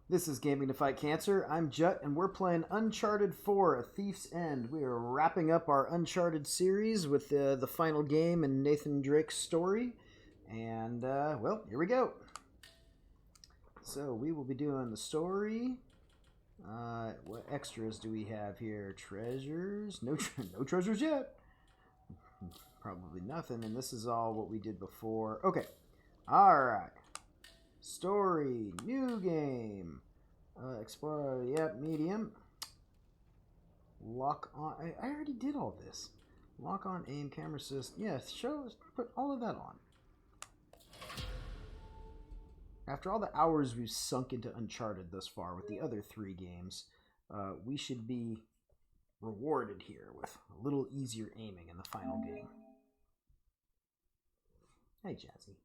This is Gaming to Fight Cancer. I'm Jut, and we're playing Uncharted 4, A Thief's End. We are wrapping up our Uncharted series with the final game in Nathan Drake's story. And, well, here we go. So, we will be doing the story. What extras do we have here? Treasures? No treasures yet. Probably nothing, and this is all what we did before. Okay. Alright. Story, new game, explore, yep, medium, lock on, I already did all this, lock on, aim, camera assist, yes, put all of that on. After all the hours we've sunk into Uncharted thus far with the other 3 games, we should be rewarded here with a little easier aiming in the final game. Hey, Jazzy.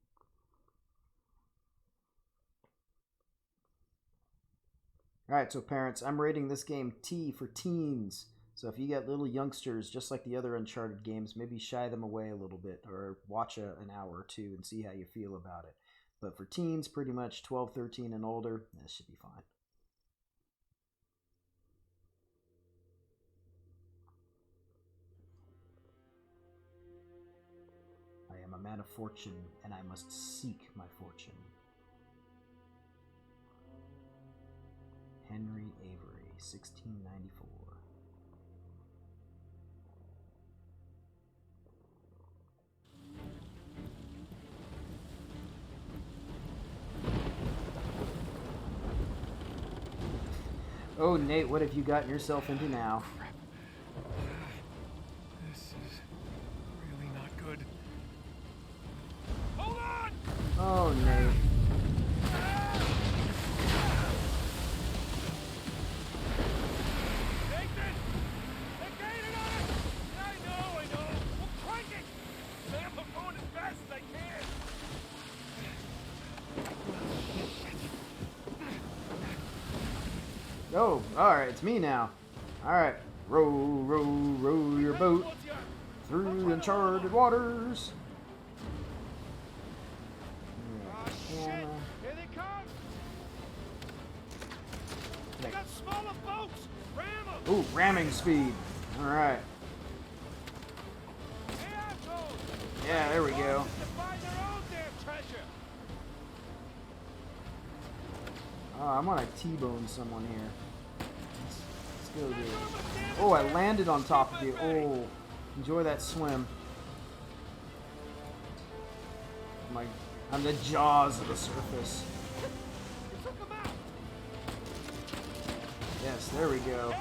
Alright, so parents, I'm rating this game T for teens. So if you got little youngsters, just like the other Uncharted games, maybe shy them away a little bit or watch an hour or two and see how you feel about it. But for teens, pretty much 12, 13 and older, this should be fine. I am a man of fortune, and I must seek my fortune. Henry Avery, 1694. Oh, Nate, what have you gotten yourself into now? This is really not good. Hold on! Oh, Nate. Oh, alright, it's me now. Alright, row, row, row your boat through uncharted waters. Oh, shit! Here they come! They got smaller boats! Ram them! Ooh, ramming speed. Alright. Yeah, there we go. Oh, I'm gonna T-bone someone here. Let's go do it. Oh, I landed on top of you. Oh, enjoy that swim. I'm the jaws of the surface. Yes, there we go.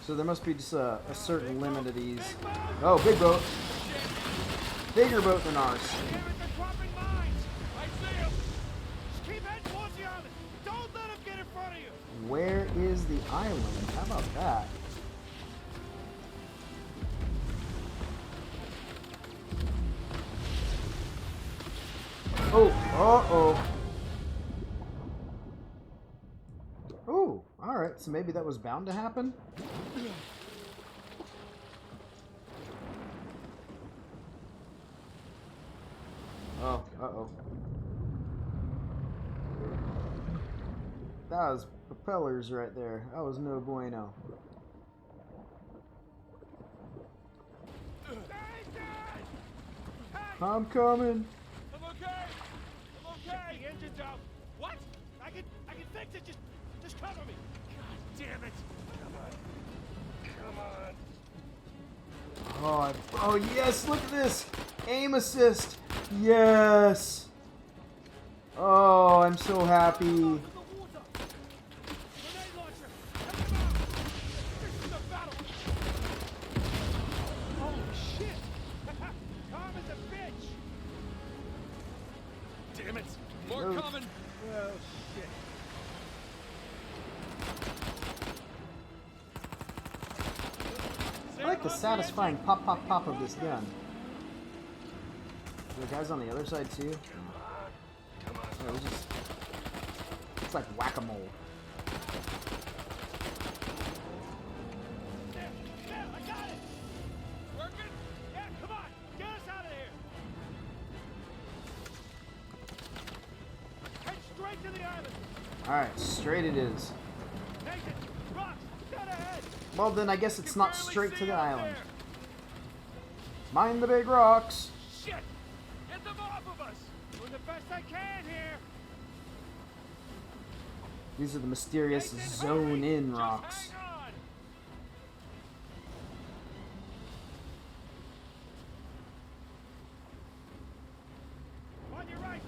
So there must be just a certain limit of these. Oh, big boat. Bigger boat than ours. Where is the island? How about that? Oh, uh-oh. Oh, alright, so maybe that was bound to happen? Oh, uh-oh. That was propellers right there. That was no bueno. I'm coming. I'm okay. I'm okay. The engine's out. What? I can fix it. Just cover me. God damn it. Come on. Oh, yes, look at this. Aim assist. Yes. Oh, I'm so happy. Damn it. More coming. Oh, shit. I like the satisfying pop, pop, pop of this gun. The guys on the other side too. Yeah, it's like whack-a-mole. Alright, straight it is. Nathan, rocks, dead ahead. Well, then I guess it's You not barely straight see to the out island. there. Mind the big rocks. Shit! Get them off of us! Doing the best I can here! These are the mysterious Nathan, zone-in hurry! rocks. Just hang on! On your right!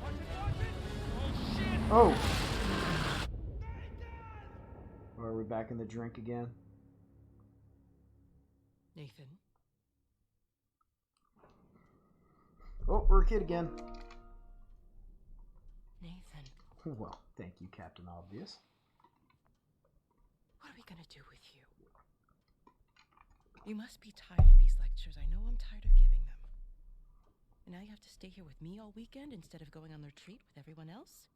Watch it, watch it! Oh, shit! Oh! Nathan! Are we back in the drink again? Nathan? Oh, we're a kid again. Nathan, Well, thank you, Captain Obvious. what are we gonna do with you? You must be tired of these lectures. I know I'm tired of giving them. And now you have to stay here with me all weekend instead of going on the retreat with everyone else?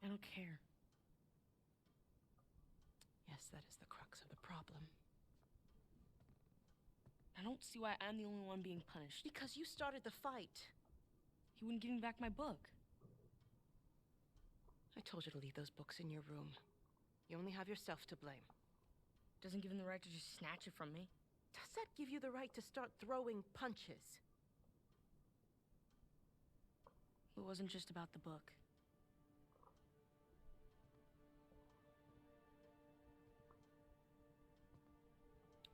I don't care. Yes, that is the crux of the problem. I don't see why I'm the only one being punished. Because you started the fight. He wouldn't give me back my book. I told you to leave those books in your room. You only have yourself to blame. Doesn't give him the right to just snatch it from me. Does that give you the right to start throwing punches? It wasn't just about the book.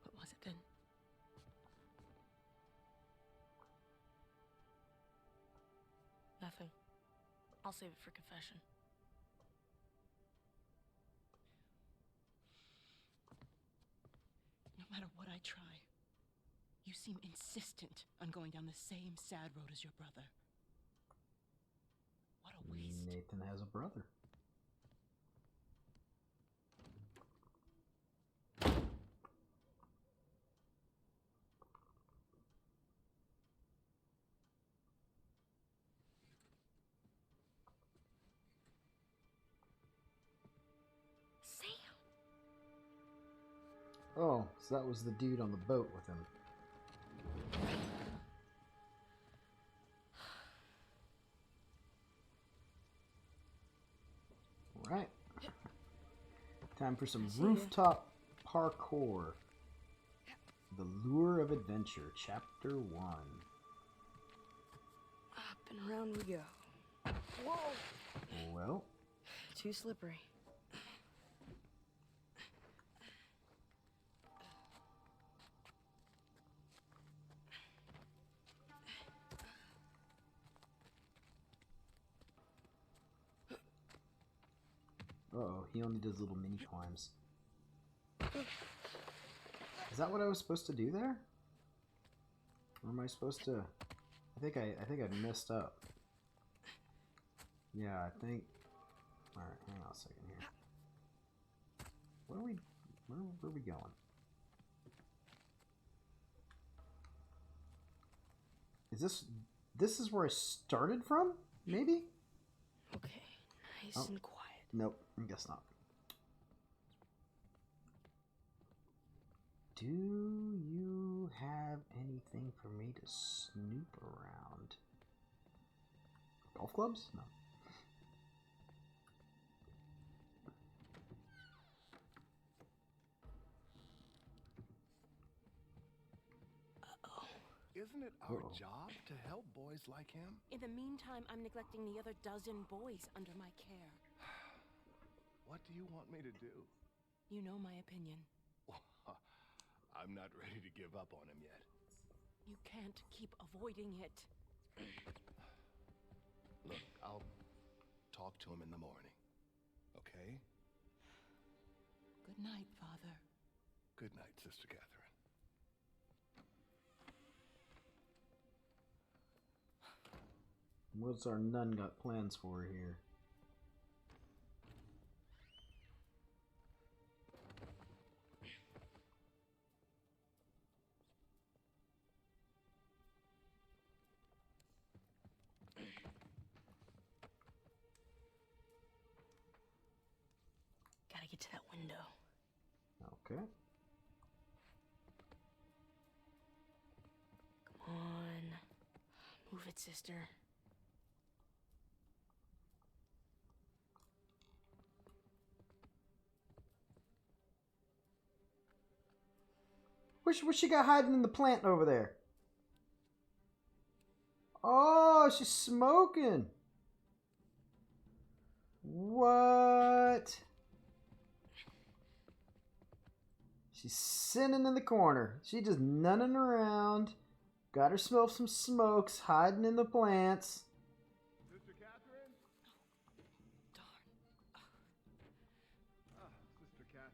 What was it then? Nothing. I'll save it for confession. No matter what I try, you seem insistent on going down the same sad road as your brother. What a waste. Nathan has a brother. Sam! Oh, so that was the dude on the boat with him. Alright. Time for some rooftop parkour. The Lure of Adventure, Chapter 1. Up and around we go. Whoa! Well, Too slippery. uh-oh, he only does little mini climbs. Is that what I was supposed to do there? Or am I supposed to... I think I messed up. Yeah, I think... Alright, hang on a second here. Where are we going? Is this is where I started from? Maybe? Okay, nice and quiet. Nope, I guess not. Do you have anything for me to snoop around? Golf clubs? No. Isn't it our job to help boys like him? In the meantime, I'm neglecting the other dozen boys under my care. What do you want me to do? You know my opinion. I'm not ready to give up on him yet. You can't keep avoiding it. Look, I'll talk to him in the morning. Okay? Good night, Father. Good night, Sister Catherine. What's our nun got plans for here? Gotta get to that window. Okay. Come on. Move it, sister. What's she got hiding in the plant over there? Oh, she's smoking. What? She's sitting in the corner. She just nunning around. Got herself some smokes hiding in the plants. Sister Catherine? Darn. Ah, Sister Catherine.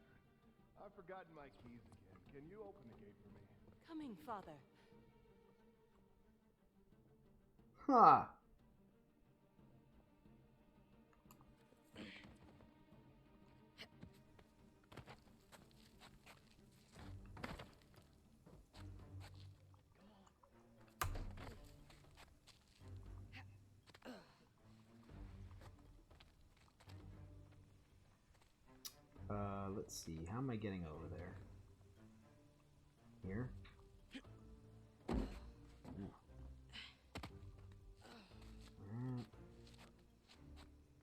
I've forgotten my keys again. Can you open the gate for me? Coming, Father. Huh. Let's see. How am I getting over there? Here?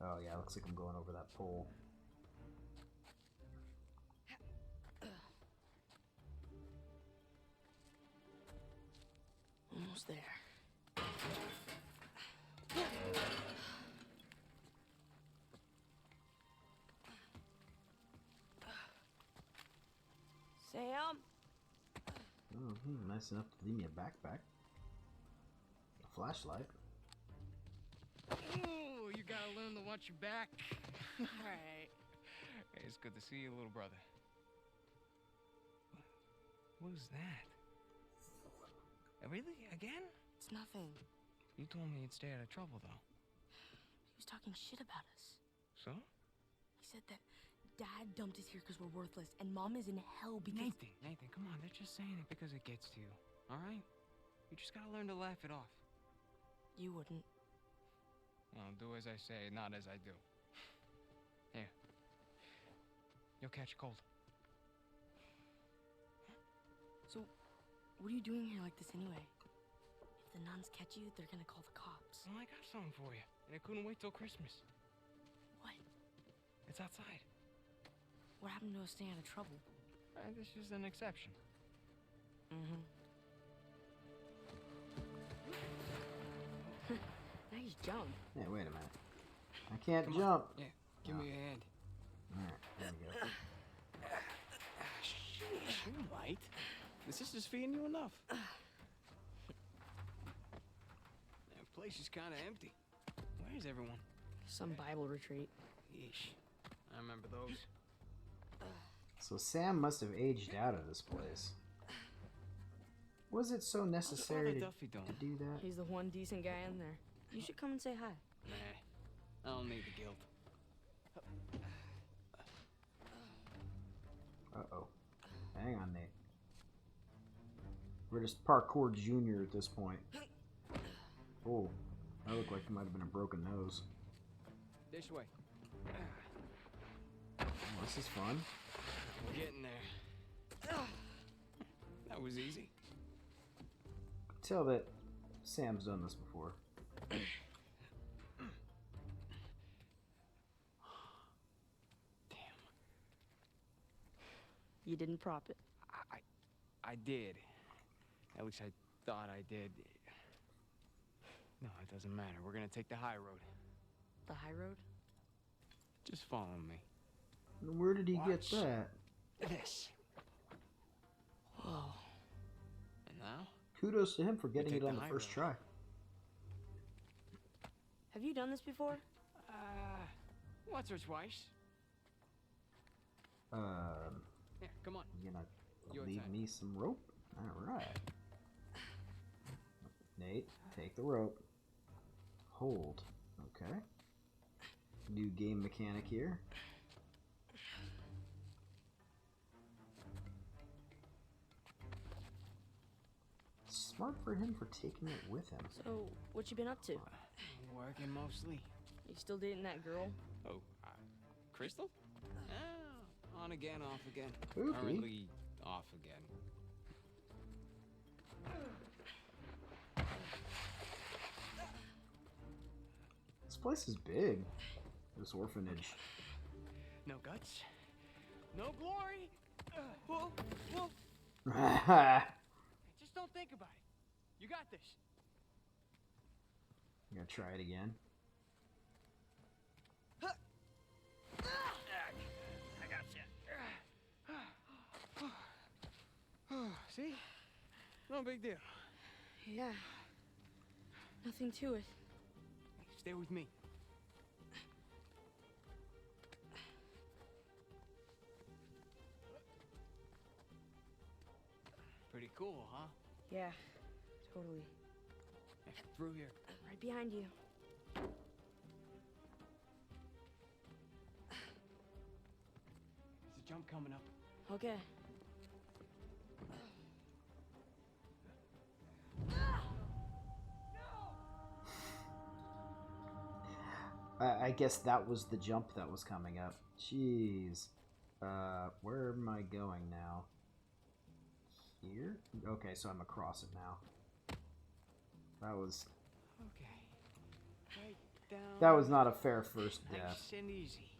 Oh yeah, looks like I'm going over that pole. Almost there. Sam? Oh, nice enough to leave me a backpack. A flashlight. Ooh, you gotta learn to watch your back. Alright. Hey, it's good to see you, little brother. What was that? Really? Again? It's nothing. You told me you'd stay out of trouble, though. He was talking shit about us. So? He said that Dad dumped us here because we're worthless, and Mom is in hell because... Nathan, come on. They're just saying it because it gets to you, all right? You just gotta learn to laugh it off. You wouldn't. Well, do as I say, not as I do. Here. You'll catch a cold. So, what are you doing here like this anyway? If the nuns catch you, they're gonna call the cops. Well, I got something for you, and it couldn't wait till Christmas. What? It's outside. What happened to us staying out of trouble? This is an exception. Mm-hmm. Nice jump. Hey, wait a minute. I can't jump. Yeah, give me a hand. Alright, there we go. Sheesh, you right. The sister's feeding you enough. That place is kind of empty. Where's everyone? Some Bible retreat. Yeesh. I remember those. So Sam must have aged out of this place. Was it so necessary Father to Duffy doing? do that? He's the one decent guy in there. You should come and say hi. Nah, I don't need the guilt. Uh-oh. Hang on, Nate. We're just parkour junior at this point. Oh, that looked like it might have been a broken nose. This way. Oh, this is fun. We're getting there. That was easy. Tell that Sam's done this before. Damn. You didn't prop it. I did. At least I thought I did. No, it doesn't matter. We're gonna take the high road. The high road? Just follow me. Where did he Watch. get that? This. Whoa. And now? Kudos to him for getting take it on the the high first road. try. Have you done this before? Once or twice. Yeah, come on. You gonna Your leave time. me some rope? Alright. Nate, take the rope. Hold. Okay. New game mechanic here. Smart for him for taking it with him. So, what you been up to? Working mostly. You still dating that girl? Oh, Crystal? On again, off again. Spooky. Currently off again. This place is big. This orphanage. No guts. No glory. Whoa, whoa. Just don't think about it. You got this. I'm gonna try it again. I got you. See? No big deal. Yeah. Nothing to it. Stay with me. Pretty cool, huh? Yeah, totally. Yeah, through here. Right behind you. There's a jump coming up. Okay. I guess that was the jump that was coming up. Jeez. Where am I going now? Here? Okay, so I'm across it now. That was... Okay. Right down. That was not a fair first death. Nice and easy.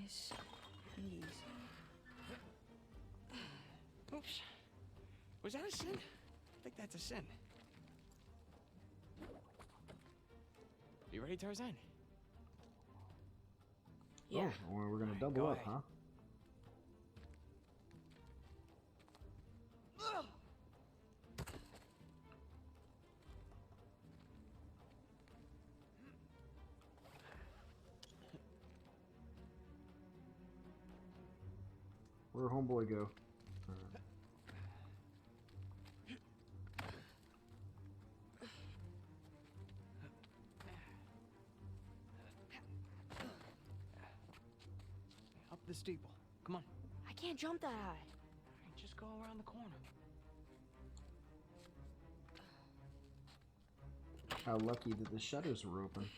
Nice and easy. Oops. Was that a sin? I think that's a sin. You ready, Tarzan? Yeah. Oh, well, we're gonna Alright, double go up, ahead. huh? Where'd homeboy go? Up the steeple. Come on. I can't jump that high. Alright, just go around the corner. How lucky that the shutters were open.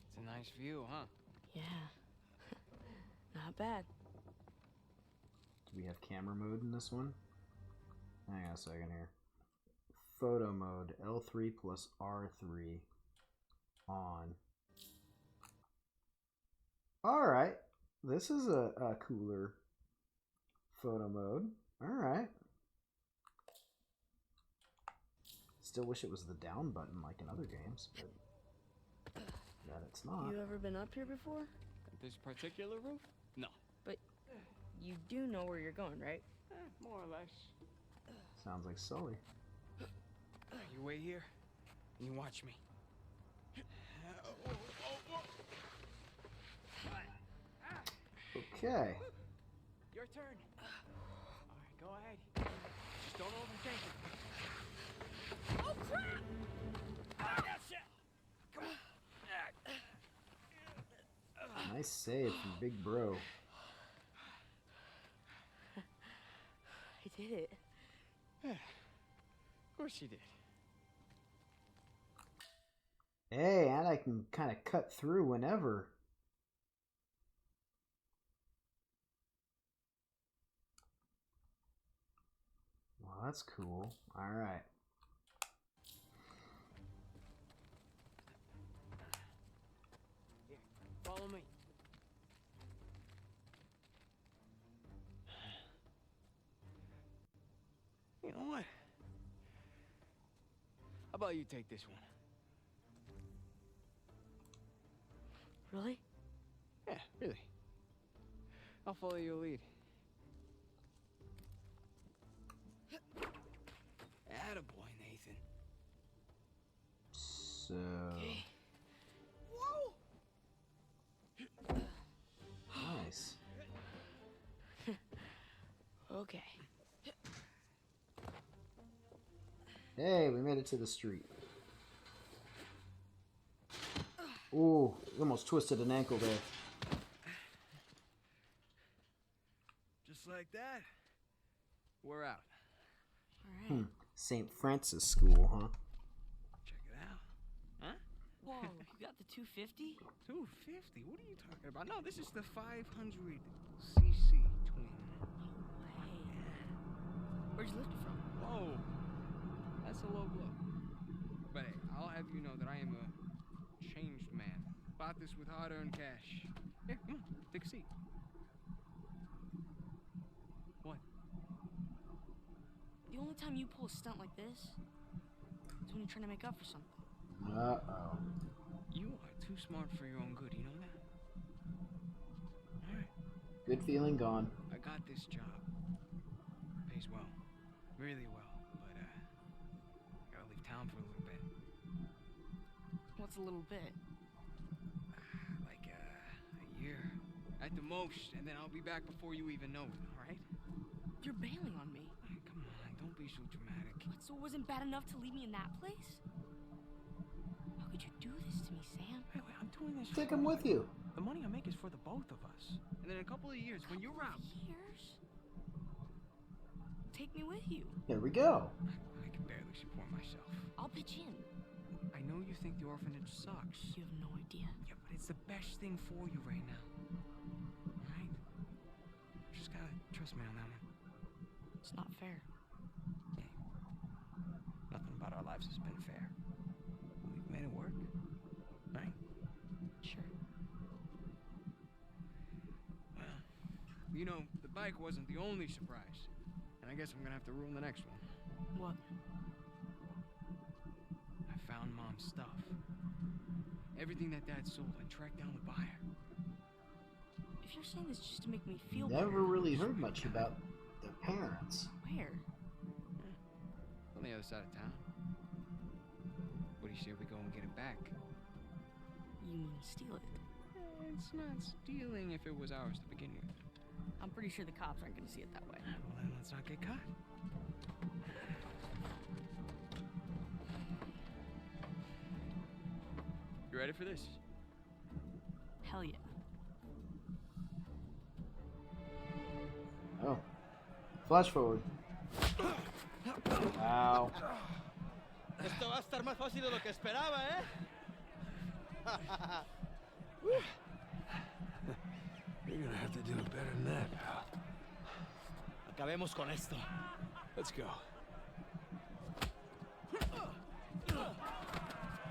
It's a nice view, huh? Yeah. Not bad. Do we have camera mode in this one? Hang on a second here. Photo mode, L3 plus R3 on. Alright. This is a cooler photo mode. Alright. Still wish it was the down button like in other games, but that it's not. You ever been up here before? At this particular roof? No. But you do know where you're going, right? More or less. Sounds like Sully. You wait here, and you watch me. Okay. Your turn. Alright, go ahead. Just don't overthink it. Oh, crap! That's it! Come on. Nice save from Big Bro. I did it. Of course you did. Hey, and I can kind of cut through whenever. Well, that's cool. All right. Here, follow me. You know what? How about you take this one? Really? Yeah, really. I'll follow your lead. Attaboy, Nathan. So, Whoa! nice. Okay. Hey, we made it to the street. Ooh, we almost twisted an ankle there. Just like that, we're out. All right. St. Francis School, huh? Check it out. Huh? Whoa, you got the 250? 250? What are you talking about? No, this is the 500cc twin. Hey. Where'd you lift it from? Whoa. That's a low blow. But hey, I'll have you know that I am a changed man. Bought this with hard-earned cash. Here, come on, take a seat. What? The only time you pull a stunt like this is when you're trying to make up for something. Uh-oh. You are too smart for your own good, you know that? Alright. Good feeling gone. I got this job. Pays well. Really well. But, I gotta leave town for a little bit. What's a little bit? Like, a year. At the most, and then I'll be back before you even know it, alright? You're bailing on me. Hey, come on, don't be so dramatic. What, so it wasn't bad enough to leave me in that place? How could you do this to me, Sam? Wait, I'm doing this. Take him with you. The money I make is for the both of us. And then in a couple of years, when you're out, Years? Take me with you. There we go. I can barely support myself. I'll pitch in. I know you think the orphanage sucks. You have no idea. Yeah, but it's the best thing for you right now. Alright? Just gotta trust me on that one. It's not fair. Hey, nothing about our lives has been fair. We've made it work. Right? Sure. Well, you know, the bike wasn't the only surprise. And I guess I'm gonna have to ruin the next one. What? I found Mom's stuff. Everything that Dad sold, I tracked down the buyer. If you're saying this just to make me feel Never better, really heard much about their parents. where? On the other side of town. What do you say we go and get it back? You mean steal it? It's not stealing if it was ours to begin with. I'm pretty sure the cops aren't gonna see it that way. Well, then let's not get caught. You ready for this? Hell yeah. Oh. Flash forward. Ow. Esto va a estar más fácil de lo que esperaba, ¿eh? You're gonna have to do it better than that, pal. Acabemos con esto. Let's go.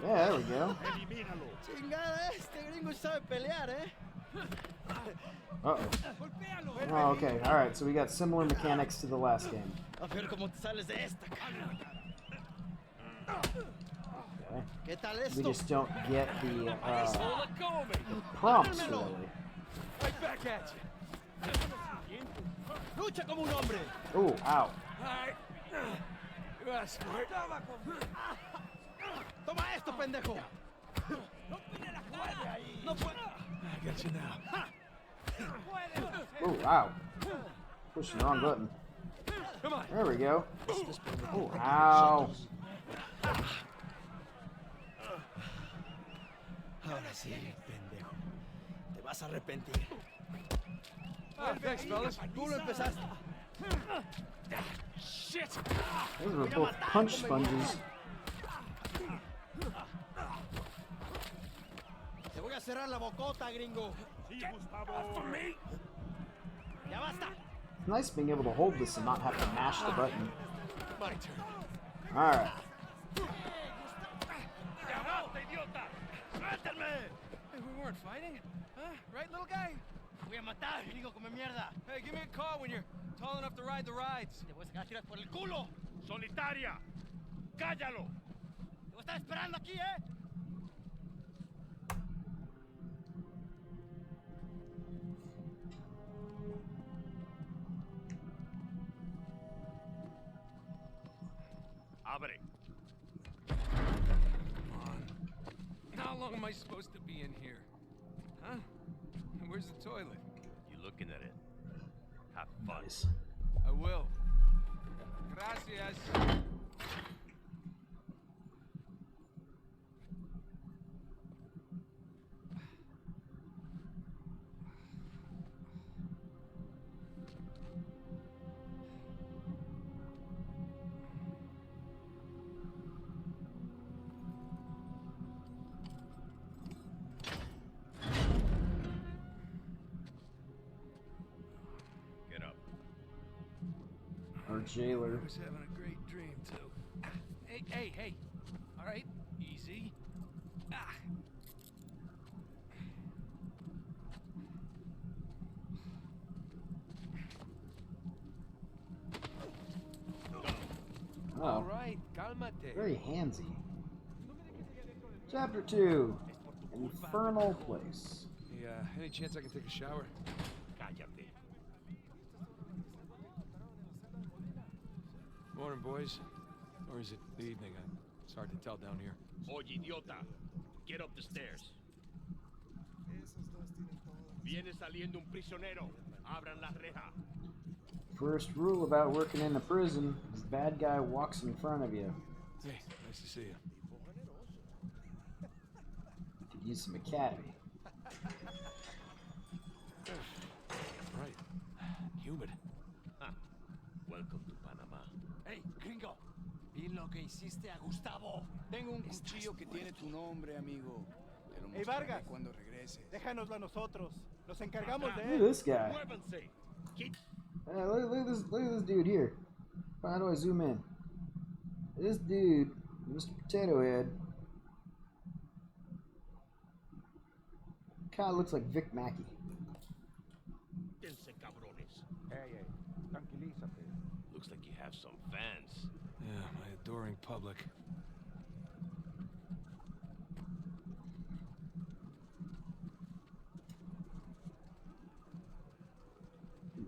Yeah, there we go. Elimínalo. Chingada, este gringo sabe pelear, ¿eh? Uh-oh. Golpéalo. Oh, okay. Alright, so we got similar mechanics to the last game. A ver cómo te sales de esta. Okay. ¿Qué tal We esto? just don't get the Let go of me. prompts, really. Right back at you. Lucha como un hombre. Oh, ow. Alright. You are smart. Toma esto, pendejo. No puedo. I got you now. Oh, ow. Pushing the wrong button. Come on. There we go. Oh, ow. Ahora sí, pendejo. Te vas a arrepentir. Oh, thanks, fellas. Tú lo empezaste. Shit! Those were both punch sponges. Te voy a cerrar la bocota, gringo. For me? Ya basta. It's nice being able to hold this and not have to mash the button. My turn. Alright. Hey, we weren't fighting. Huh? Right, little guy? Voy a matar, gringo, come mierda. Hey, give me a call when you're tall enough to ride the rides. Te voy a sacar tiras por el culo. Solitaria. Cállalo. Te voy a estar esperando aquí, ¿eh? Abre. How long am I supposed to be in here? Huh? Where's the toilet? You looking at it? Have fun. Nice. I will. Gracias. Get up. Our jailer. I was having a great dream, too. Hey. All right, easy. Ah. All Oh, right, cálmate. very handsy. Chapter 2. Infernal Place. Hey, any chance I can take a shower? Cállate. Morning, boys. Or is it the evening? It's hard to tell down here. Oye, idiota. Get up the stairs. Viene saliendo un prisionero. Abran la reja. First rule about working in a prison is the bad guy walks in front of you. Hey, nice to see you. Could use some academy. Right. Humid. Welcome to Panama. Hey, gringo. Vi lo que hiciste a Gustavo. Tengo un cuchillo que tiene tu nombre, amigo. Te lo Hey, mostraré Vargas. cuando regreses. Déjanoslo a nosotros. Nos encargamos de Look at él. this guy. Muévanse. Keep Look at this dude here. How do I zoom in? This dude, Mr. Potato Head, kind of looks like Vic Mackey. Dense, cabrones. Hey, tranquilízate. Looks like you have some fans. Yeah, my adoring public.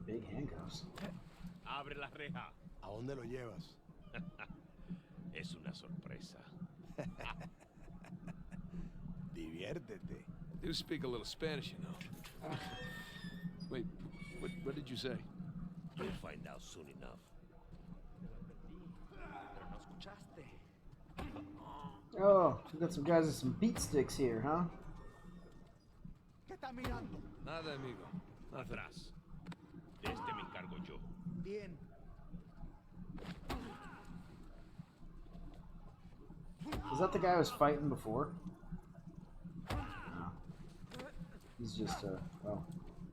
Big handcuffs. Abre la reja. ¿A dónde lo llevas? Es una sorpresa. Diviértete. Do speak a little Spanish, you know. Wait, what did you say? You'll find out soon enough. Oh, we got some guys with some beat sticks here, huh? ¿Qué está mirando? Nada, amigo. Nothing. Atrás. De este me encargo yo. Bien. Is that the guy I was fighting before? No. He's just, well,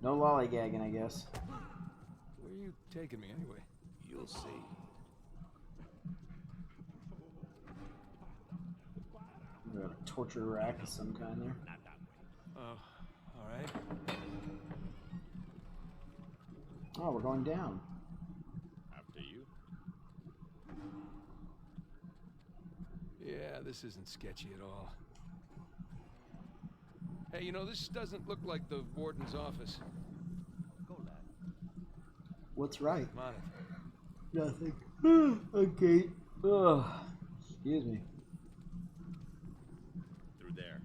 no lollygagging, I guess. Where are you taking me anyway? You'll see. We got a torture rack of some kind there. Not that way. Oh, all right. Oh, we're going down. After you. Yeah, this isn't sketchy at all. Hey, you know, this doesn't look like the warden's office. Go, lad. What's right? Come on. Nothing. Okay. Ugh. Excuse me. Through there.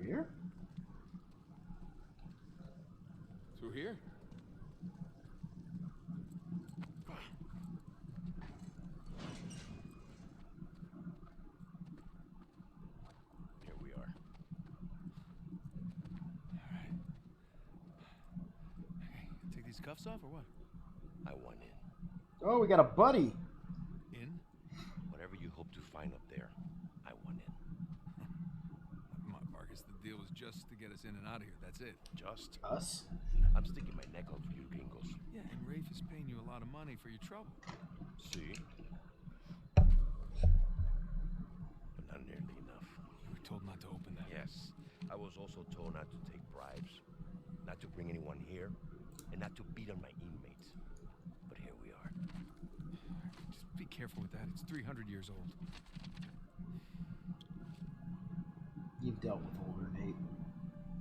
Here? Through here? Here we are. All right. Okay, take these cuffs off or what? I want in. Oh, we got a buddy. In? Whatever you hope to find up there, I want in. Marcus, the deal was just to get us in and out of here. That's it. Just. Us? I'm sticking my neck out for you gringos. Yeah, and Rafe is paying you a lot of money for your trouble. See? But not nearly enough. You were told not to open that. Yes. I was also told not to take bribes, not to bring anyone here, and not to beat on my inmates. But here we are. Just be careful with that. It's 300 years old. You've dealt with older, Nate.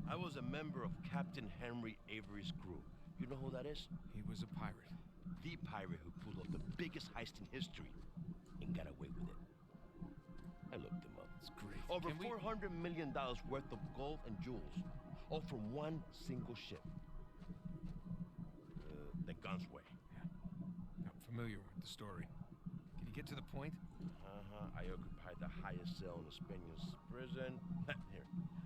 I was a member of Captain Henry Avery's crew. You know who that is? He was a pirate. The pirate who pulled off the biggest heist in history and got away with it. I looked him up. It's great. Over Can we- $400 million worth of gold and jewels, all from one single ship. The Gunsway. I'm familiar with the story. Can you get to the point? I occupied the highest cell in the Spaniards' prison. Here.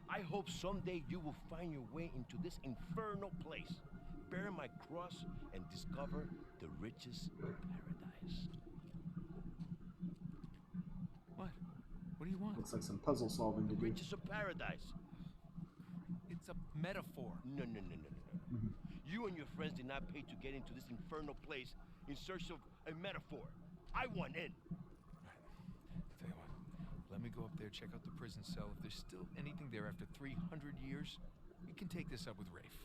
I hope someday you will find your way into this infernal place, bear my cross, and discover the richest paradise. What? What do you want? Looks like some puzzle solving to do. Riches of paradise. It's a metaphor. No. You and your friends did not pay to get into this infernal place in search of a metaphor. I want in. Tell you what, let me go up there, check out the prison cell. If there's still anything there after 300 years, we can take this up with Rafe.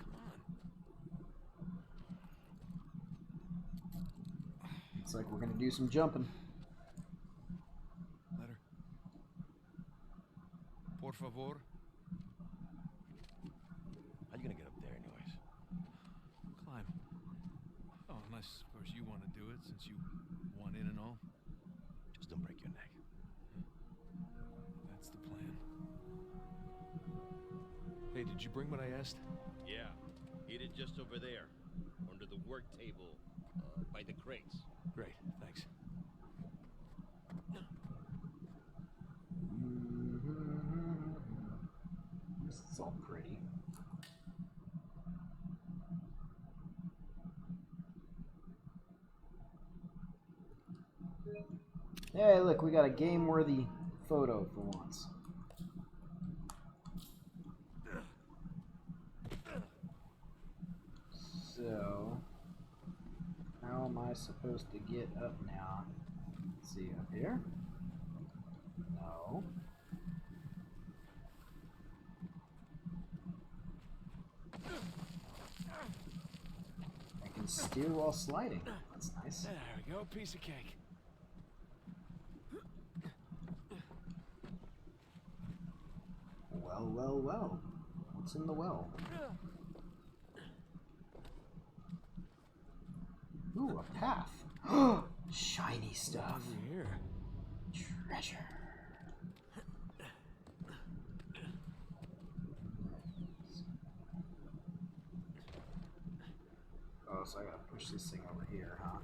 Come on. Looks like we're gonna do some jumping. Letter. Por favor. How you gonna get up there anyways? Climb. Oh, unless, of course, you want to do it since you want in and all. Just don't break your neck. That's the plan. Hey, did you bring what I asked? Yeah, eat it just over there, under the work table, by the crates. Great, thanks. This is all pretty. Hey, look, we got a game-worthy photo for once. So, how am I supposed to get up now? Let's see, up here? No. I can steer while sliding. That's nice. There we go, piece of cake. Well, well, well. What's in the well? Ooh, a path. Shiny stuff. Over here. Treasure. Oh, so I gotta push this thing over here, huh?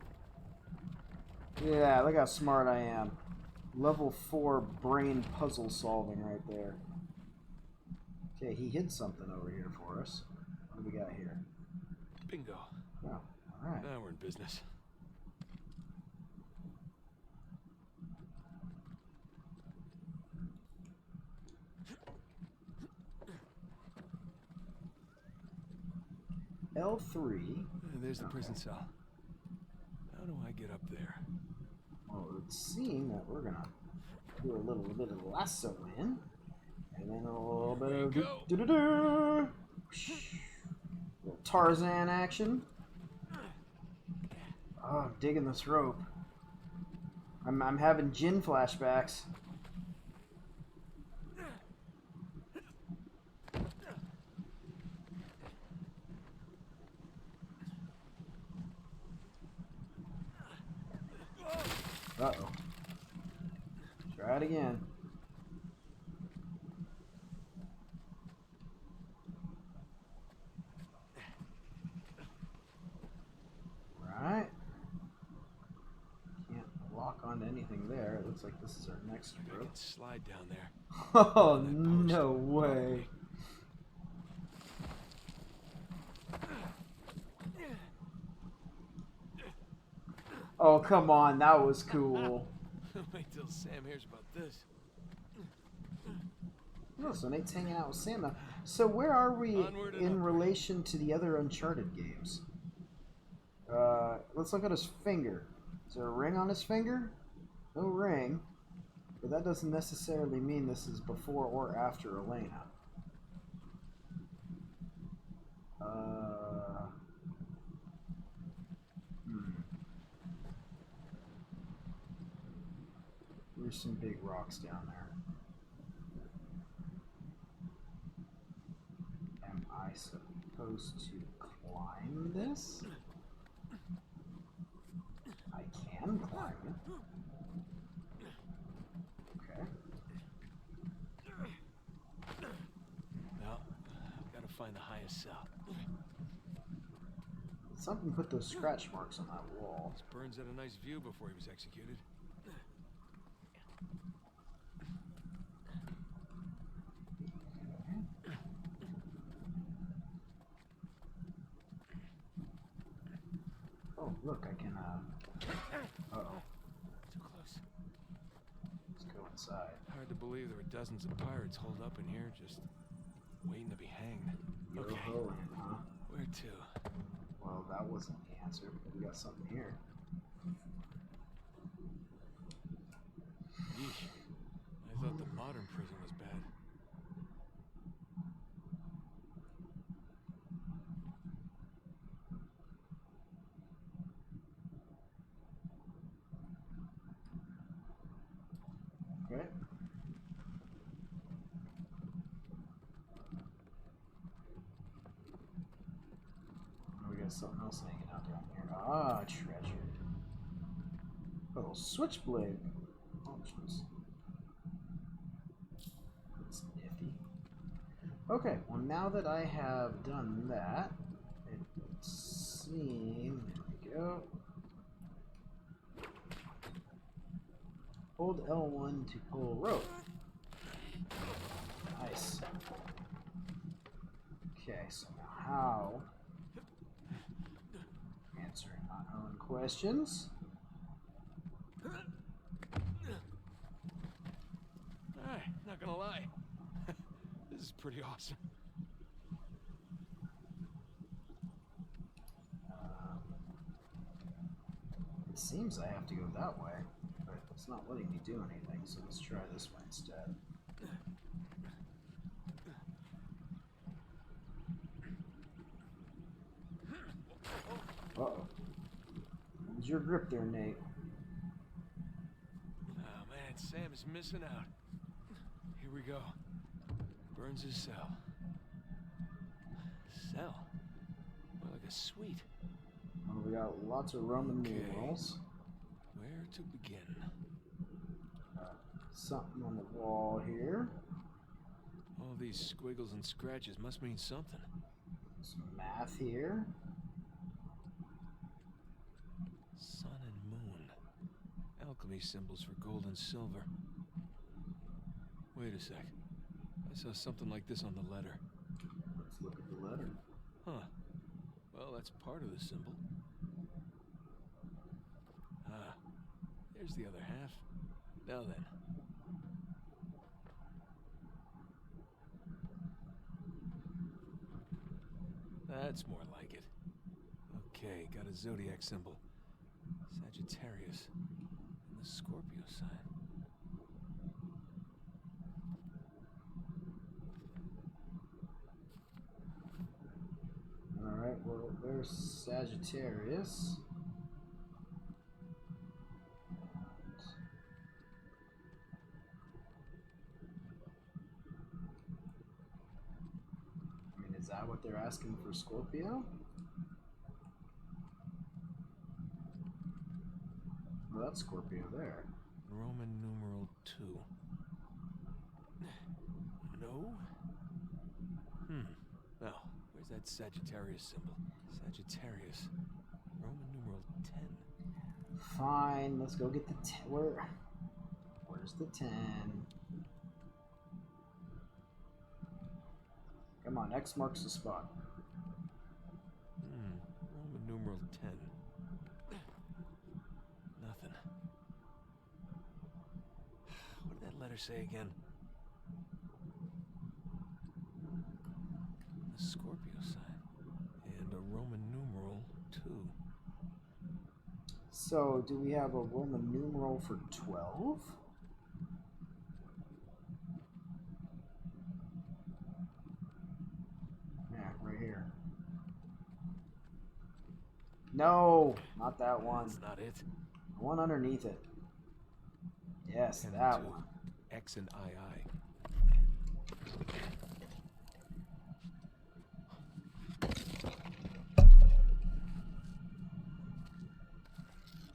Yeah, look how smart I am. Level 4 brain puzzle solving right there. Okay, he hid something over here for us. What do we got here? Bingo. Oh, alright. Now we're in business. L3. There's the prison cell. How do I get up there? Well, it would seem that we're gonna do a little bit of lassoing, and then a little bit of little Tarzan action. Oh, I'm digging this rope. I'm having Jin flashbacks. Uh-oh. Try it again. Right. Can't lock onto anything there. It looks like this is our next I rope. can slide down there. Oh, no way. Oh, come on. That was cool. Wait till Sam hears about this. Oh, so Nate's hanging out with Sam now. So where are we in relation to the other Uncharted games? Let's look at his finger. Is there a ring on his finger? No ring. But that doesn't necessarily mean this is before or after Elena. There's some big rocks down there. Am I supposed to climb this? I can climb it. Okay. Well, I've got to find the highest cell. Something put those scratch marks on that wall. This Burns had a nice view before he was executed. Oh, look, I can, uh-oh. Too close. Let's go inside. Hard to believe there were dozens of pirates holed up in here, just waiting to be hanged. Okay. Yo-ho-ing, huh? Where to? Well, that wasn't the answer, but we got something here. Yeesh. I thought the modern prison was bad. something else hanging out down here. Ah, treasure. Oh, switchblade. Options. That's nifty. Okay, well now that I have done that, it would seem... There we go. Hold L1 to pull rope. Nice. Okay, so now how? Answering my own questions. Alright, not gonna lie. This is pretty awesome. It seems I have to go that way, but it's not letting me do anything, so let's try this way instead. Uh-oh. Hold your grip there, Nate. Oh man, Sam is missing out. Here we go. Burns' cell. Cell? More like a suite. Well, we got lots of Roman numerals. Where to begin? Something on the wall here. All these squiggles and scratches must mean something. Some math here. Sun and moon. Alchemy symbols for gold and silver. Wait a sec. I saw something like this on the letter. Let's look at the letter. Huh. Well, that's part of the symbol. Ah, there's the other half. Now then. That's more like it. Okay, got a zodiac symbol. Sagittarius. And the Scorpio sign. Alright, well, there's Sagittarius. I mean, is that what they're asking for Scorpio? Well, that's Scorpio there. Roman numeral 2. No? Well, where's that Sagittarius symbol? Sagittarius. Roman numeral 10. Fine, let's go get the 10. Where's the 10? Come on, X marks the spot. Roman numeral 10. Nothing. What did that letter say again? The Scorpio sign. And a Roman numeral 2. So, do we have a Roman numeral for 12? Yeah, right here. No, not that one. That's not it. The one underneath it. Yes, 10 and that 2. one. X and II.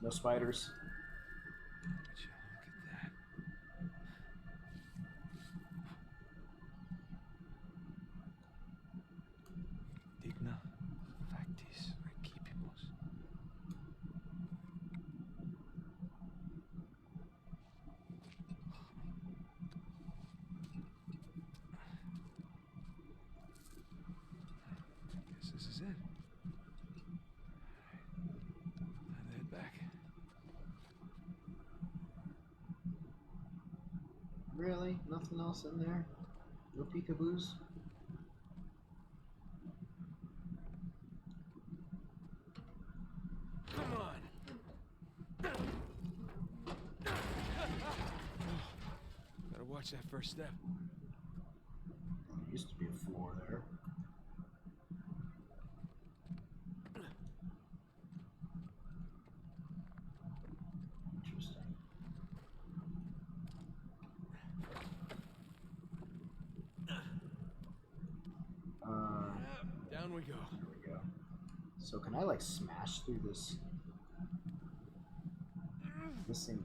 No spiders. Would you look at that? Digna factis recipimus. Guess this is it. Time to head back. Really? Nothing else in there? No peekaboos? Come on! Gotta watch that first step. There used to be a floor there. Interesting. Down we go. There we go. So can I like smash through this? This seemed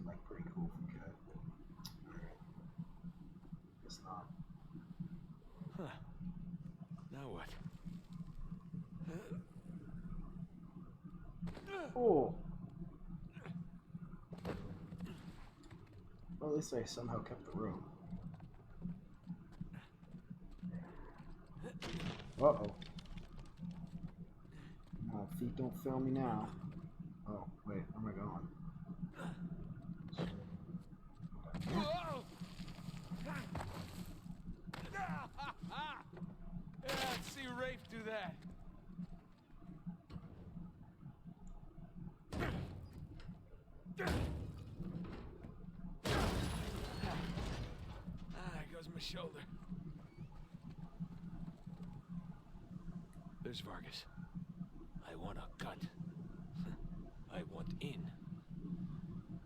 like pretty cool if we could. Alright. Guess not. Huh. Now what? Oh. Well, at least I somehow kept the rope. Uh-oh. No, feet don't fail me now. Oh, wait, where am I going? Whoa! Yeah, let's see Rafe do that. There goes my shoulder. There's Vargas. I want a cut. I want in.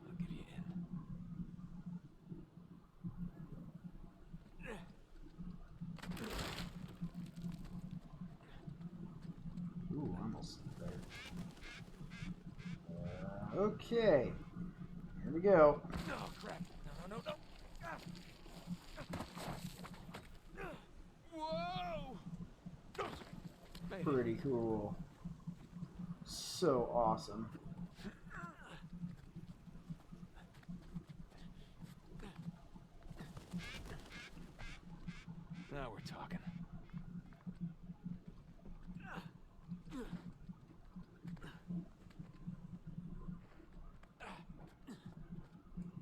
I'll give you in. Ooh, almost there. Okay. Here we go. Oh, crap. No. Whoa! Pretty cool. So awesome. Now we're talking.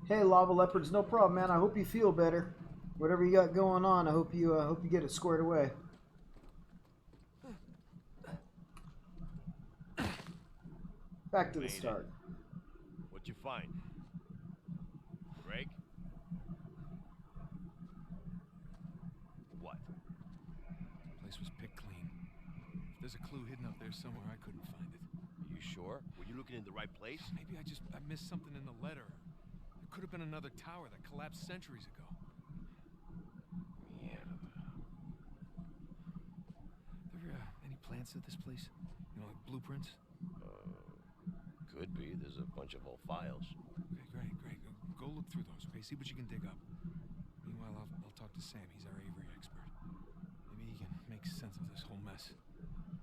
Hey, lava leopards, no problem, man. I hope you feel better. Whatever you got going on, I hope you get it squared away. Back to the start. What'd you find? Greg? What? The place was picked clean. If there's a clue hidden up there somewhere, I couldn't find it. You sure? Were you looking in the right place? Maybe I missed something in the letter. There could have been another tower that collapsed centuries ago. Mierda. There any plans at this place? You know, like blueprints? Could be. There's a bunch of old files. Okay, great. Go look through those, okay? See what you can dig up. Meanwhile, I'll talk to Sam. He's our Avery expert. Maybe he can make sense of this whole mess.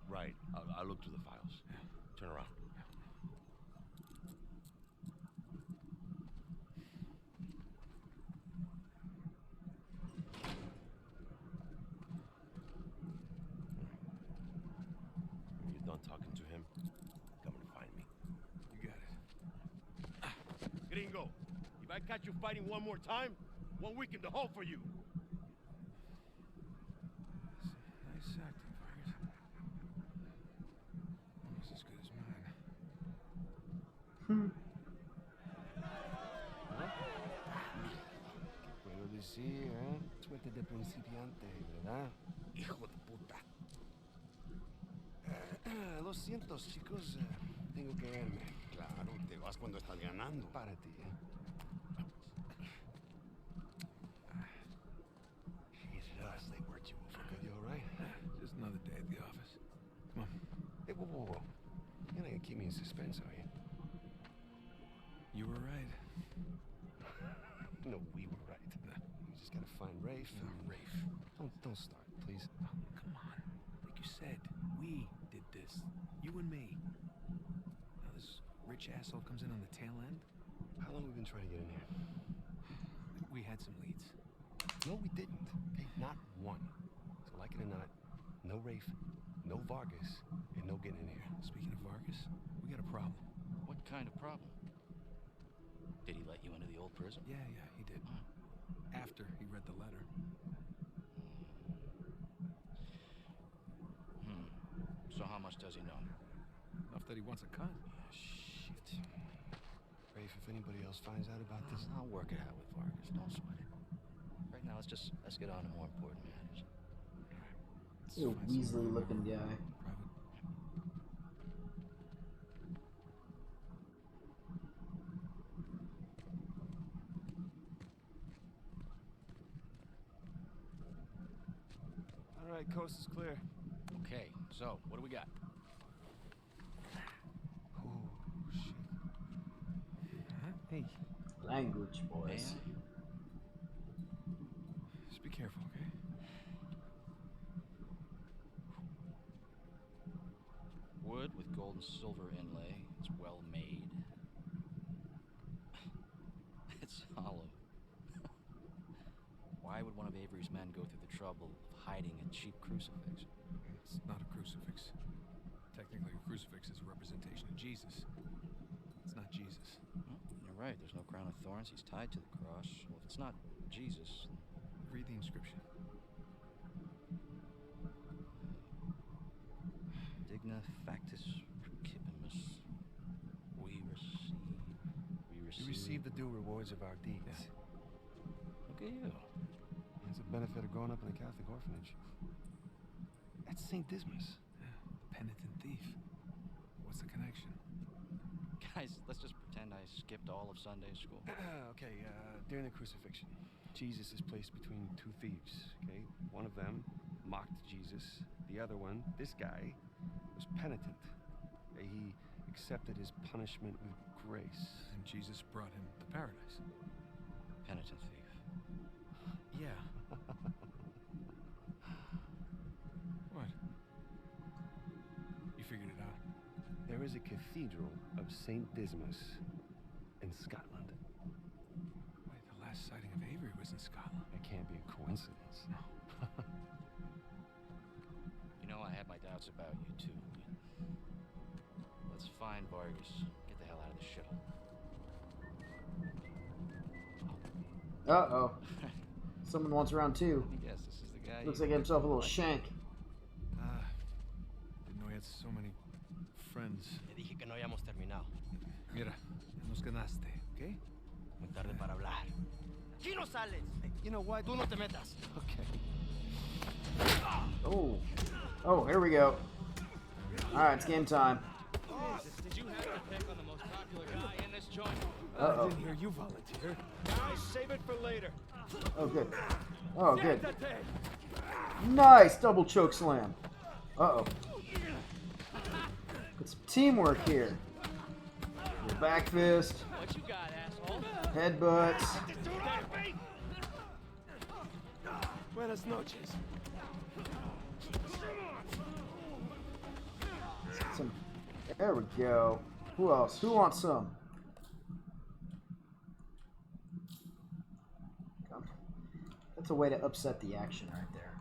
Right. I'll look through the files. Yeah. Turn around. When you're done talking to him, come and find me. You got it. Gringo, if I catch you fighting one more time, 1 week in the hole for you. Nice acting, Vargas. Almost as good as mine. ¿Qué puedo decir, eh? Suerte de principiante, ¿verdad? Hijo de puta. Lo siento, chicos. Tengo que irme. Claro, te vas cuando estás ganando. Para ti, ¿eh? Jesus, they worked you over good. You all right? Just another day at the office. Come on. Hey, whoa. You're not gonna keep me in suspense, are you? You were right. No, we were right. We just gotta find Rafe. Rafe. Don't start, please. Oh, come on. Like you said, we did this. You and me. Now this rich asshole comes in on the tail end. How long have we been trying to get in here? We had some leads. No, we didn't. Okay, not one. So like it or not, no Rafe, no Vargas, and no getting in here. Speaking of Vargas, we got a problem. What kind of problem? Did he let you into the old prison? Yeah, he did. After he read the letter. So how much does he know? Enough that he wants a cut. Shit. Rafe, if anybody else finds out about this, I'll work it out with Vargas. Don't sweat it. Right now, let's get on to more important matters. Little Weasley-looking guy. Private. all right, coast is clear. Okay, so what do we got? Hey. Language, boys. Just be careful, okay? Wood with gold and silver inlay. It's well made. It's hollow. Why would one of Avery's men go through the trouble of hiding a cheap crucifix? It's not a crucifix. Technically, a crucifix is a representation of Jesus. It's not Jesus. Well, you're right. There's no crown of thorns. He's tied to the cross. Well, if it's not Jesus, Read the inscription. Digna factus principimus. We receive the due rewards of our deeds. Yeah. Look at you. It's a benefit of growing up in a Catholic orphanage. That's St. Dismas. Yeah. Penitent thief. What's the connection? Guys, let's just pretend I skipped all of Sunday school. Okay, during the crucifixion, Jesus is placed between two thieves, okay? One of them mocked Jesus. The other one, this guy, was penitent. Okay, he accepted his punishment with grace. And Jesus brought him to paradise. Penitent thief. Yeah. What? You figured it out. There is a cathedral of St. Dismas in Scotland. Wait, the last sighting of Avery was in Scotland. It can't be a coincidence. No. You know, I had my doubts about you too. Let's find Vargas. Get the hell out of this shithole. Uh-oh. Someone wants round two. I guess this is the guy. Looks like himself a little shank. Didn't know he had so many friends. Le dije que no habíamos terminado. Mira, nos ganaste, ¿okay? Muy tarde para hablar. Aquí no sales. Hey, you know what? Tú no te metas. Okay. Oh. Oh, here we go. Alright, it's game time. Did you have to pick on the most popular guy in this joint? Uh-oh. I didn't hear you volunteer. Guys, save it for later. Oh, good. Oh, good. Nice double choke slam. Uh-oh. Get some teamwork here. Your back fist. What you got, asshole? Headbutts. Buenas noches. Some. There we go. Who else? Who wants some? Come. That's a way to upset the action right there.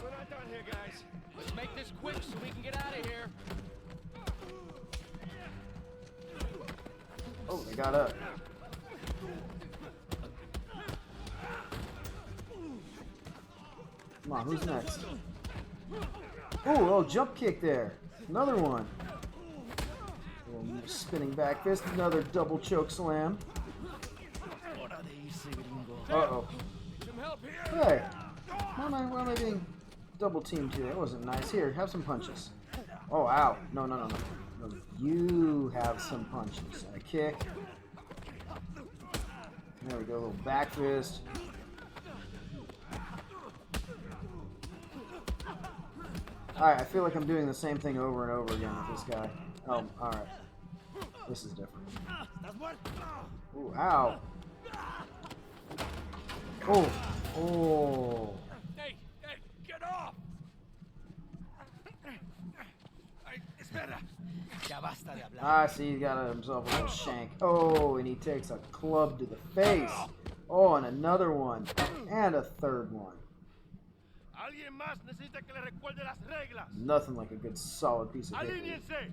We're not done here, guys. Let's make this quick so we can get out of here. Oh, they got up. Come on, who's next? Oh, jump kick there. Another one. Spinning back fist, another double choke slam. Uh-oh. Hey, why am I being double teamed here? That wasn't nice. Here, have some punches. Oh, ow. No. No, you have some punches. A kick. There we go, a little back fist. Alright, I feel like I'm doing the same thing over and over again with this guy. Oh, alright. This is different. Ooh, ow. Oh. Oh. Hey, get off! Ya basta de hablar. I see he's got himself a little shank. Oh, and he takes a club to the face. Oh, and another one. And a third one. ¿Alguien más necesita que le recuerde las reglas? Nothing like a good solid piece of paper. ¡Alíñense!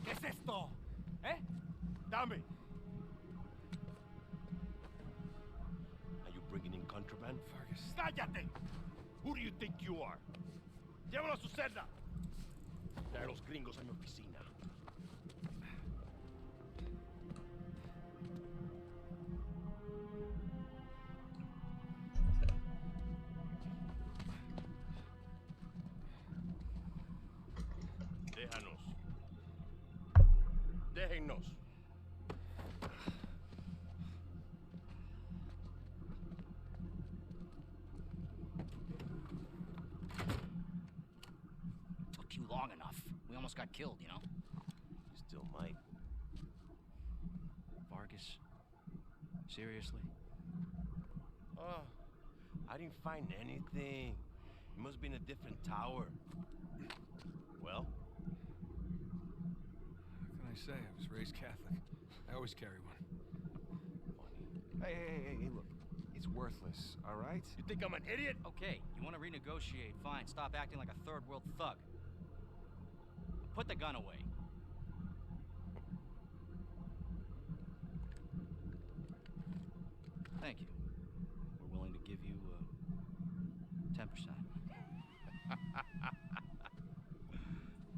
¿Qué es esto? ¿Eh? Dame. Are you bringing in contraband? Vargas. ¡Cállate! Who do you think you are? Llévalo a su celda. Trae a los gringos a mi oficina. Déjanos. Déjennos. Took you long enough. almost got killed, you know? Still might. Vargas? Seriously? Oh, I didn't find anything. It must be in a different tower. Well? What can I say? I was raised Catholic. I always carry one. Funny. Hey, look. It's worthless, all right? You think I'm an idiot? Okay, you want to renegotiate? Fine, stop acting like a third world thug. Put the gun away. Thank you. We're willing to give you 10%.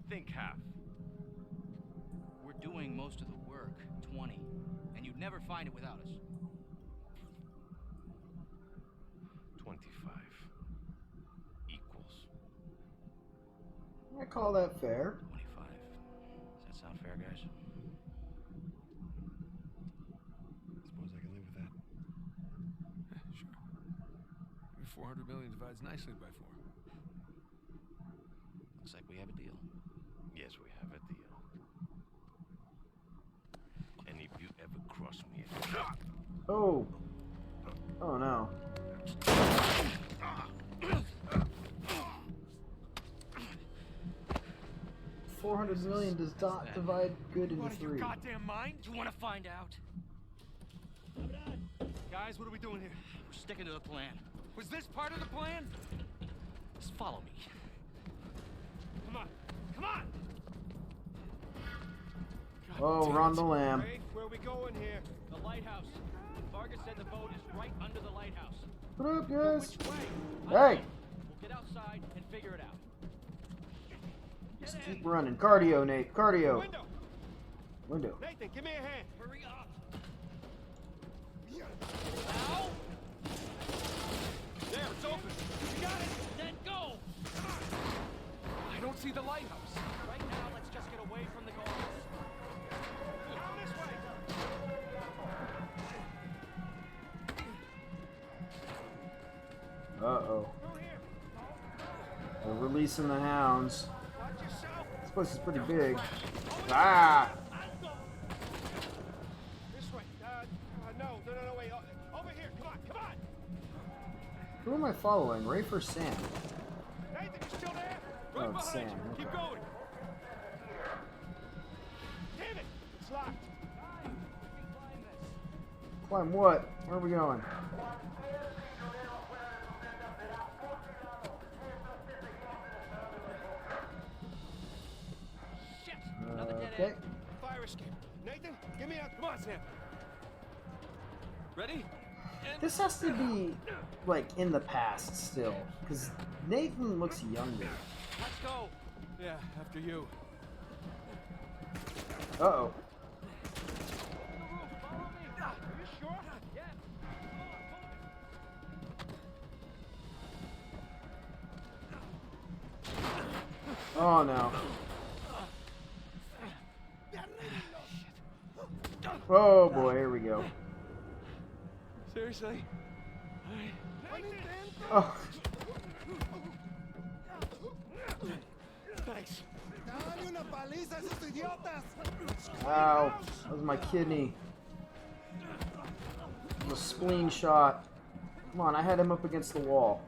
Think half. We're doing most of the work, 20, and you'd never find it without us. 25 equals. I call that fair. 25. Does that sound fair, guys? Suppose I can live with that. Yeah, sure. Maybe 400 million divides nicely by 4. Looks like we have a deal. Yes, we have a deal. And if you ever cross me again... Oh. Oh no. $400 million does not divide good into 3. Goddamn mind? Do you want to find out? Guys, what are we doing here? We're sticking to the plan. Was this part of the plan? Just follow me. Come on. Come on! Oh, Rhonda Lamb. Rafe, where are we going here? The lighthouse. Vargas said the boat is right under the lighthouse. What up, guys? Which way? Hey! We'll get outside and figure it out. Just keep running. Cardio, Nate. Cardio. Window! Window. Nathan, give me a hand. Hurry up! Ow! There, it's open. You got it! Then go! I don't see the lighthouse. Right now, let's just get away from the guards. Down this way! Uh-oh. Through here. They're releasing the hounds. Watch yourself. This place is pretty big. Ah! This way. No, wait. Over here. Come on. Who am I following? Rafe or Sam? Nathan, you still there? Oh, Right it's behind Sam. you. Keep Okay. going. Damn it! It's locked. Climb what? Where are we going? Shit! Another dead Okay. end. Fire escape. Nathan, give me a... Come on, Sam. Ready? This has to be, like, in the past still. Because Nathan looks younger. Let's go. Yeah, after you. Uh-oh. Are you sure? Yeah. Oh, no. Oh, boy. Here we go. Seriously? Oh. Thanks. Ow. That was my kidney. It was a spleen shot. Come on, I had him up against the wall.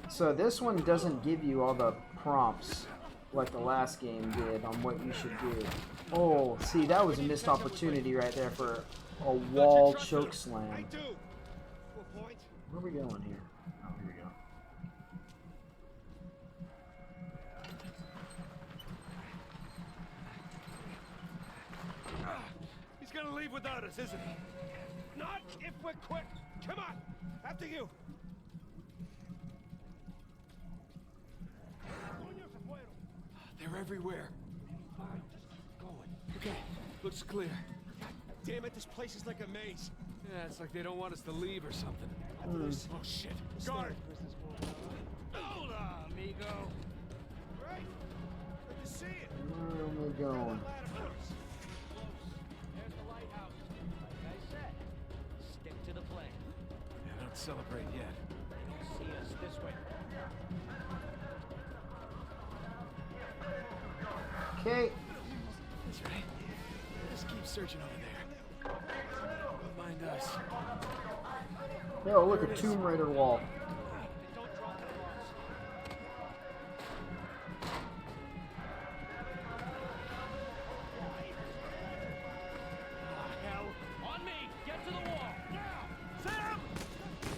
So this one doesn't give you all the prompts like the last game did on what you should do. Oh, see, that was a missed opportunity right there for a wall choke slam. I do. Point. Where are we going here? Oh, here we go. He's gonna leave without us, isn't he? Not if we're quick. Come on. After you. They're everywhere. Going. Okay, looks clear. Damn it, this place is like a maze. Yeah, it's like they don't want us to leave or something. Oh, shit. Guard. Hola, amigo. Right. Good to see you. Where am I going? There's the lighthouse. Like I said, stick to the plan. Yeah, don't celebrate yet. See us this way. Okay. That's right. Just keep searching over there. Don't mind us. Oh, look, a Tomb Raider wall. Hell, on me! Get to the wall! Now! Sam!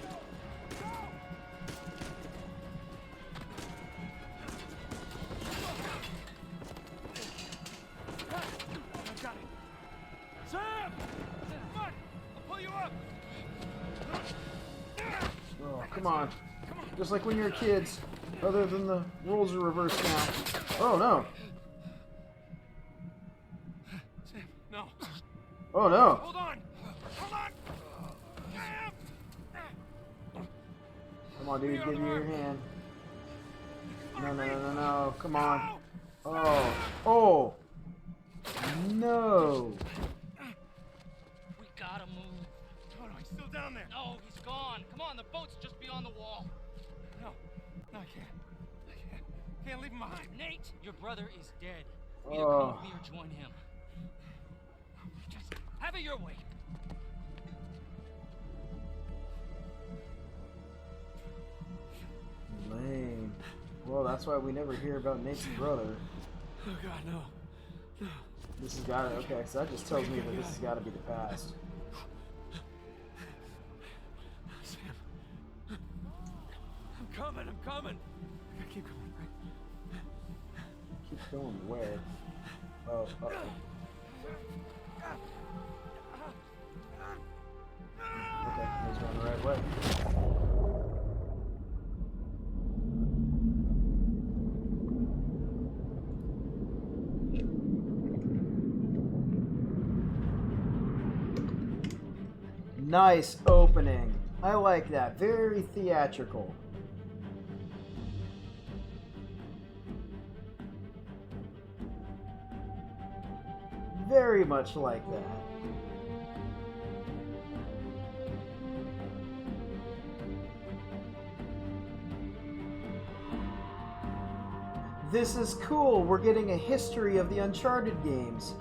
Go! I got it. Sam! Fuck! I'll pull you up! Oh, come on. Just like when you're kids. Other than the rules are reversed now. Oh, no. Sam, no. Oh, no. Hold on! Hold on! Sam! Come on, dude. Give me your hand. No, no, no, no, no. Come on. Oh. Oh. No. We gotta move. Oh, no, he's still down there. No, he's gone. Come on, the boat's just beyond the wall. No, no, I can't. Can't leave him behind. Nate, your brother is dead. Either come with me or join him. Just have it your way. Lame. Well, that's why we never hear about Nate's brother. Oh God, no. No. This has got to, okay, so that just tells me that this has got to be the past. Sam. I'm coming. I gotta keep going, right? Keep going where? Oh, uh-oh. Okay, he's going the right way. Nice opening. I like that. Very theatrical. Very much like that. This is cool. We're getting a history of the Uncharted games.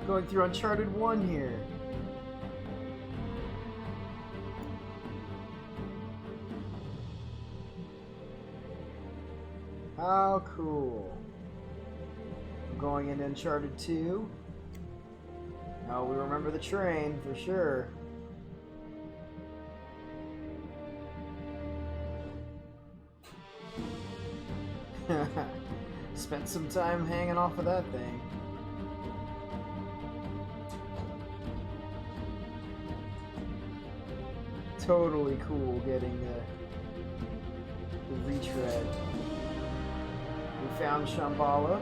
Going through Uncharted 1 here. How cool. Going into Uncharted 2. Oh, we remember the train for sure. Spent some time hanging off of that thing. Totally cool getting the retread. We found Shambhala.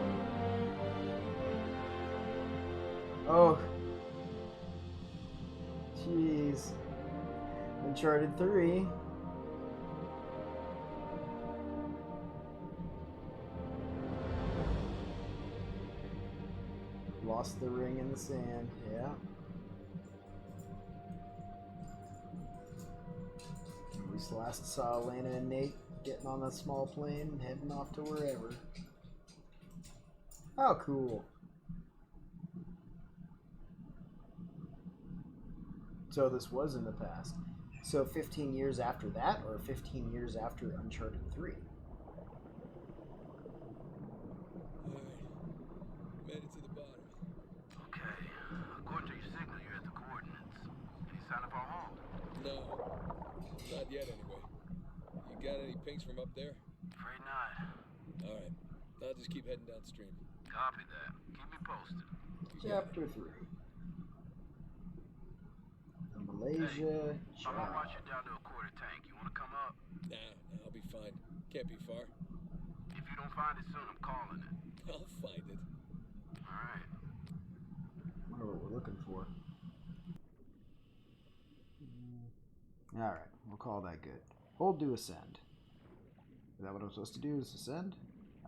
Oh. Jeez. Uncharted 3. Lost the ring in the sand, yeah. We last saw Elena and Nate getting on that small plane and heading off to wherever. How cool. So this was in the past. So 15 years after that, or 15 years after Uncharted 3? Made it to the bottom. Okay. According to your signal, you're at the coordinates. Any sign of our home? No. Not yet, anyway. You got any pings from up there? Afraid not. Alright. I'll just keep heading downstream. Copy that. Keep me posted. Chapter 3. The Malaysia Hey, I'm gonna watch you down to a quarter tank. You wanna come up? Nah, I'll be fine. Can't be far. If you don't find it soon, I'm calling it. I'll find it. Alright. Wonder what we're looking for. Alright, we'll call that good. Hold to ascend. Is that what I'm supposed to do, is ascend?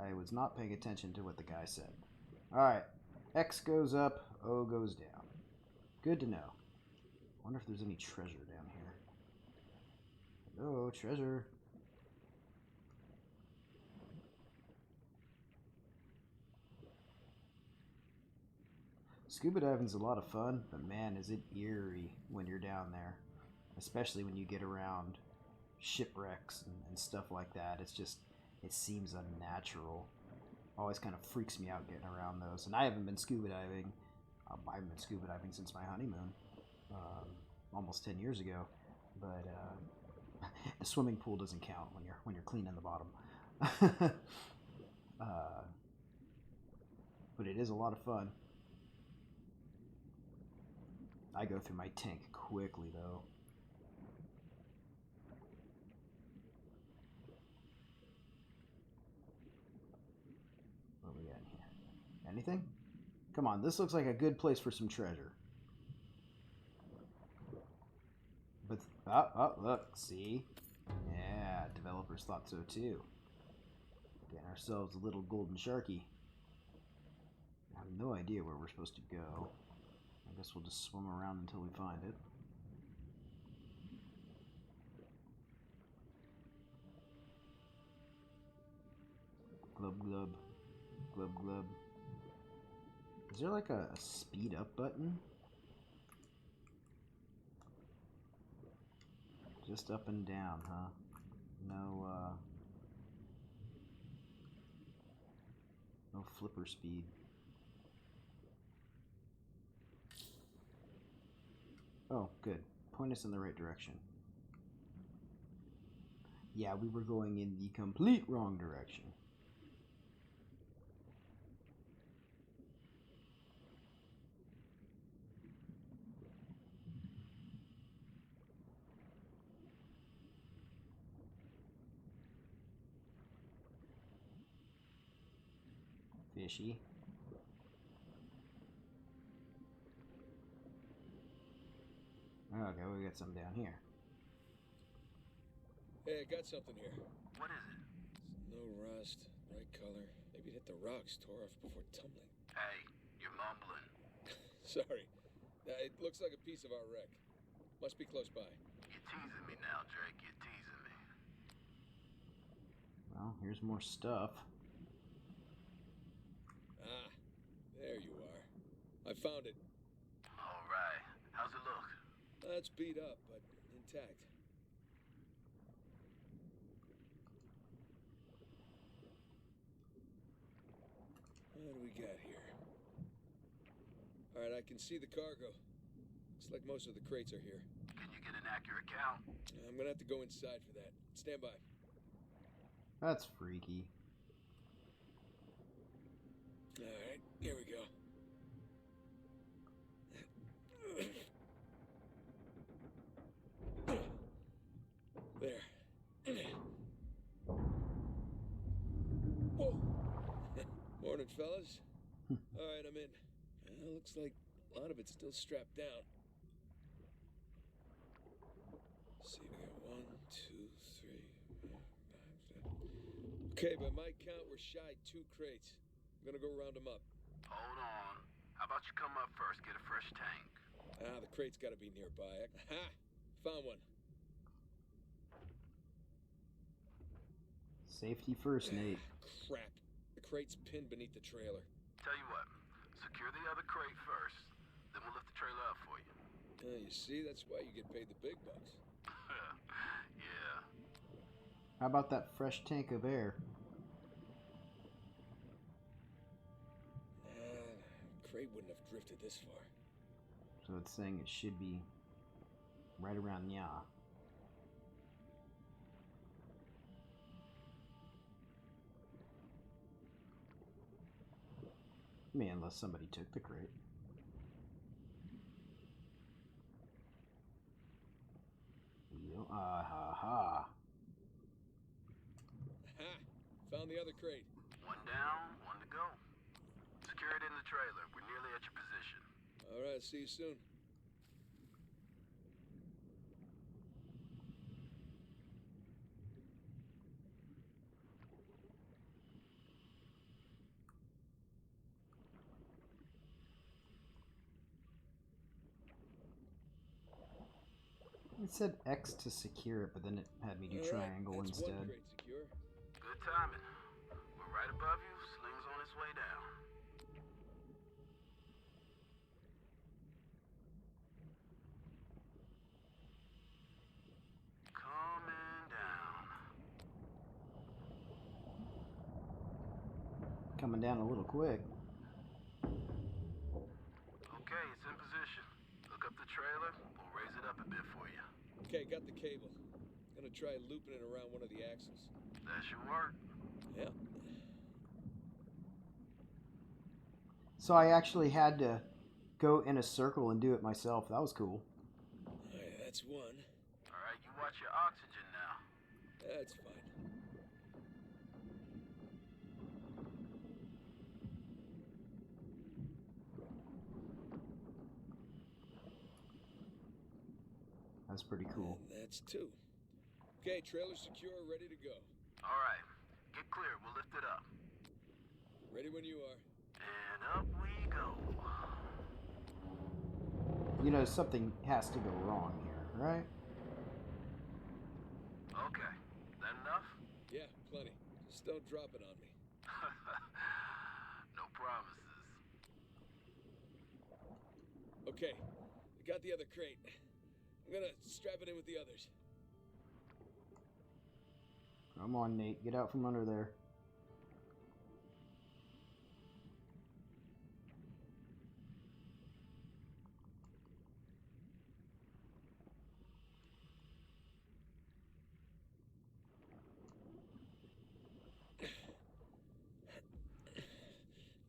I was not paying attention to what the guy said. Alright, X goes up, O goes down. Good to know. Wonder if there's any treasure down here. Oh, treasure. Scuba diving's a lot of fun, but man, is it eerie when you're down there. Especially when you get around shipwrecks and stuff like that. It's just, it seems unnatural. Always kind of freaks me out getting around those. And I haven't been scuba diving. I haven't been scuba diving since my honeymoon, almost 10 years ago. But the swimming pool doesn't count when you're cleaning the bottom. But it is a lot of fun. I go through my tank quickly though. What do we got in here? Anything? Come on, this looks like a good place for some treasure. But, look, see? Yeah, developers thought so too. Getting ourselves a little golden sharky. I have no idea where we're supposed to go. I guess we'll just swim around until we find it. Glub glub. Glub glub. Is there like a speed up button? Just up and down, huh? No, no flipper speed. Oh, good. Point us in the right direction. Yeah, we were going in the complete wrong direction. Fishy. Okay, we got some down here. Hey, I got something here. What is it? No rust, bright color. Maybe it hit the rocks, tore off before tumbling. Hey, you're mumbling. Sorry. It looks like a piece of our wreck. Must be close by. You're teasing me now, Drake. You're teasing me. Well, here's more stuff. Ah, there you are. I found it. All right. How's it look? It's beat up, but intact. What do we got here? All right, I can see the cargo. Looks like most of the crates are here. Can you get an accurate count? I'm gonna have to go inside for that. Stand by. That's freaky. All right, here we go. There. Whoa! Morning, fellas. All right, I'm in. Looks like a lot of it's still strapped down. Let's see, we got 1, 2, 3, 4, 5, 6. Okay, by my count, we're shy 2 crates. I'm gonna go round them up. Hold on. How about you come up first, get a fresh tank? The crate's gotta be nearby. Ha! Found one. Safety first, Nate. Crap. The crate's pinned beneath the trailer. Tell you what, secure the other crate first, then we'll lift the trailer up for you. You see, that's why you get paid the big bucks. Yeah. How about that fresh tank of air? Crate wouldn't have drifted this far. So it's saying it should be right around ya. I mean, unless somebody took the crate. Ha! Found the other crate. One down, one to go. Secure it in the trailer. We're nearly at your position. All right, see you soon. It said X to secure it, but then it had me do triangle that's instead. One crate secure. Good timing. We're right above you. Sling's on its way down. coming down a little quick. Okay, it's in position. Hook up the trailer. We'll raise it up a bit for you. Okay, got the cable. Gonna try looping it around one of the axles. That should work. Yeah. So I actually had to go in a circle and do it myself. That was cool. Alright, that's one. Alright, you watch your oxygen now. That's fine. That's pretty cool. And that's two. Okay, trailer secure, ready to go. Alright, get clear. We'll lift it up. Ready when you are. And up we go. You know, something has to go wrong here, right? Okay, that enough? Yeah, plenty. Just don't drop it on me. No promises. Okay, I got the other crate. I'm gonna strap it in with the others. Come on, Nate. Get out from under there.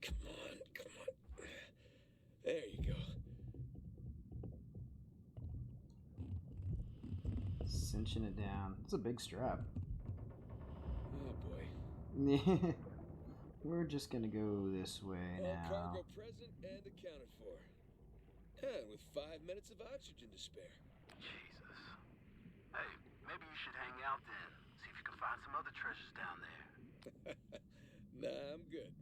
Come on, come on. There you go. Cinching it down. It's a big strap. Oh boy. We're just gonna go this way All now. cargo present and accounted for. And with 5 minutes of oxygen to spare. Jesus. Hey, maybe you should hang out then. See if you can find some other treasures down there. Nah, I'm good.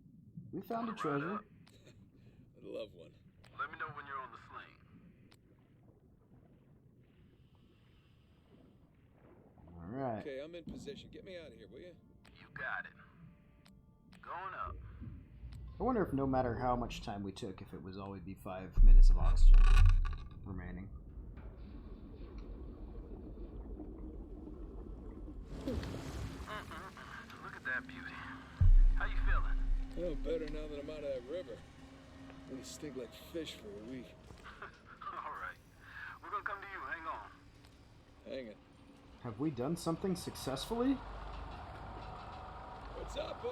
We found a treasure. I'd love one. Let me know when you're on the sling. Alright. Okay, I'm in position. Get me out of here, will you? You got it. Going up. I wonder if no matter how much time we took, if it was always be 5 minutes of oxygen remaining. Look at that beauty. How you feeling? Oh, better now that I'm out of that river. I'm gonna stink like fish for a week. Alright. We're gonna come to you. Hang on. Hang it. Have we done something successfully? What's up, boys?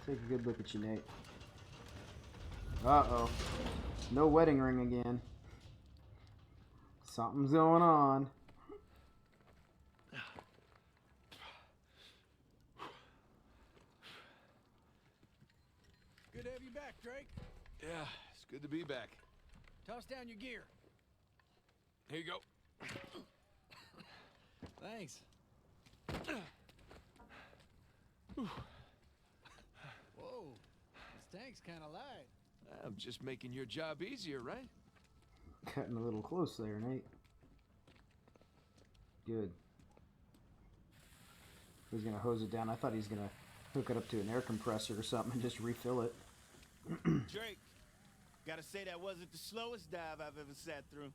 Take a good look at you, Nate. Uh-oh. No wedding ring again. Something's going on. Good to have you back, Drake. Yeah, it's good to be back. Toss down your gear. Here you go. Thanks. Whoa, this tank's kind of light. I'm just making your job easier, right? Cutting a little close there, Nate. Good. He's gonna hose it down. I thought he's gonna hook it up to an air compressor or something and just refill it. Drake, gotta say that wasn't the slowest dive I've ever sat through.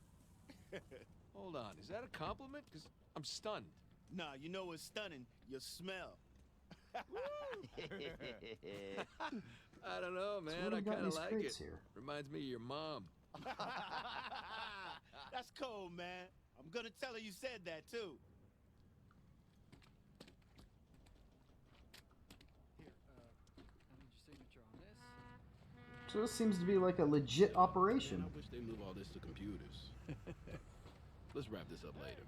Hold on, is that a compliment? Because I'm stunned. Nah, you know what's stunning? Your smell. I don't know, So man. what do I we got in kind of these like crates it. here? Reminds me of your mom. That's cold, man. I'm gonna tell her you said that, too. Here, I need your signature on this. So this seems to be like a legit operation. Man, I wish they move all this to computers. Let's wrap this up later.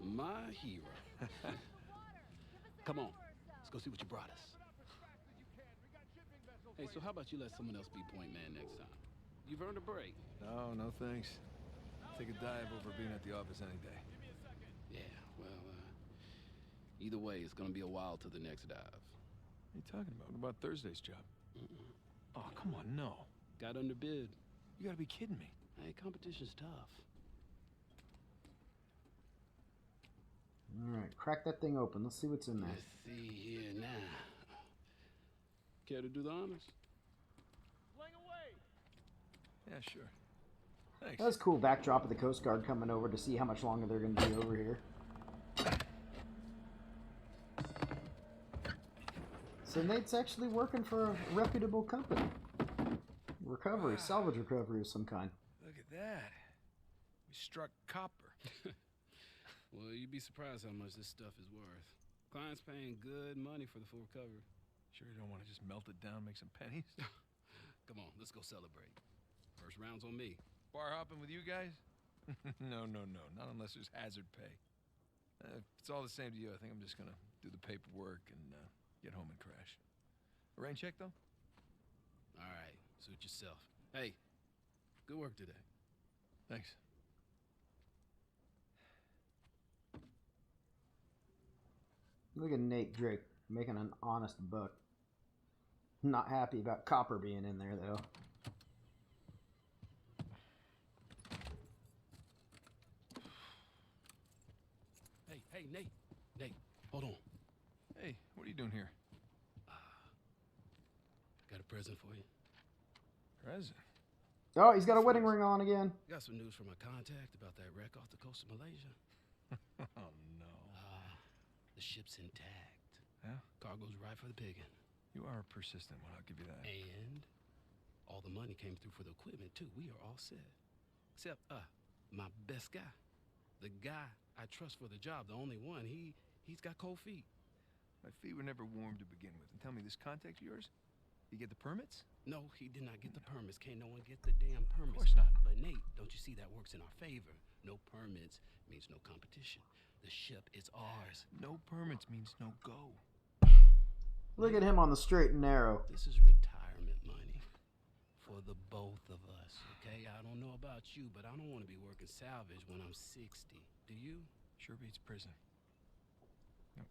My hero. Come on, let's go see what you brought us. Hey, so how about you let someone else be point man next time? You've earned a break. No, no thanks. Take a dive over being at the office any day. Yeah, well, either way, it's gonna be a while to the next dive. What are you talking about? What about Thursday's job? Oh, come on, no. Got underbid. You gotta be kidding me. Hey, competition's tough. Alright, crack that thing open. Let's see what's in there. Let's see here now. Care to do the honors? Yeah, sure. Thanks. That's a cool backdrop of the Coast Guard coming over to see how much longer they're going to be over here. So Nate's actually working for a reputable company. Recovery, salvage recovery of some kind. Look at that. We struck copper. Well, you'd be surprised how much this stuff is worth. Clients paying good money for the full recovery. Sure you don't want to just melt it down, make some pennies? Come on, let's go celebrate. First round's on me. Bar hopping with you guys? No. Not unless there's hazard pay. If it's all the same to you, I think I'm just gonna do the paperwork and get home and crash. A rain check, though? All right, suit yourself. Hey, good work today. Thanks. Look at Nate Drake making an honest buck. Not happy about copper being in there, though. Hey, Nate. Nate, hold on. Hey, what are you doing here? Got a present for you. Present? Oh, he's got a wedding ring on again. Got some news from a contact about that wreck off the coast of Malaysia. Oh, no. The ship's intact. Yeah? Cargo's right for the picking. You are a persistent one, I'll give you that. And all the money came through for the equipment, too. We are all set. Except, my best guy. The guy I trust for the job, the only one. He's got cold feet. My feet were never warm to begin with. And tell me, this contact of yours? You get the permits? No, he did not get the permits. Can't no one get the damn permits. Of course not. But Nate, don't you see that works in our favor? No permits means no competition. The ship is ours. No permits means no go. Look at him on the straight and narrow. This is retirement money for the both of us, okay? I don't know about you, but I don't want to be working salvage when I'm 60. Do you? Sure beats prison. No.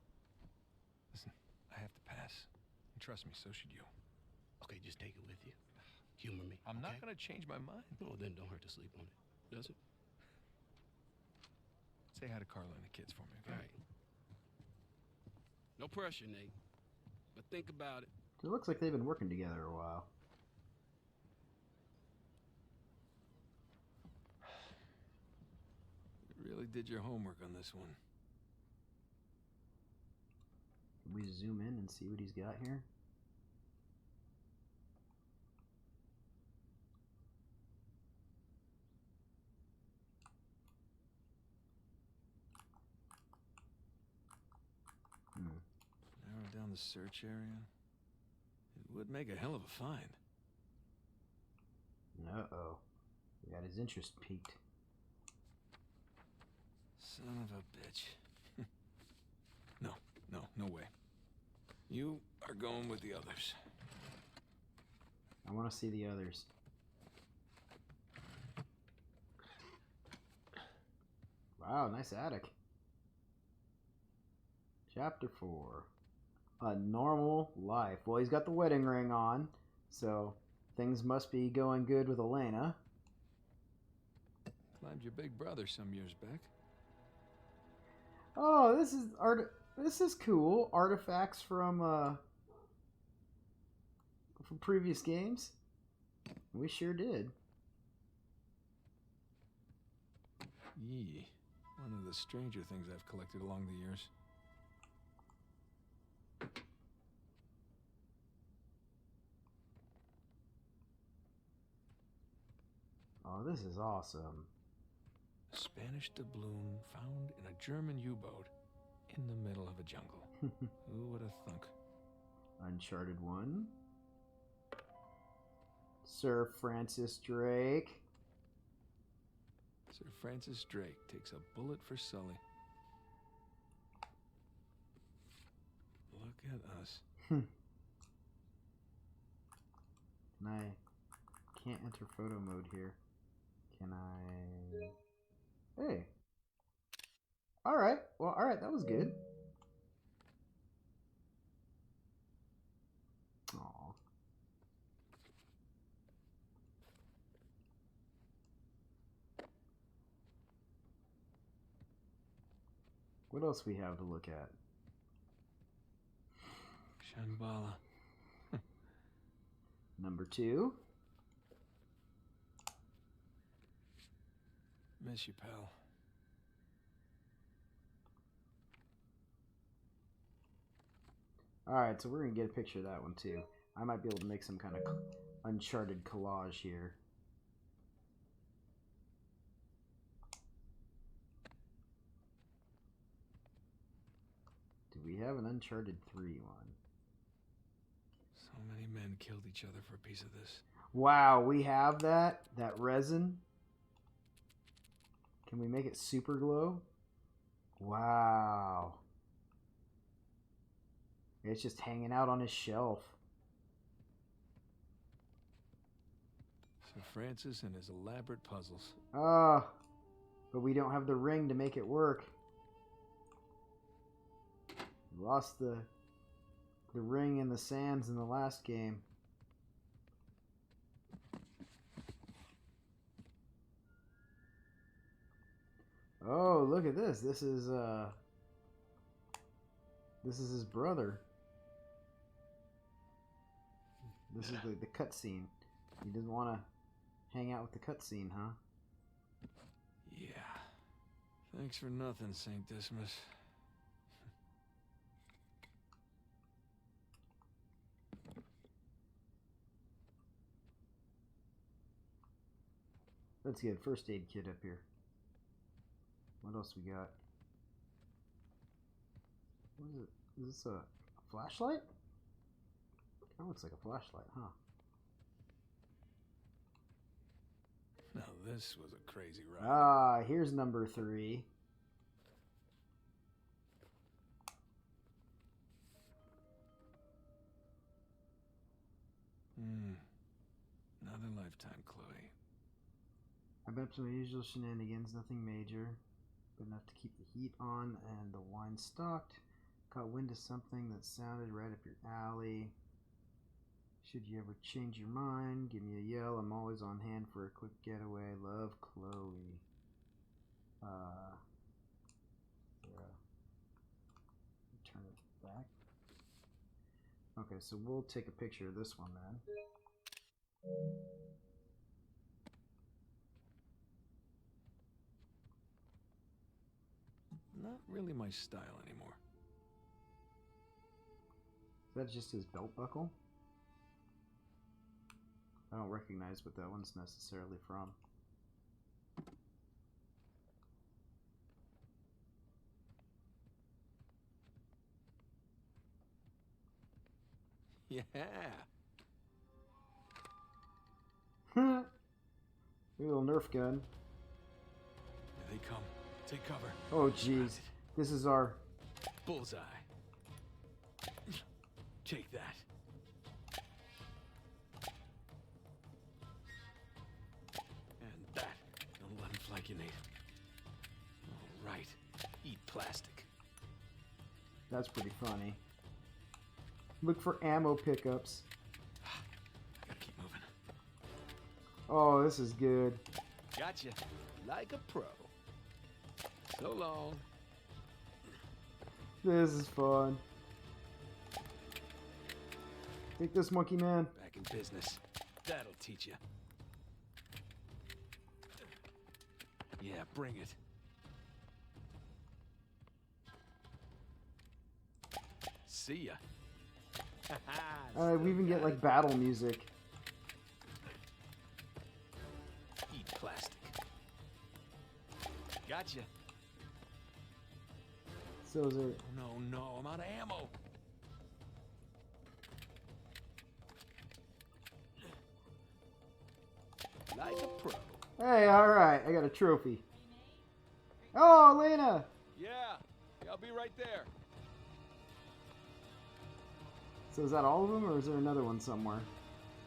Listen, I have to pass. And trust me, so should you. Okay, just take it with you. Humor me. I'm not okay? gonna change my mind. No, then don't hurt to sleep on it. Does it? Say hi to Carla and the kids for me, okay? All right. No pressure, Nate. But think about it. It looks like they've been working together a while. You really did your homework on this one. Can we zoom in and see what he's got here? Narrow down the search area. It would make a hell of a find. Uh-oh. We got his interest peaked. Son of a bitch. No way. You are going with the others. I want to see the others. Wow, nice attic. Chapter 4. A normal life. Well, he's got the wedding ring on, so things must be going good with Elena. Climbed your big brother some years back. Oh, this is cool. Artifacts from previous games. We sure did. Yee. One of the stranger things I've collected along the years. Oh, this is awesome. A Spanish doubloon found in a German U-boat in the middle of a jungle. Who would have thunk? Uncharted 1. Sir Francis Drake. Sir Francis Drake takes a bullet for Sully. Look at us. I can't enter photo mode here. Can I? Hey. Alright. Well, alright, that was good. Aw. What else we have to look at? Shambhala. Number 2. Miss you, pal. Alright, so we're going to get a picture of that one too. I might be able to make some kind of Uncharted collage here. Do we have an Uncharted 3 one? So many men killed each other for a piece of this. Wow, we have that? That resin? Can we make it super glow? Wow. It's just hanging out on his shelf. Sir Francis and his elaborate puzzles. But we don't have the ring to make it work. We lost the ring in the sands in the last game. Oh, look at this. This is his brother. This is the cutscene. He doesn't want to hang out with the cutscene, huh? Yeah. Thanks for nothing, St. Dismas. Let's get a first aid kit up here. What else we got? What is it? Is this a flashlight? That looks like a flashlight, huh? Now this was a crazy ride. Ah, here's number 3. Another lifetime, Chloe. I've been up to my usual shenanigans, nothing major, but enough to keep the heat on and the wine stocked. Caught wind of something that sounded right up your alley. Should you ever change your mind, give me a yell. I'm always on hand for a quick getaway. Love, Chloe. Turn it back. Okay, so we'll take a picture of this one then. Not really my style anymore. Is that just his belt buckle? I don't recognize what that one's necessarily from. Yeah. Little Nerf gun. Here they come. Take cover. Oh, jeez. This is our... Bullseye. Take that. And that. Don't let him flank you, Nate. All right. Eat plastic. That's pretty funny. Look for ammo pickups. I gotta keep moving. Oh, this is good. Gotcha. Like a pro. So long. This is fun. Take this, monkey man. Back in business. That'll teach you. Yeah, bring it. See ya. We even get like battle music. Eat plastic. Gotcha. So is there... No, I'm out of ammo. Like a pro. Hey, alright, I got a trophy. Oh, Elena! Yeah, I'll be right there. So is that all of them, or is there another one somewhere?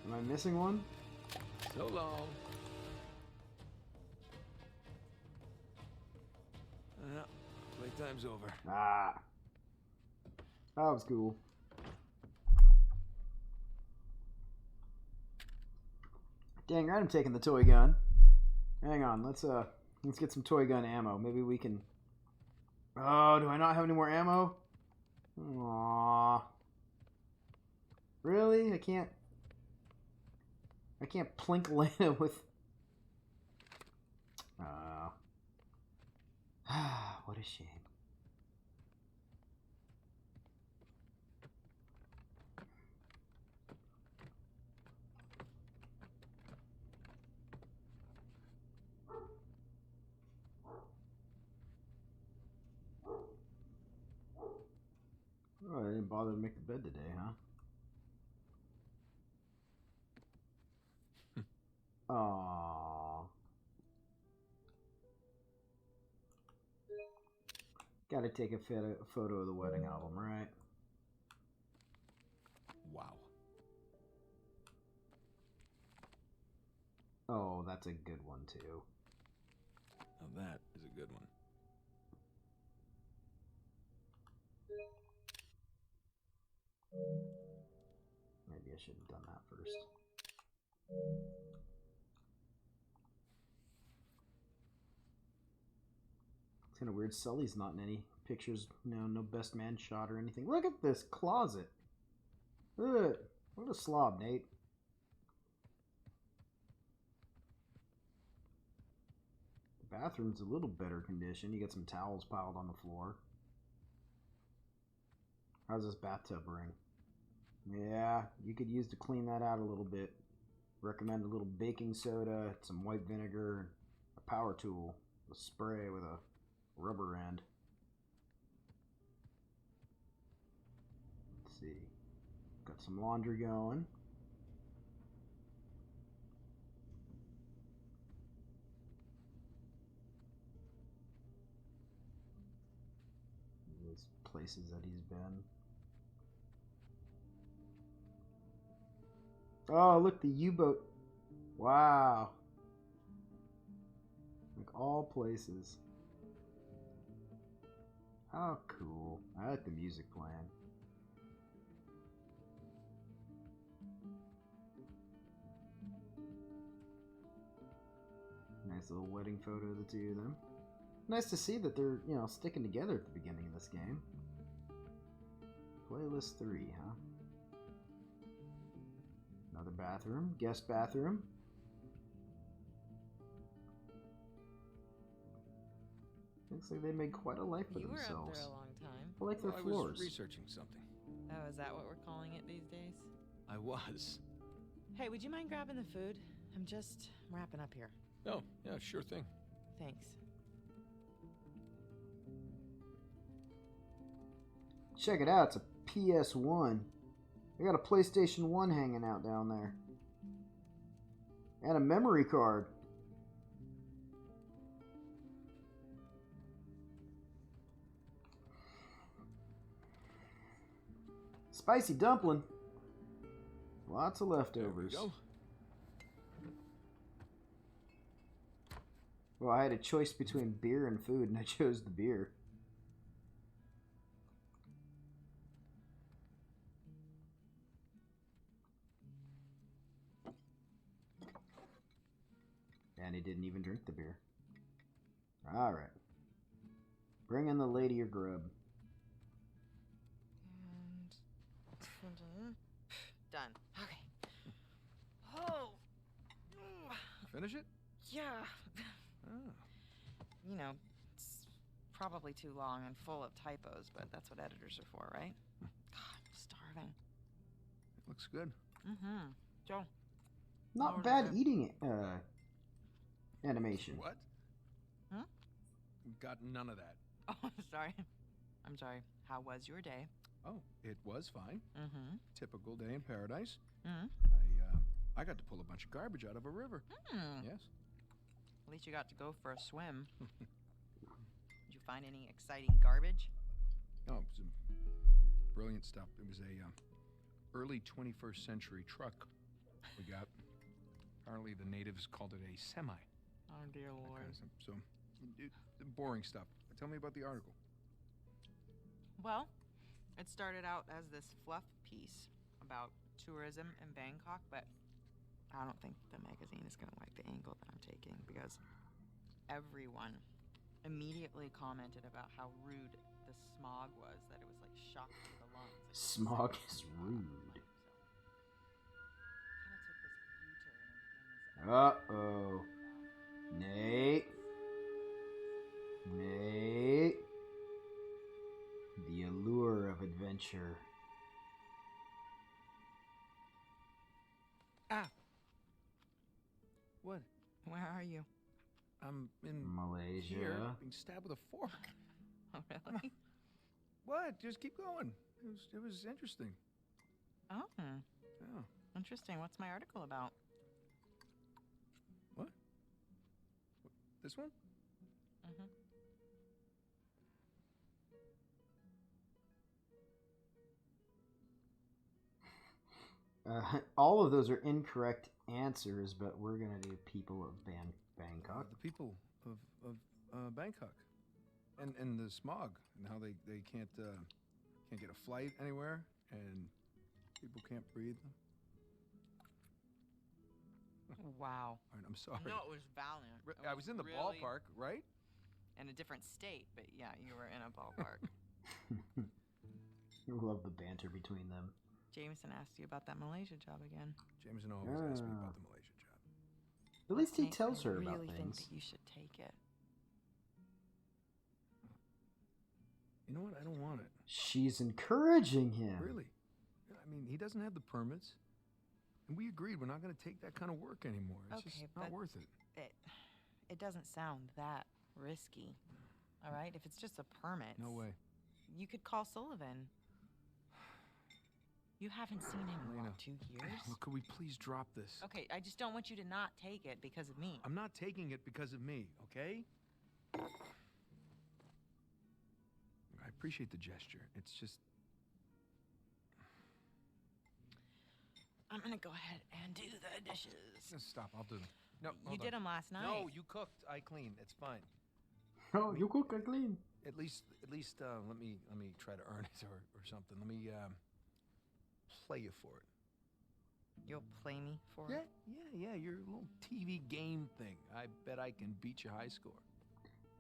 Am I missing one? So long. Playtime's over. Ah. That was cool. Dang right, I'm taking the toy gun. Hang on, let's get some toy gun ammo. Maybe we can... Oh, do I not have any more ammo? Aww. Really? I can't plink Lena with... what a shame. Oh, I didn't bother to make the bed today, huh? Aww. Gotta take a photo of the wedding album, right? Wow. Oh, that's a good one, too. Now that is a good one. Maybe I should have done that first. It's kind of weird. Sully's not in any pictures. No best man shot or anything. Look at this closet. Ugh. What a slob, Nate. The bathroom's a little better condition. You got some towels piled on the floor. How's this bathtub ring? Yeah, you could use to clean that out a little bit. Recommend a little baking soda, some white vinegar, a power tool, a spray with a rubber end. Let's see. Got some laundry going. These places that he's been. Oh, look, the U-boat. Wow. Like all places. How cool. I like the music playing. Nice little wedding photo of the two of them. Nice to see that they're, sticking together at the beginning of this game. Playlist 3, huh? Another bathroom. Guest bathroom. Looks like they made quite a life for themselves. You were up there a long time. I like their floors. I was researching something. Oh, is that what we're calling it these days? I was. Hey, would you mind grabbing the food? I'm just wrapping up here. Oh, yeah, sure thing. Thanks. Check it out. It's a PS1. I got a PlayStation 1 hanging out down there. And a memory card. Spicy dumpling. Lots of leftovers. There we go. Well, I had a choice between beer and food, and I chose the beer. And he didn't even drink the beer. Alright. Bring in the lady or grub. And... done. Okay. Oh! Finish it? Yeah. Oh. You know, it's probably too long and full of typos, but that's what editors are for, right? God, I'm starving. It looks good. Mm-hmm. Joe. Not bad eating animation. What? Huh? Got none of that. Oh, sorry. I'm sorry. How was your day? Oh, it was fine. Mm-hmm. Typical day in paradise. Mm-hmm. I got to pull a bunch of garbage out of a river. Mm. Yes. At least you got to go for a swim. Did you find any exciting garbage? Oh, it was brilliant stuff. It was a early 21st century truck we got. Apparently the natives called it a semi. Oh, dear Lord. Kind of so, boring stuff. Tell me about the article. Well, it started out as this fluff piece about tourism in Bangkok, but I don't think the magazine is going to like the angle that I'm taking because everyone immediately immediately commented about how rude the smog was, that it was like shock to the lungs. Smog is rude. Uh-oh. Nate. Nate. The allure of adventure. Ah! What? Where are you? I'm in Malaysia. Here, being stabbed with a fork. Oh, really? What? Just keep going. It was interesting. Oh. Yeah. Interesting. What's my article about? What? This one? Mm-hmm. All of those are incorrect answers, but we're gonna do people of Bangkok. The people of Bangkok, and the smog, and how they can't get a flight anywhere, and people can't breathe. Wow. All right, I'm sorry. No, it was valiant. I was in the really ballpark, right? In a different state, but yeah, you were in a ballpark. I love the banter between them. Jameson asked you about that Malaysia job again. Jameson always asks me about the Malaysia job. At least he tells her about I really things. think that you should take it. You know what? I don't want it. She's encouraging him. Really? I mean, he doesn't have the permits. And we agreed we're not going to take that kind of work anymore. It's just not worth it. It doesn't sound that risky. All right? If it's just a permit. No way. You could call Sullivan. You haven't seen him in what, 2 years? Look, could we please drop this? Okay, I just don't want you to not take it because of me. I'm not taking it because of me, okay? I appreciate the gesture. It's just... I'm gonna go ahead and do the dishes. Stop, I'll do them. No, You did them last night. No, you cooked. I cleaned. It's fine. Oh, you cook, I clean. At least, let me try to earn it or something. Let me play you for it. You'll play me for it? Yeah. Your little TV game thing. I bet I can beat your high score.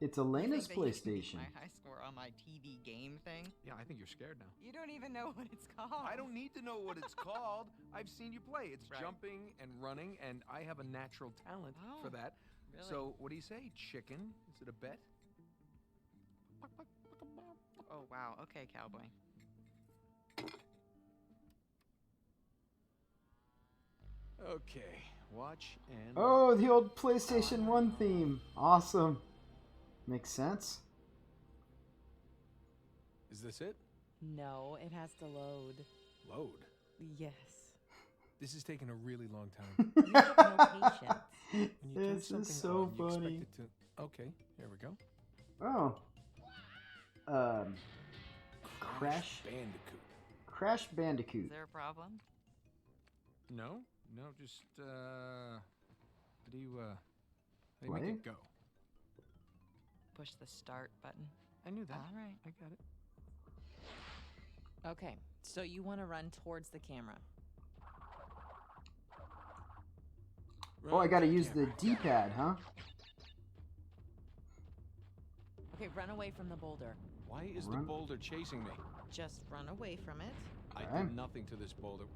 It's Elena's You think that you can beat PlayStation. my high score on my TV game thing? Yeah, I think you're scared now. You don't even know what it's called. I don't need to know what it's called. I've seen you play. It's Right. jumping and running, and I have a natural talent for that. Really? So, what do you say, chicken? Is it a bet? Oh, wow. Okay, cowboy. Okay, watch and... Oh, the old PlayStation 1 theme. Awesome. Makes sense. Is this it? No, it has to load. Load? Yes. This is taking a really long time. You have no patience. When you turn This is something so on, you expect funny. it to... Okay, here we go. Oh. Crash Bandicoot. Crash Is Bandicoot. there a problem? No, just, how do you make Play? it go? Push the start button. I knew that. All right. I got it. Okay, so you want to run towards the camera. Oh, I gotta use the D-pad, huh? Okay, run away from the boulder. Why is the Run. boulder chasing me? Just run away from it. I Okay. did nothing to this boulder.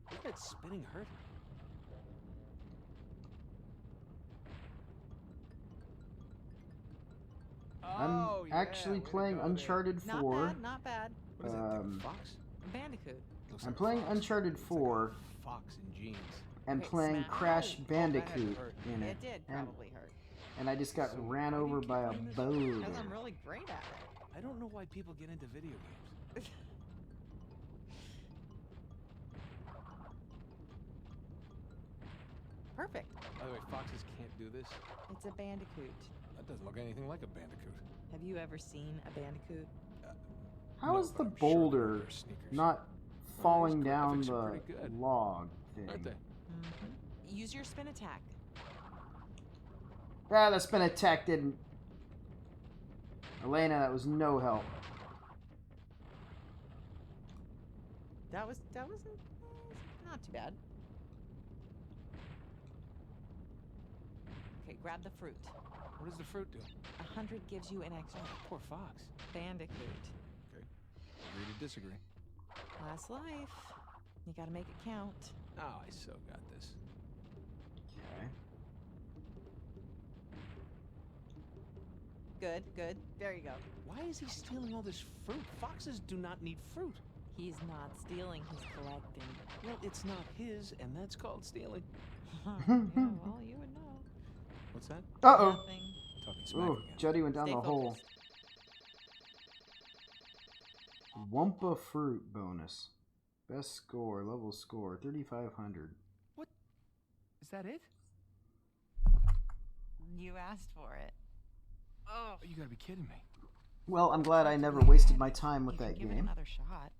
Why did that spinning hurt? I'm actually playing Uncharted 4. Not bad. What is that, like a fox? Bandicoot. Looks I'm like a playing fox. Uncharted Looks 4 like a fox in jeans. and Okay, playing smash. Crash Oh, Bandicoot hurt. in it. It did probably hurt. And I just got So ran why do you over keep by a playing this? boulder. Because I'm really great at it. I don't know why people get into video games. Perfect. By the way, foxes can't do this. It's a bandicoot. That doesn't look anything like a bandicoot. Have you ever seen a bandicoot? How No, is but the I'm sure they boulder wear sneakers. not falling these down graphics are the pretty good. log thing? Aren't they? Mm-hmm. Use your spin attack. Ah, the spin attack didn't. Elena, that was no help. That was not too bad. Okay, grab the fruit. What does the fruit do? 100 gives you an extra. Poor fox. Bandicoot. Okay. Agree to disagree. Last life. You gotta make it count. Oh, I so got this. Okay. Good, good. There you go. Why is he stealing all this fruit? Foxes do not need fruit. He's not stealing, he's collecting. Well, it's not his, and that's called stealing. Yeah, well, you would know. What's that? Uh-oh. Nothing. Talking smack Ooh, again. Juddy went down Stay the hole. focused. Wumpa fruit bonus. Best score, level score, 3,500. What? Is that it? You asked for it. Oh, you gotta be kidding me. Well, I'm glad I never wasted my time with You can that give it game. another shot.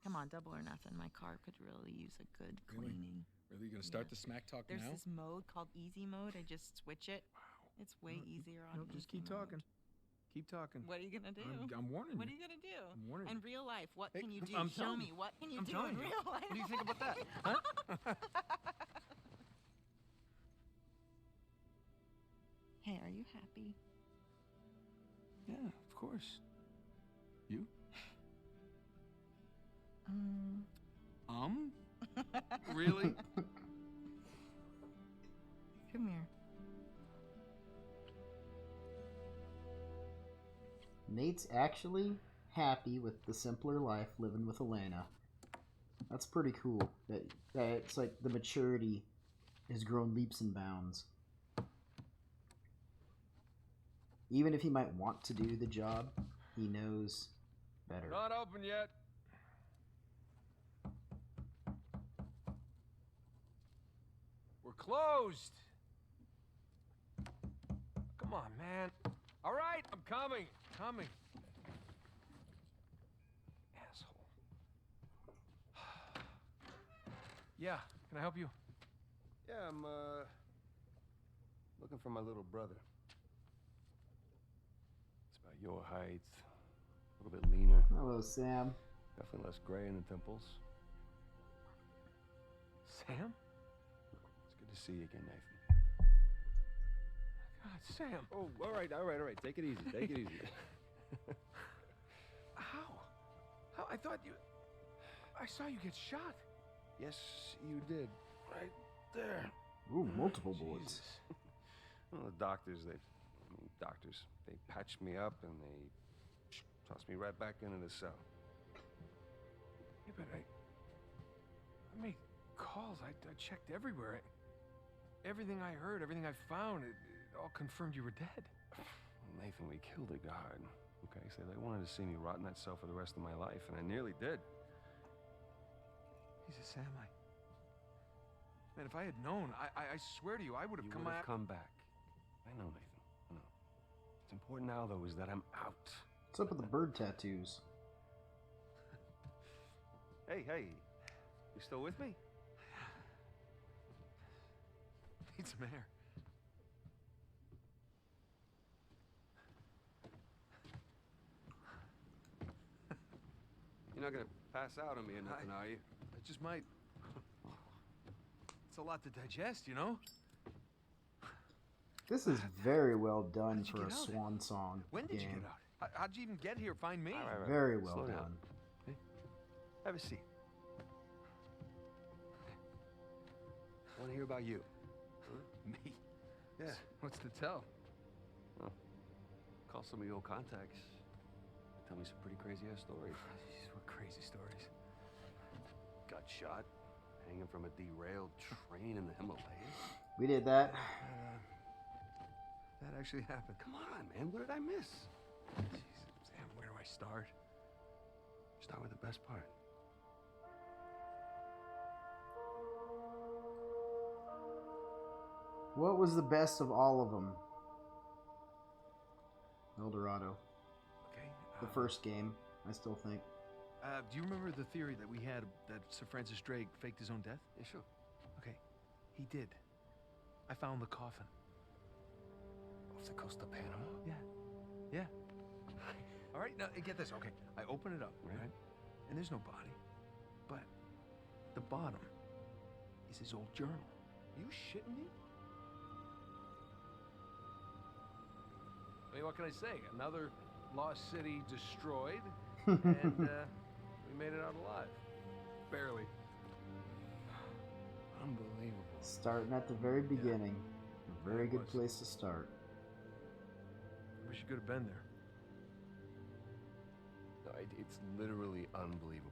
Come on, double or nothing. My car could really use a good cleaning. Really? You gonna start the smack talk There's now? this mode called easy mode. I just switch it. It's way easier on Nope, just easy keep mode. talking. Keep talking. What are you gonna do? I'm warning What are you. you gonna do? I'm warning In you. real life, what Hey, can you do? I'm Show telling me. you. What can you I'm do telling in you. real life? What do you think about that? Huh? Hey, are you happy? Yeah, of course. You? Really? Come here. Nate's actually happy with the simpler life living with Elena. That's pretty cool. That it's like the maturity has grown leaps and bounds. Even if he might want to do the job, he knows better. Not open yet. We're closed. Come on, man. All right, I'm coming. Coming. Asshole. Yeah, can I help you? Yeah, I'm, looking for my little brother. It's about your height, a little bit leaner. Hello, Sam. Definitely less gray in the temples. Sam? It's good to see you again, Nathan. God, Sam. Oh, all right. Take it easy, take it easy. How? How? I thought you... I saw you get shot. Yes, you did. Right there. Ooh, multiple bullets. Well, the doctors, they patched me up and they tossed me right back into the cell. Yeah, but I made calls. I checked everywhere. Everything I heard, everything I found, it all confirmed you were dead. Nathan, we killed a guard. Okay, so they wanted to see me rot in that cell for the rest of my life, and I nearly did. Jesus, Sam, man, if I had known, I swear to you, I would have You come would have out. come back. I know, Nathan. I know. What's important now, though, is that I'm out. What's up with the bird tattoos? Hey, you still with me? Need some air. You're not gonna pass out on me or nothing, are you? I just might. It's a lot to digest, you know? This is very well done did you for a get out? swan song When did you game. get out? How'd you even get here? Find me? All right. Very well Slow done. down. Hey, have a seat. I want to hear about you. Huh? Me? Yeah. What's to tell? Well, call some of your old contacts. Tell me some pretty crazy-ass stories. Jeez, what crazy stories. Got shot, hanging from a derailed train in the Himalayas. We did that. That actually happened. Come on, man. What did I miss? Jesus, Sam, where do I start? Start with the best part. What was the best of all of them? El Dorado. Okay. The first game, I still think. Do you remember the theory that we had that Sir Francis Drake faked his own death? Yeah, sure. Okay, he did. I found the coffin. Off the coast of Panama? Yeah. All right, now get this. Okay, I open it up, right? And there's no body, but the bottom is his old journal. You shitting me? I mean, what can I say? Another lost city destroyed, and we made it out alive. Barely. Unbelievable. Starting at the very beginning. A very good place to start. I wish you could have been there. No, it's literally unbelievable.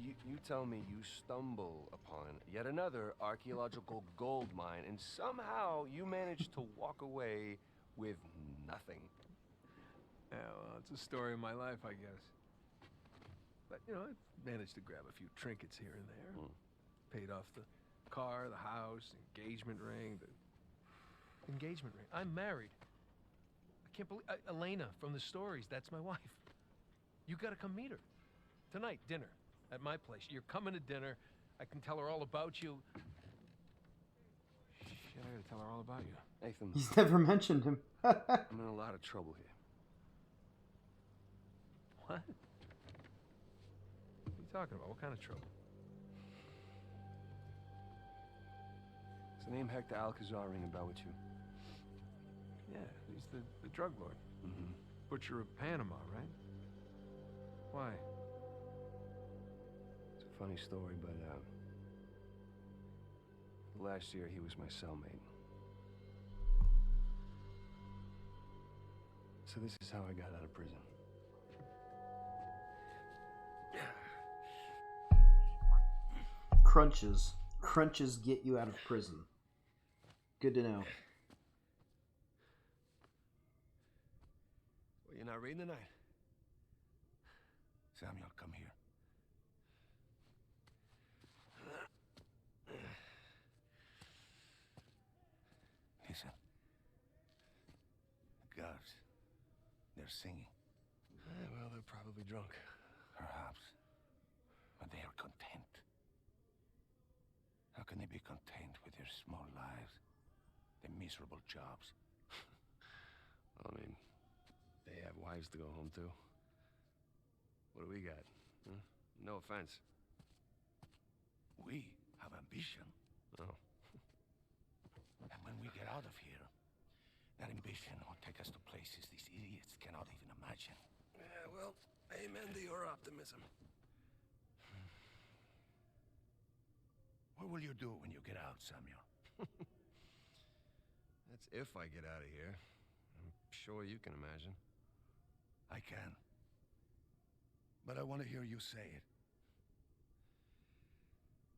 You tell me you stumble upon yet another archaeological gold mine, and somehow you manage to walk away with nothing. Yeah, well, it's a story of my life, I guess. But, you know, I managed to grab a few trinkets here and there. Paid off the car, the house, engagement ring, the engagement ring. I'm married. I can't believe... Elena from the stories, that's my wife. You gotta come meet her. Tonight, dinner. At my place. You're coming to dinner. I can tell her all about you. Shit, I gotta tell her all about you. Nathan. He's never mentioned him. I'm in a lot of trouble here. What? What are you talking about? What kind of trouble? Does the name Hector Alcazar ring a bell with you? Yeah, he's the drug lord. Mm-hmm. Butcher of Panama, right? Why? It's a funny story, but last year he was my cellmate. So this is how I got out of prison. Crunches. Crunches get you out of prison. Good to know. Well, you're not reading tonight? Samuel, come here. Listen. The guards, they're singing. Well, they're probably drunk. Perhaps. But they are content. How can they be content with their small lives? Their miserable jobs? I mean, they have wives to go home to. What do we got? Huh? No offense. We have ambition. Oh. And when we get out of here, that ambition will take us to places these idiots cannot even imagine. Yeah, well, amen to your optimism. What will you do when you get out, Samuel? That's if I get out of here. I'm sure you can imagine. I can. But I want to hear you say it.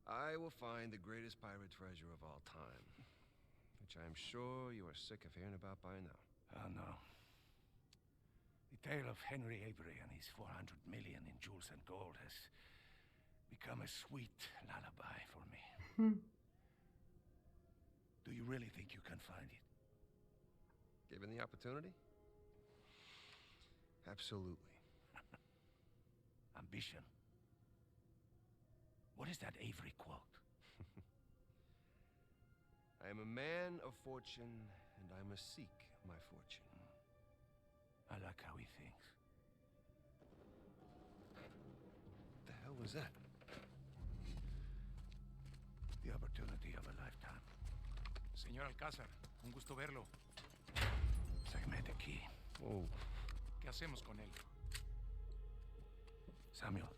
I will find the greatest pirate treasure of all time, which I'm sure you are sick of hearing about by now. Oh, no. The tale of Henry Avery and his 400 million in jewels and gold has become a sweet lullaby for me. Do you really think you can find it? Given the opportunity? Absolutely. Ambition. What is that Avery quote? I am a man of fortune, and I must seek my fortune. I like how he thinks. What the hell was that? The opportunity of a lifetime. Señor Alcázar, un gusto verlo. Segment aquí. Oh. ¿Qué hacemos con él? Samuel,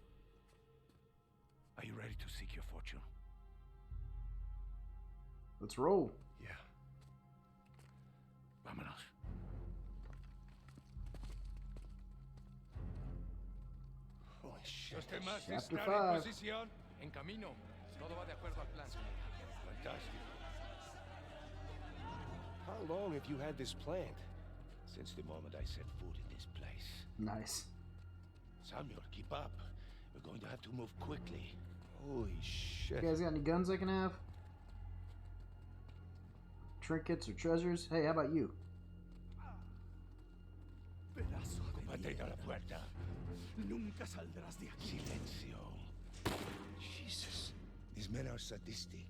are you ready to seek your fortune? Let's roll. Yeah. Vámonos. Holy shit. Los demás Chapter están 5. en posición. En camino. Todo va de acuerdo al plan, señor. Fantastic. How long have you had this planned? Since the moment I set foot in this place. Nice. Samuel, keep up. We're going to have to move quickly. Holy shit. You guys got any guns I can have? Trinkets or treasures? Hey, how about you? Combate a la puerta. Nunca saldrás de aquí. Silencio. Jesus. These men are sadistic.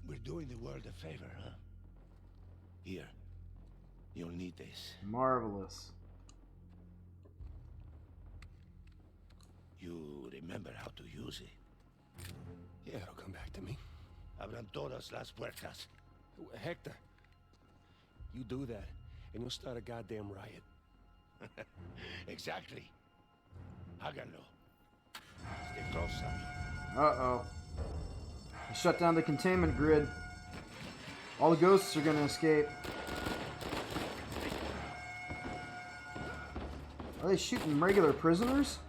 We're doing the world a favor, huh? Here. You'll need this. Marvelous. You remember how to use it? Yeah, it'll come back to me. Abran todas las puertas. Hector, you do that, and you'll start a goddamn riot. Exactly. Háganlo. Stay close, Samuel. Uh-oh. They shut down the containment grid. All the ghosts are gonna escape. Are they shooting regular prisoners?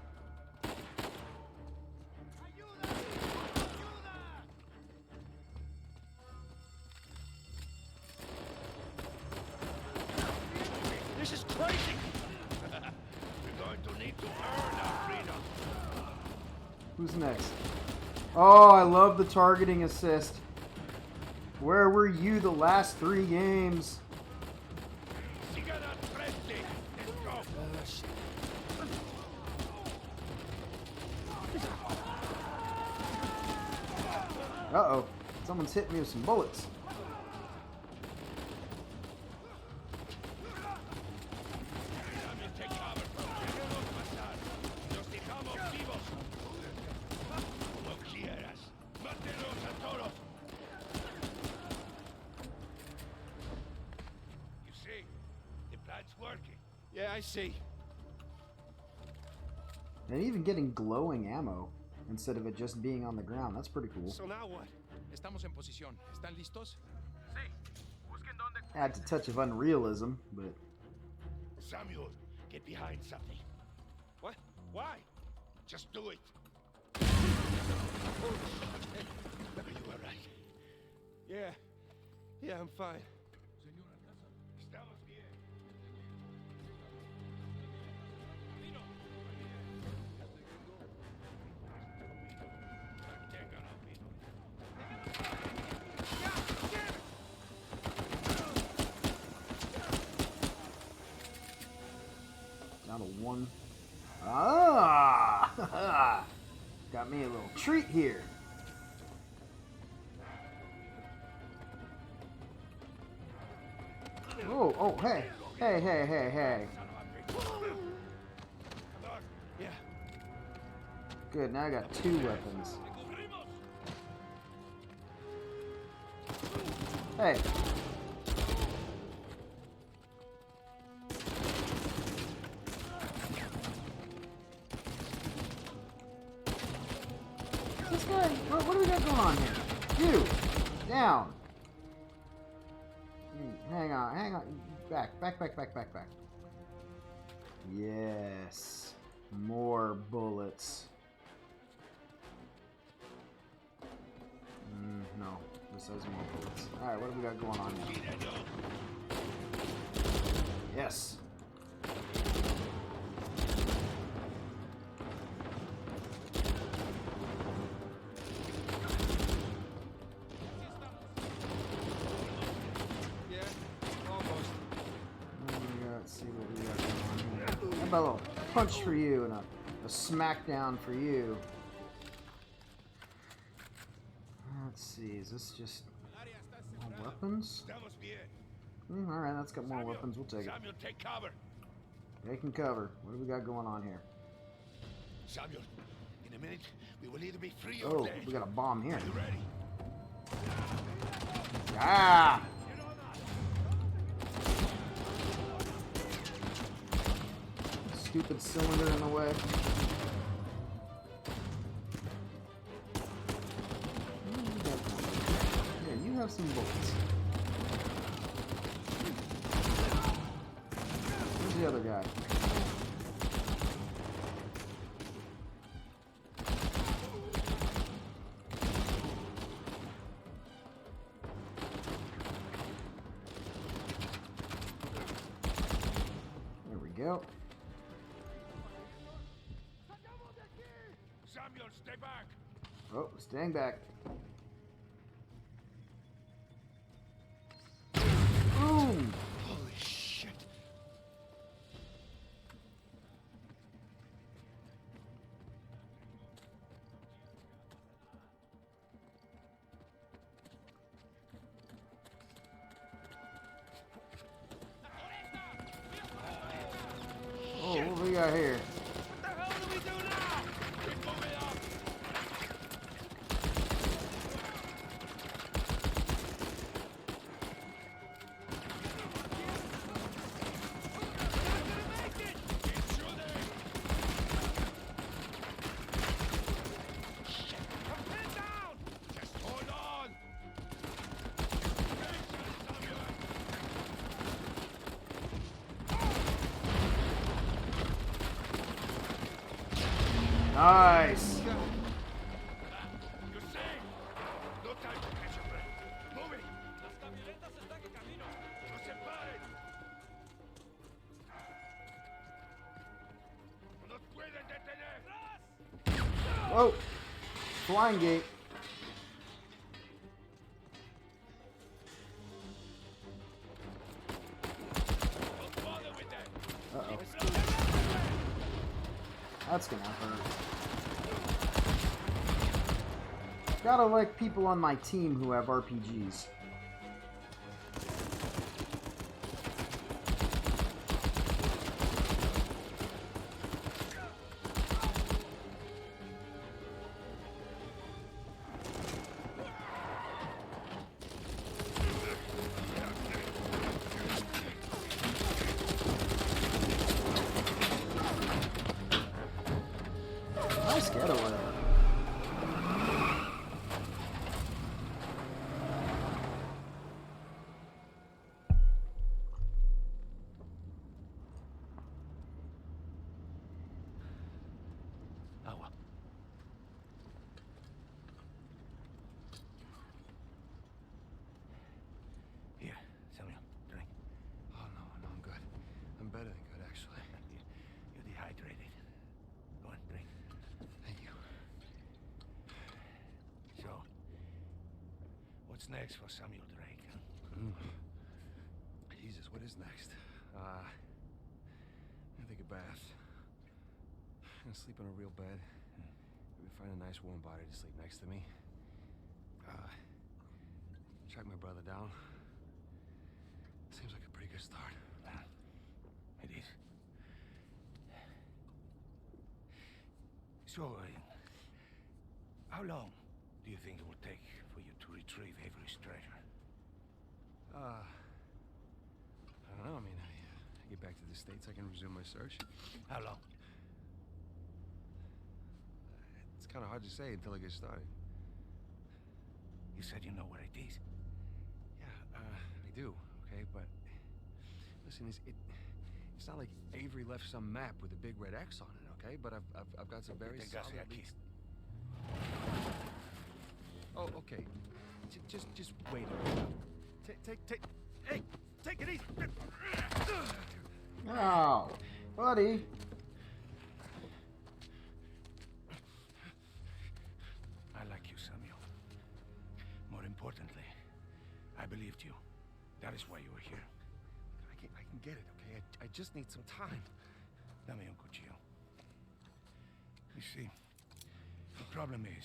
This is crazy. We're going to need to earn our freedom. Who's next? Oh, I love the targeting assist. Where were you the last 3 games? Uh-oh. Someone's hit me with some bullets. Yeah, I see. And even getting glowing ammo instead of it just being on the ground. That's pretty cool. So now what? Estamos en posición. ¿Están listos? Sí. Busquen dónde. Adds a touch of unrealism, but... Samuel, get behind something. What? Why? Just do it. Are you all right? Yeah. Yeah, I'm fine. Estamos bien. Down to 1. Ah! Got me a little treat here. Oh, oh, hey. Hey, hey, hey, hey. Yeah. Good, now I got 2 weapons. Hey. This guy, what do we got going on here? You! Down! Hang on, hang on. Back. Yes. More bullets. No. This has more bullets. Alright, what do we got going on here? Yes. Let's see what we got going on here. How about a little punch for you and a smackdown for you? Let's see, is this just more weapons? Alright, that's got more weapons. We'll take it. Samuel, take cover. Taking cover. What do we got going on here? Samuel, in a minute, we will either be free Oh, or dead. we got a bomb here. Are you ready? Ah! Stupid cylinder in the way. Here, you have some bullets. Where's the other guy? There we go. Samuel, stay back. Oh, staying back. Boom! Holy shit. Oh, what do we got here? Nice. You're safe. No time to catch a breath. Move it. Las camionetas están en camino. No se paren. No nos pueden detener. Whoa. Flying gate. Don't bother with that. Uh-oh. That's gonna hurt. Gotta like people on my team who have RPGs. Nice getaway. Oh, well. Here, Samuel, drink. Oh, no, I'm good. I'm better than good, actually. You're dehydrated. Go on, drink. Thank you. So, what's next for Samuel Drake? Huh? Jesus, what is next? I'm gonna take a bath. I'm gonna sleep on a real bed. Maybe find a nice warm body to sleep next to me. Track my brother down. Seems like a pretty good start. It is. So, how long do you think it will take for you to retrieve Avery's treasure? I don't know. I mean, I get back to the States, I can resume my search. How long? It's kind of hard to say until I get started. You said you know where it is. Yeah, I do, okay? But, listen, it's not like Avery left some map with a big red X on it, okay? But I've got some very solid... Oh, okay. Just wait a minute. Hey, take it easy. Oh, buddy. I like you, Samuel. More importantly, I believed you. That is why you were here. I can get it, okay? I just need some time. Dame un cuchillo. You see, the problem is,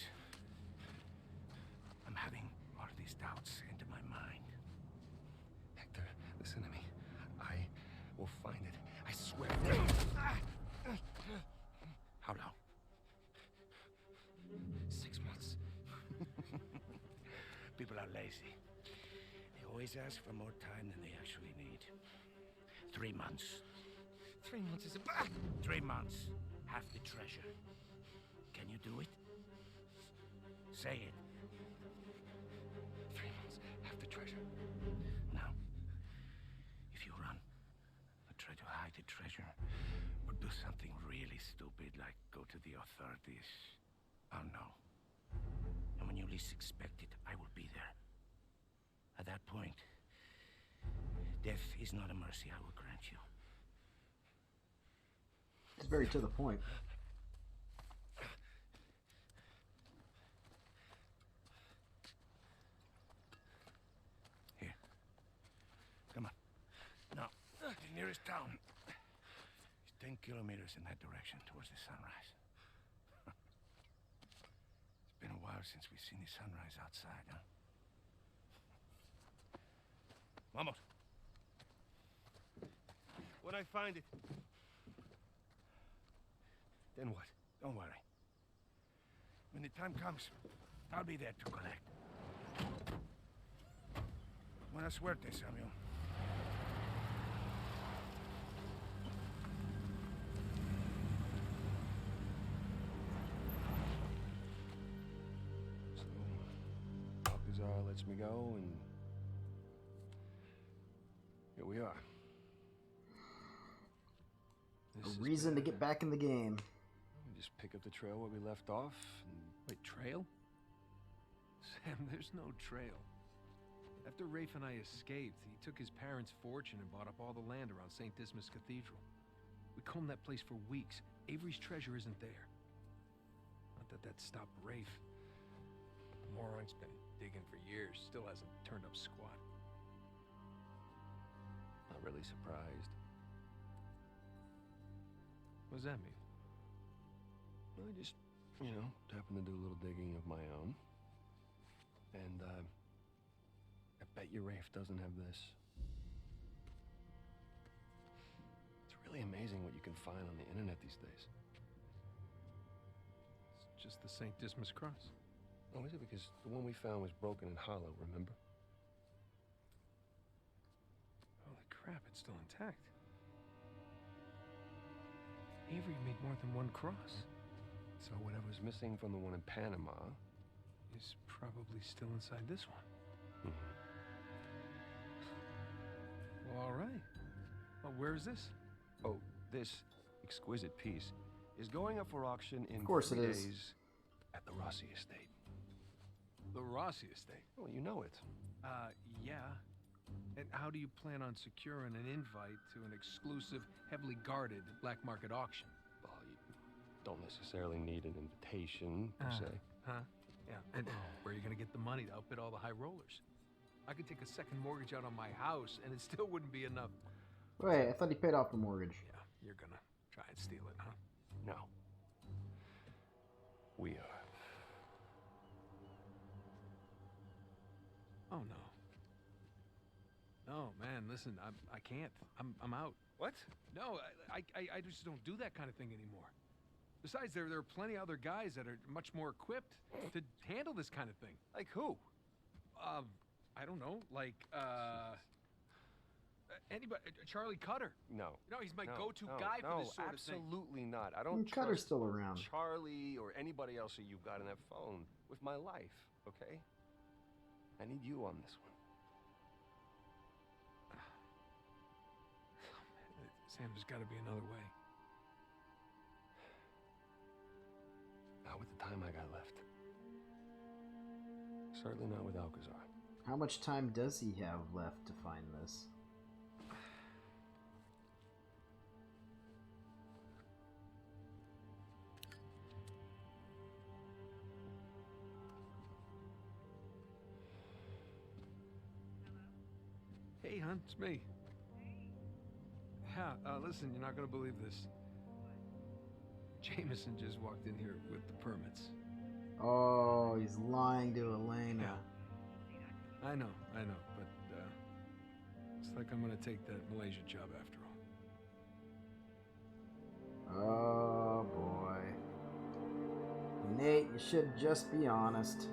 I'm having all these doubts into my mind. Hector, listen to me. I will find it. I swear. How long? 6 months. People are lazy. They always ask for more time than they actually need. 3 months. 3 months is 3 months. Half the treasure. Can you do it? Say it. 3 months, half the treasure. Now, if you run, or try to hide the treasure, or do something really stupid like go to the authorities, I'll know. And when you least expect it, I will be there. At that point, death is not a mercy I will grant you. It's very to the point. Here. Come on. Now, the nearest town is 10 kilometers in that direction towards the sunrise. It's been a while since we've seen the sunrise outside, huh? Vamos. When I find it... Then what? Don't worry. When the time comes, I'll be there to collect. Buena suerte, Samuel. So, Balcazar lets me go, and here we are. A reason to get back in the game. just pick up the trail where we left off. And... Wait, trail? Sam, there's no trail. After Rafe and I escaped, he took his parents' fortune and bought up all the land around St. Dismas Cathedral. We combed that place for weeks. Avery's treasure isn't there. Not that that stopped Rafe. The moron's been digging for years, still hasn't turned up squat. Not really surprised. What does that mean? Well, I just, you know, happened to do a little digging of my own. And, I bet you Rafe doesn't have this. It's really amazing what you can find on the internet these days. It's just the St. Dismas cross. Oh, is it? Because the one we found was broken and hollow, remember? Holy crap, it's still intact. Avery made more than one cross. So whatever's missing from the one in Panama is probably still inside this one. Mm-hmm. Well, all right. Well, where is this? Oh, this exquisite piece is going up for auction in 3 days at the Rossi estate. The Rossi estate? Well, you know it. Yeah. And how do you plan on securing an invite to an exclusive, heavily guarded black market auction? Well, you don't necessarily need an invitation, per se. Huh? Yeah. And where are you going to get the money to outbid all the high rollers? I could take a second mortgage out on my house, and it still wouldn't be enough. Wait, I thought he paid off the mortgage. Yeah, you're gonna try and steal it, huh? No. We are. Oh, no. No, man, listen, I can't. I'm out. What? No, I just don't do that kind of thing anymore. Besides, there are plenty of other guys that are much more equipped to handle this kind of thing. Like who? I don't know, like, anybody, Charlie Cutter. No. No, he's my go-to guy for this sort of thing. Absolutely not. I don't Cutter's trust still around. Charlie or anybody else that you've got in that phone with my life, okay? I need you on this one. Sam, there's got to be another way. Not with the time I got left. Certainly not with Alcazar. How much time does he have left to find this? Hey, hon, it's me. Yeah, listen, you're not gonna believe this. Jameson just walked in here with the permits. Oh, he's lying to Elena. Yeah. I know, but, it's like I'm gonna take that Malaysia job after all. Oh, boy. Nate, you should just be honest.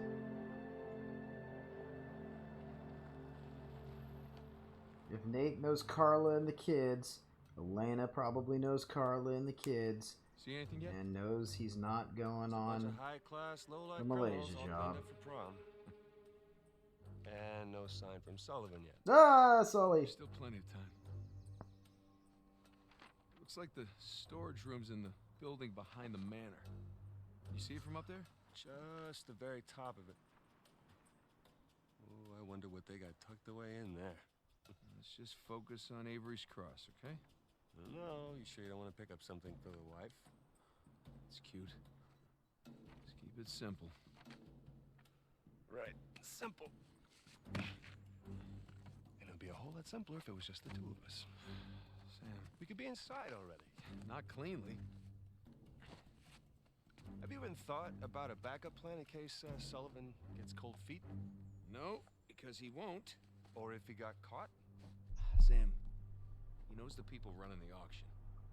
If Nate knows Carla and the kids, Elena probably knows Carla and the kids. See anything yet? And knows he's not going on high-class, low-life the Malaysia criminals job. all lined up for prom. And no sign from Sullivan yet. Ah, Sully! There's still plenty of time. Looks like the storage room's in the building behind the manor. You see it from up there? Just the very top of it. Oh, I wonder what they got tucked away in there. Let's just focus on Avery's cross, okay? No, you sure you don't want to pick up something for the wife? It's cute. Let's keep it simple. Right, simple. And it'd be a whole lot simpler if it was just the two of us. Sam, we could be inside already. Not cleanly. Have you even thought about a backup plan in case Sullivan gets cold feet? No, because he won't. Or if he got caught? Sam, he knows the people running the auction.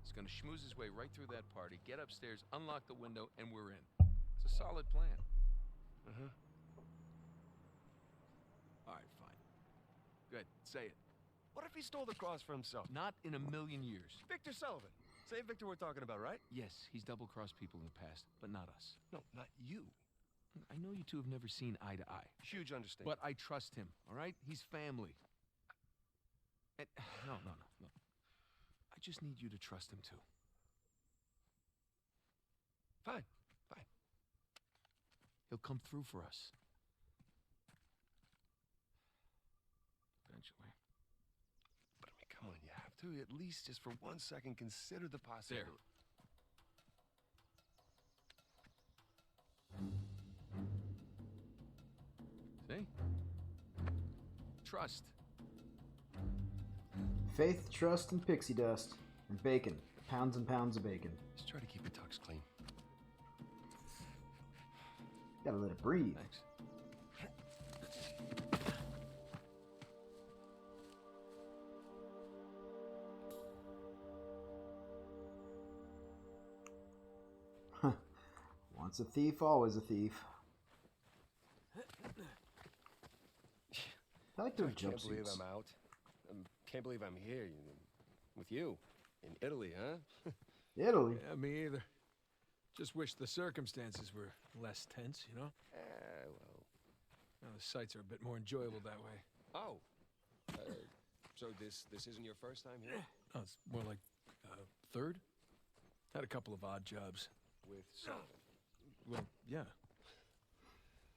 He's gonna schmooze his way right through that party, get upstairs, unlock the window, and we're in. It's a solid plan. Uh-huh. All right, fine. Good, say it. What if he stole the cross for himself? Not in a million years. Victor Sullivan. Same Victor we're talking about, right? Yes, he's double-crossed people in the past, but not us. No, not you. I know you two have never seen eye to eye. Huge understanding. But I trust him, all right? He's family. And, no. I just need you to trust him, too. Fine, fine. He'll come through for us. Eventually. But I mean, come on, you have to at least just for 1 second consider the possibility. See? Trust. Faith, trust, and pixie dust. And bacon. Pounds and pounds of bacon. Just try to keep your tux clean. Gotta let it breathe. Thanks. Once a thief, always a thief. I like those I can't believe jumpsuits. I'm out. Can't believe I'm here with you in Italy, huh? Italy? Yeah, me either. Just wish the circumstances were less tense, you know? Well. Well, the sights are a bit more enjoyable that way. Oh. So this isn't your first time here? Oh, it's more like third? Had a couple of odd jobs. With Sullivan? Well, yeah.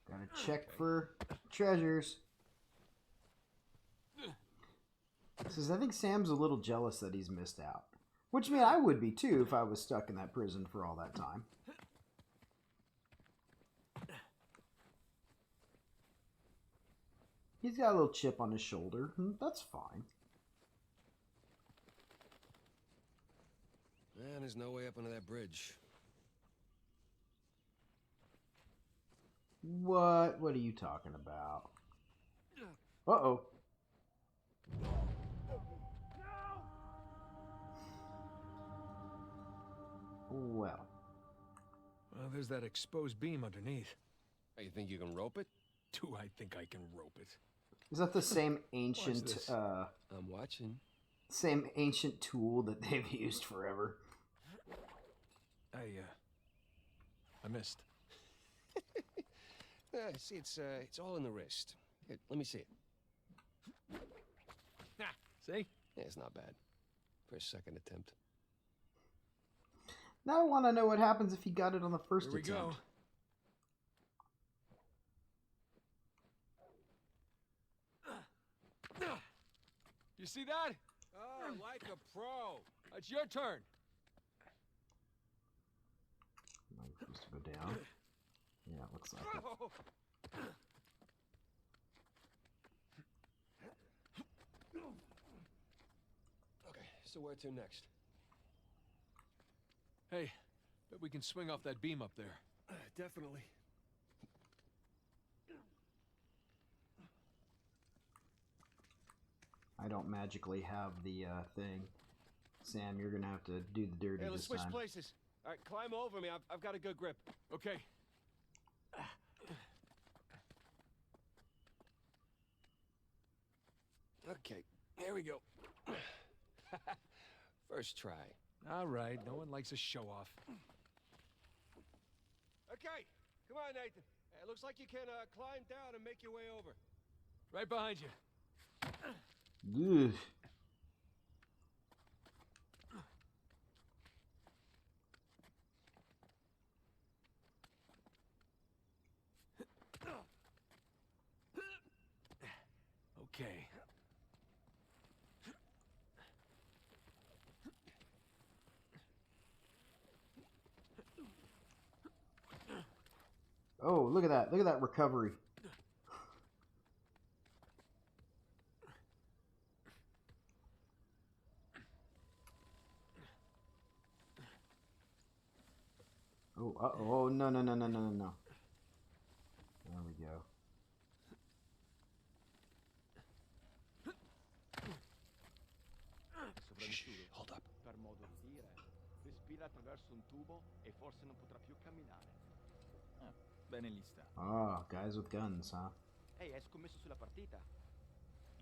Gotta check for treasures. Says, I think Sam's a little jealous that he's missed out. Which, I would be too if I was stuck in that prison for all that time. He's got a little chip on his shoulder. That's fine. Man, there's no way up under that bridge. What? What are you talking about? Uh-oh. Well. Well, there's that exposed beam underneath. Oh, you think you can rope it? Do I think I can rope it? Is that the same ancient, I'm watching. Same ancient tool that they've used forever? I missed. See, it's all in the wrist. Here, let me see it. See? Yeah, it's not bad. For a second attempt. Now I want to know what happens if he got it on the first Here we attempt. Go. You see that? Oh, like a pro. It's your turn. Am I supposed to go down? Yeah, it looks like it. Okay, so where to next? Hey, bet we can swing off that beam up there. Definitely. I don't magically have the thing. Sam, you're gonna have to do the dirty Hey, let's this switch time. places. All right, climb over me. I've got a good grip. Okay. Okay, here we go. First try. All right, no one likes a show-off. Okay, come on, Nathan. It looks like you can climb down and make your way over. Right behind you. Ugh. Okay. Oh, look at that. Look at that recovery. Oh, uh-oh. Oh, no. There we go. Shh, hold up. Per modo di dire, respira attraverso un tubo e forse non potrà più camminare. Bene lì sta. Ah, guys with guns, huh? Ehi, hai scommesso sulla partita?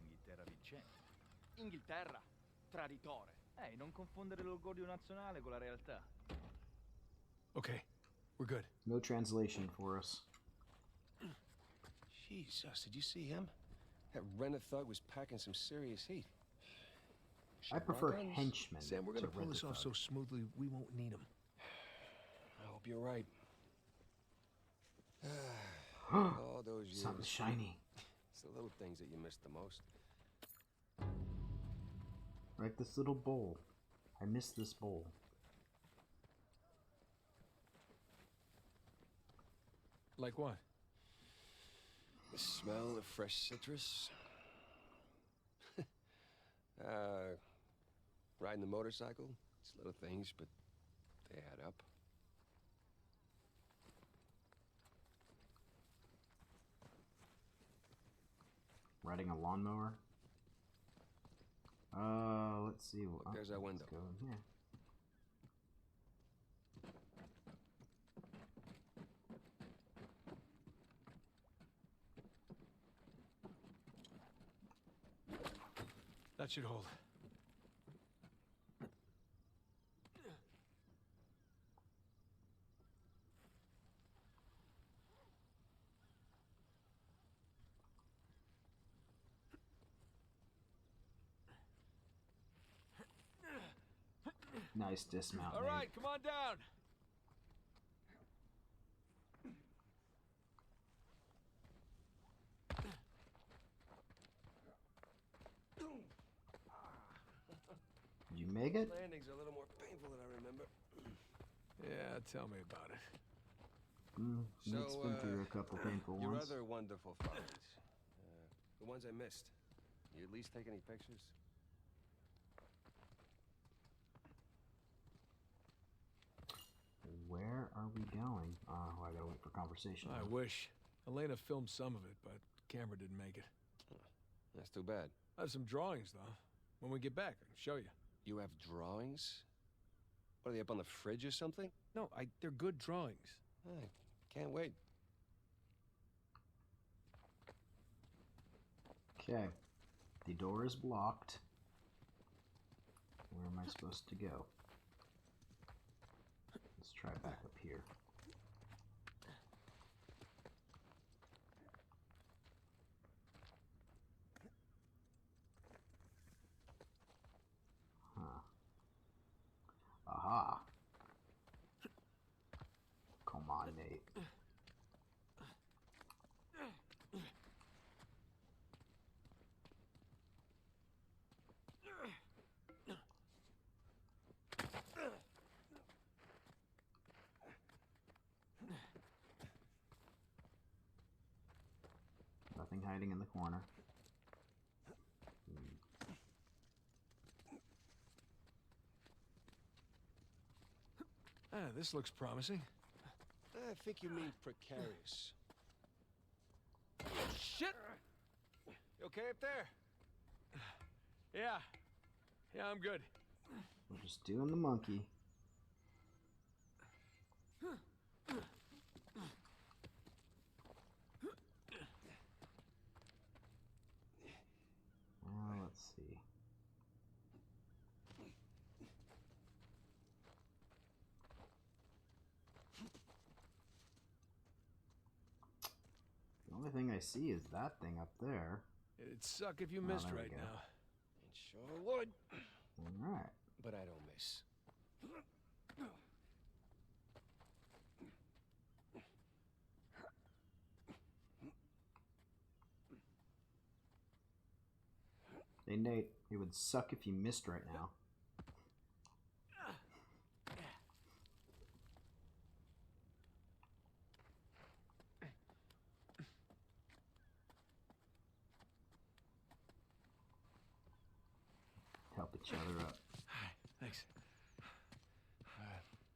Inghilterra vincente. Inghilterra, traditore. Non confondere l'orgoglio nazionale con la realtà. Okay, we're good. No translation for us. Jesus, did you see him? That Renner thug was packing some serious heat. I prefer henchmen. Sam, we're gonna to pull this off so Rent-A-Thug. smoothly we won't need them. I hope you're right. All those years. Something shiny. It's the little things that you miss the most. Like this little bowl. I miss this bowl. Like what? The smell of fresh citrus. Riding the motorcycle. It's little things, but they add up. Riding a lawnmower. Let's see. Look, there's our window. Let's go in here. That should hold. Nice dismount. All right, come on down. Did you make it? Landings are a little more painful than I remember. Yeah, tell me about it. It's been through a couple painful your ones. other wonderful finds. The ones I missed. You at least take any pictures? Where are we going? Oh, I gotta wait for conversation. I wish. Elena filmed some of it, but camera didn't make it. That's too bad. I have some drawings, though. When we get back, I can show you. You have drawings? What, are they up on the fridge or something? No, they're good drawings. I can't wait. Okay. The door is blocked. Where am I supposed to go? Let's try back up here. Huh. Aha. Come on, Nate. Nothing hiding in the corner. This looks promising. I think you mean precarious. Shit! You okay up there? Yeah. Yeah, I'm good. We're just doing the monkey. Let's see. The only thing I see is that thing up there. It'd suck if you missed there we right go. It now. sure would. Alright. But I don't miss. Hey Nate, it would suck if you missed right now. Help each other up. Hi, thanks.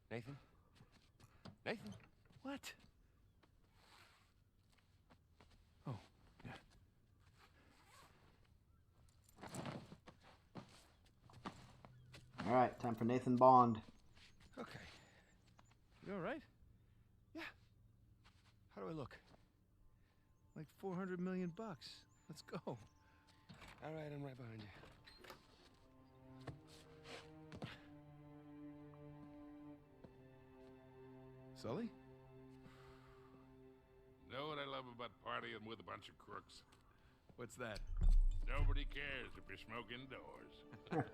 Nathan? Nathan? What? Oh, yeah. Alright, time for Nathan Bond. Okay. You alright? Yeah. How do I look? Like 400 million bucks. Let's go. All right, I'm right behind you. Sully? Know what I love about partying with a bunch of crooks? What's that? Nobody cares if you're smoking indoors.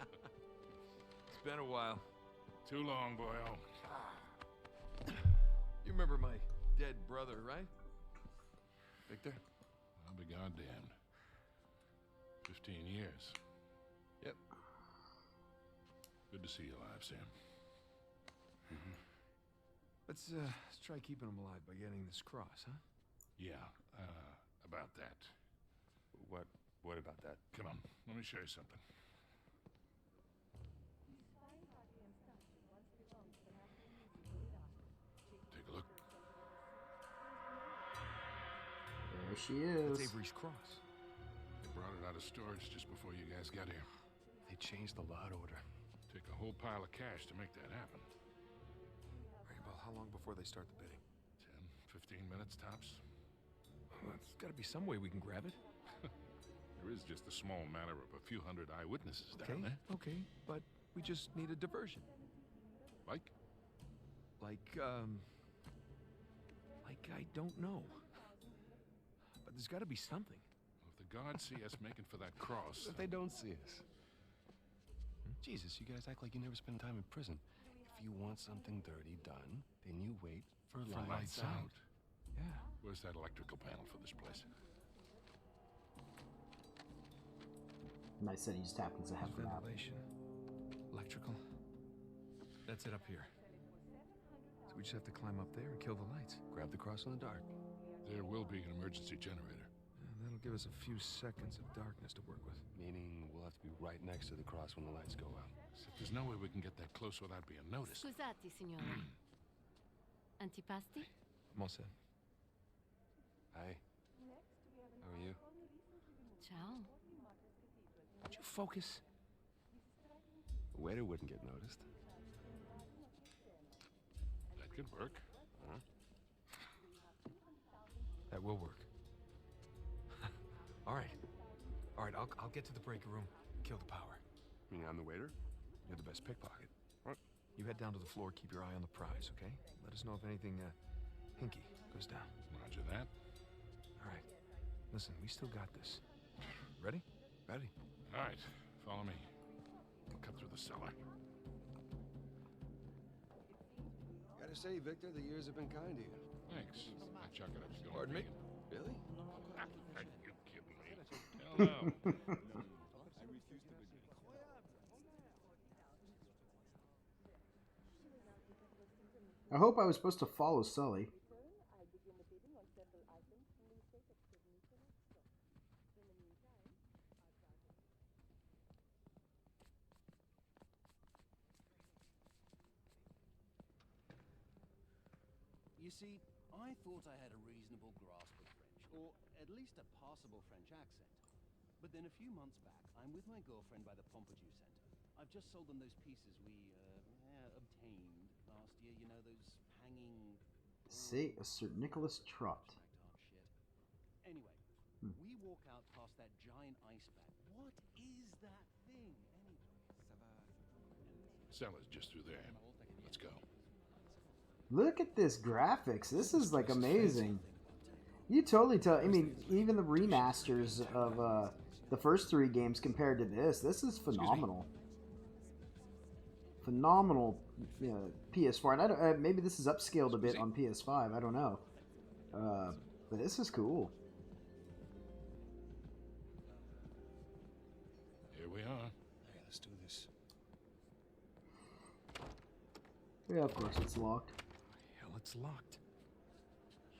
It's been a while. Too long, boyo. You remember my dead brother, right? Victor? I'll be goddamned. 15 years. Yep. Good to see you alive, Sam. Let's try keeping him alive by getting this cross, huh? Yeah, about that. What about that? Come on, let me show you something. Take a look. There she is. That's Avery's cross. They brought it out of storage just before you guys got here. They changed the lot order. Took a whole pile of cash to make that happen. Right, well, how long before they start the bidding? 10, 15 minutes tops. Well, there's got to be some way we can grab it. There is just a small matter of a few hundred eyewitnesses down there. Okay, but we just need a diversion. Like I don't know. But there's got to be something. Well, if the guards see us making for that cross... If they don't see us. Jesus, you guys act like you never spend time in prison. If you want something dirty done, then you wait for lights out. Yeah. Where's that electrical panel for this place? Nice that he just happens to have the map. Ventilation. Electrical. That's it up here. So we just have to climb up there and kill the lights. Grab the cross in the dark. There will be an emergency generator. That'll give us a few seconds of darkness to work with. Meaning we'll have to be right next to the cross when the lights go out. Except there's no way we can get that close without being noticed. Scusate, signore. Antipasti? Mossa. Hi. How are you? Ciao. Would you focus? The waiter wouldn't get noticed. That could work. Huh? That will work. All right. I'll get to the breaker room, kill the power. You mean I'm the waiter? You're the best pickpocket. What? You head down to the floor, keep your eye on the prize, okay? Let us know if anything, hinky goes down. Roger that. All right. Listen, we still got this. Ready? Ready. All right, follow me. We'll cut through the cellar. Gotta say, Victor, the years have been kind to you. Thanks. I chuck it up to go. Pardon me? Really? Are you kidding me? Hell no. I hope I was supposed to follow Sully. You see, I thought I had a reasonable grasp of French, or at least a passable French accent. But then a few months back, I'm with my girlfriend by the Pompidou Center. I've just sold them those pieces we obtained last year. You know, those hanging... See, a Sir Nicholas Trott. Anyway, we walk out past that giant ice bag. What is that thing, anyway? Cellar's just through there. Let's go. Look at this graphics. This is like amazing. You totally tell. I mean, even the remasters of the first 3 games compared to this is phenomenal. Phenomenal PS4. And I don't, maybe this is upscaled a bit on PS5. I don't know. But this is cool. Here we are. Hey, let's do this. Yeah, of course it's locked. Hell, it's locked.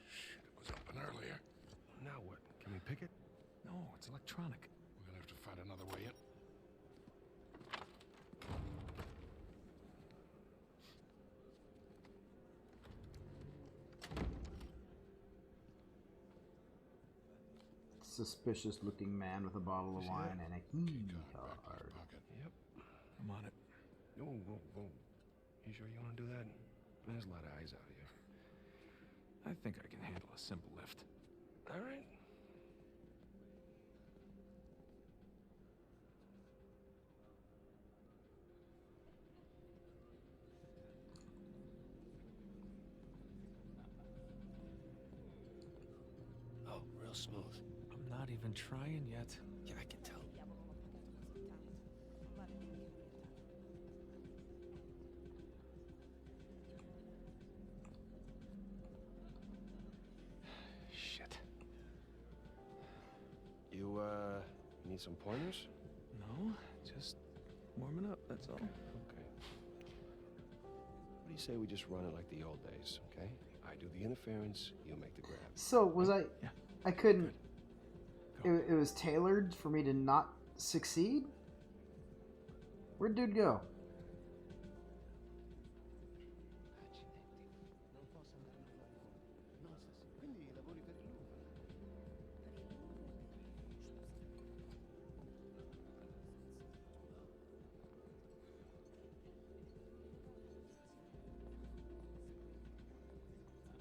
Shit, it was open earlier. Now what? Can we pick it? No, it's electronic. We're gonna have to find another way in. Suspicious looking man with a bottle of wine and a key card. Yep, I'm on it. Whoa, whoa, whoa. You sure you want to do that? There's a lot of eyes out here. I think I can handle a simple lift. All right. Oh, real smooth. I'm not even trying yet. Yeah, I can tell. Need some pointers? No, just warming up, that's all. Okay. What do you say we just run it like the old days, okay? I do the interference, you make the grab. So, was I couldn't... It was tailored for me to not succeed? Where'd dude go?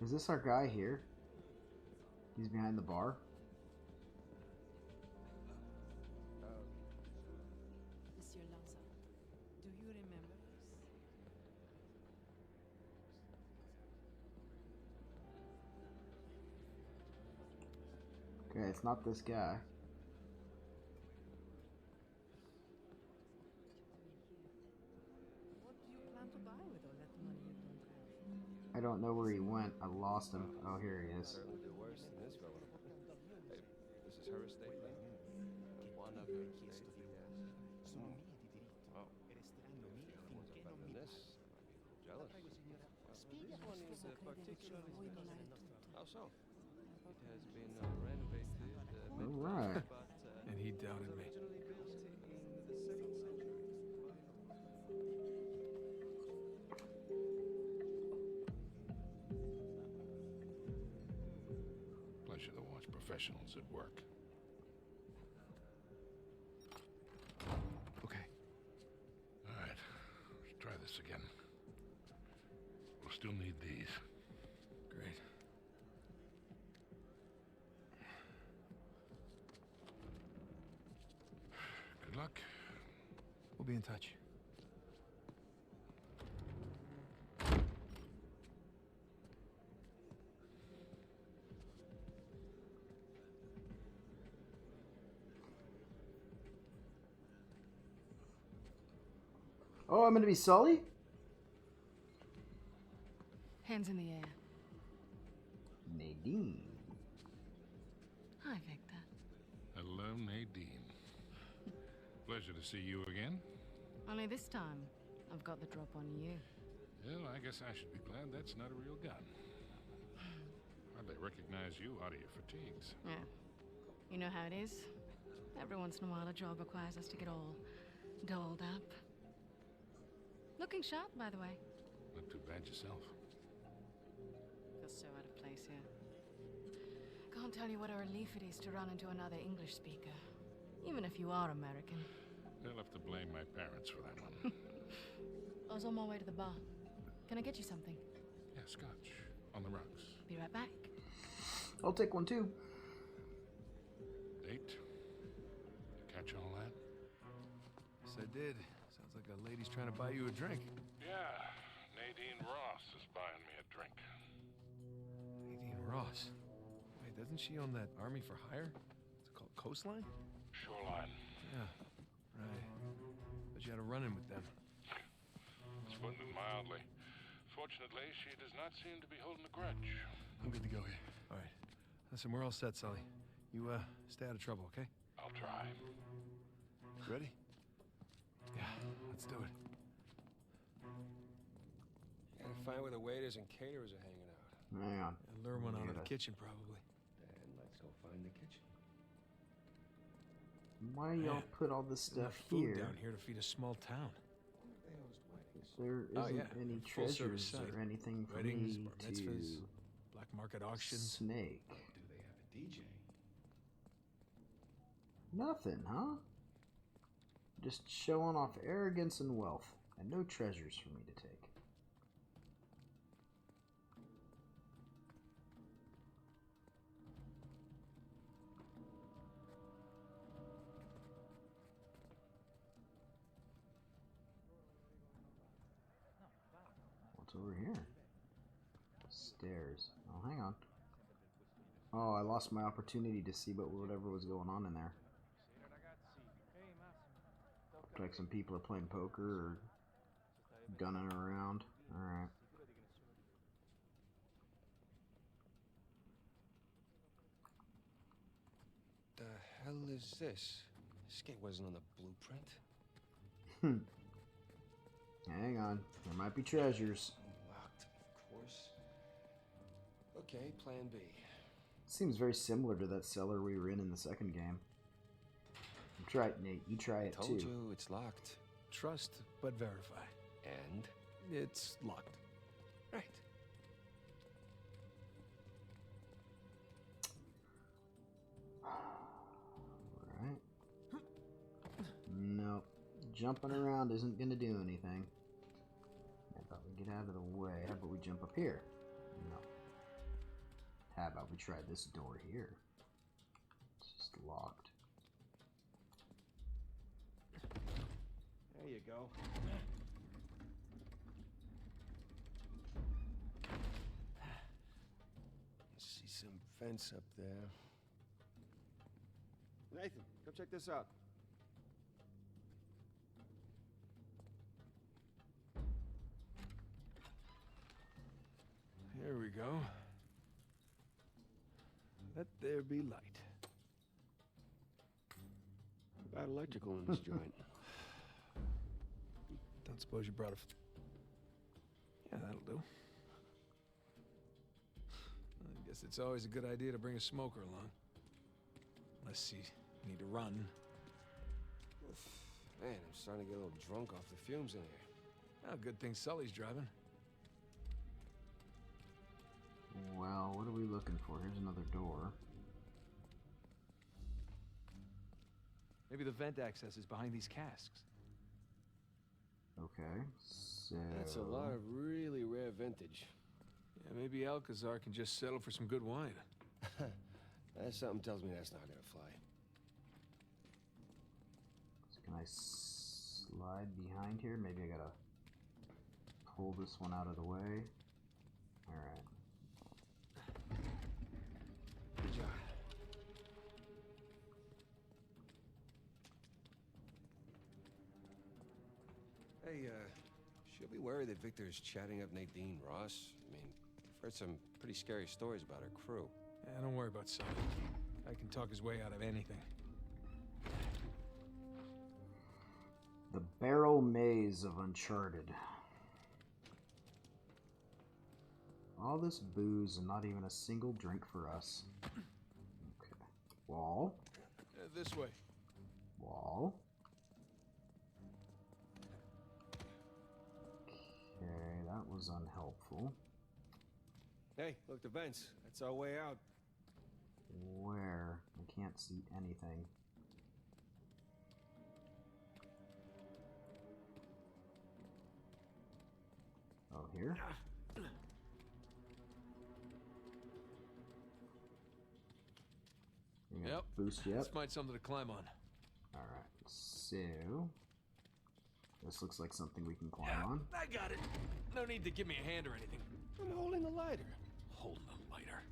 Is this our guy here? He's behind the bar. Monsieur Lanza, do you remember us? Okay, it's not this guy. What do you plan to buy with all that money you don't have? I don't know where he went. I lost him. Oh, here he is. Certainly do worse than this fella. Hey, this is her estate, then? One of her estates, yes. Oh. Better than this. I might be a little jealous. This one is particularly special. How so? It has been renovated. All right. And he doubted me. Pleasure to watch professionals at work. Okay. All right, let's try this again. We'll still need these. Great. Good luck. We'll be in touch. Oh, I'm gonna be Sully? Hands in the air. Nadine. Hi, Victor. Hello, Nadine. Pleasure to see you again. Only this time, I've got the drop on you. Well, I guess I should be glad that's not a real gun. Hardly recognize you out of your fatigues. Yeah. You know how it is? Every once in a while, a job requires us to get all dolled up. Looking sharp, by the way. Not too bad yourself. Feel so out of place here. Can't tell you what a relief it is to run into another English speaker. Even if you are American. They'll have to blame my parents for that one. I was on my way to the bar. Can I get you something? Yeah, scotch. On the rocks. Be right back. I'll take one too. Date? You catch all that? Yes, I did. Sounds like a lady's trying to buy you a drink. Yeah, Nadine Ross is buying me a drink. Nadine Ross? Wait, doesn't she own that Army for Hire? Is it called Coastline? Shoreline. Yeah, right. But you had a run-in with them. It's putting it mildly. Fortunately, she does not seem to be holding a grudge. I'm good to go here. All right. Listen, we're all set, Sully. You, stay out of trouble, okay? I'll try. Ready? Yeah, let's do it. Gotta find where the waiters and caterers are hanging out. Hang on. And lure one out of the kitchen, probably. And let's go find the kitchen. Why y'all put all this stuff Enough food here? down here to feed a small town. There isn't any treasures or anything for Weddings, me bar to mitzvahs, black market auctions. snake. Do they have a DJ? Nothing, huh? Just showing off arrogance and wealth, and no treasures for me to take. What's over here? Stairs. Oh, hang on. Oh, I lost my opportunity to see whatever was going on in there. Like some people are playing poker or gunning around. Alright. The hell is this? This gate wasn't on the blueprint. Hang on. There might be treasures. Locked, of course. Okay, plan B. Seems very similar to that cellar we were in the second game. Try it, Nate. You try it too. Told you it's locked. Trust, but verify. And? It's locked. Right. Right. Nope. Jumping around isn't going to do anything. How about we get out of the way? How about we jump up here? No. How about we try this door here? It's just locked. There you go. See some vents up there. Nathan, come check this out. Here we go. Let there be light. Bad electrical in this joint. Don't suppose you brought a... Yeah, that'll do. I guess it's always a good idea to bring a smoker along. Unless you need to run. Man, I'm starting to get a little drunk off the fumes in here. Oh, good thing Sully's driving. Well, what are we looking for? Here's another door. Maybe the vent access is behind these casks. Okay, so... That's a lot of really rare vintage. Yeah, maybe Alcazar can just settle for some good wine. Something tells me that's not gonna fly. So can I slide behind here? Maybe I gotta pull this one out of the way. Alright. Good job. Hey, she'll be worried that Victor's chatting up Nadine Ross. I mean, I've heard some pretty scary stories about her crew. Yeah, don't worry about Sully. I can talk his way out of anything. The barrel maze of Uncharted. All this booze and not even a single drink for us. Okay. Wall. This way. Wall. Okay, that was unhelpful. Hey, look, the vents. That's our way out. Where? I can't see anything. Oh, here? Yep. Boost you up. Let's find something to climb on. Alright, so... This looks like something we can climb on. I got it. No need to give me a hand or anything. I'm holding the lighter. Holding the lighter.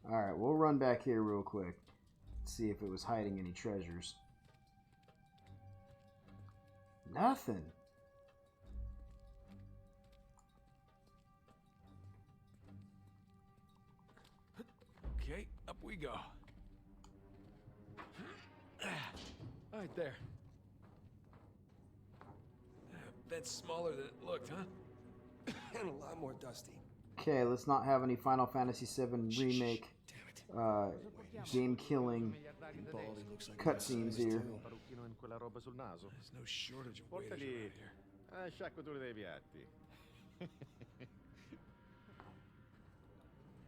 Alright, we'll run back here real quick. See if it was hiding any treasures. Nothing. Okay, up we go. Right there. That's smaller than it looked, huh? And a lot more dusty. Okay, let's not have any Final Fantasy VII Remake game-killing cutscenes here. There's no shortage of waiters around here. Sciacquatura dei piatti.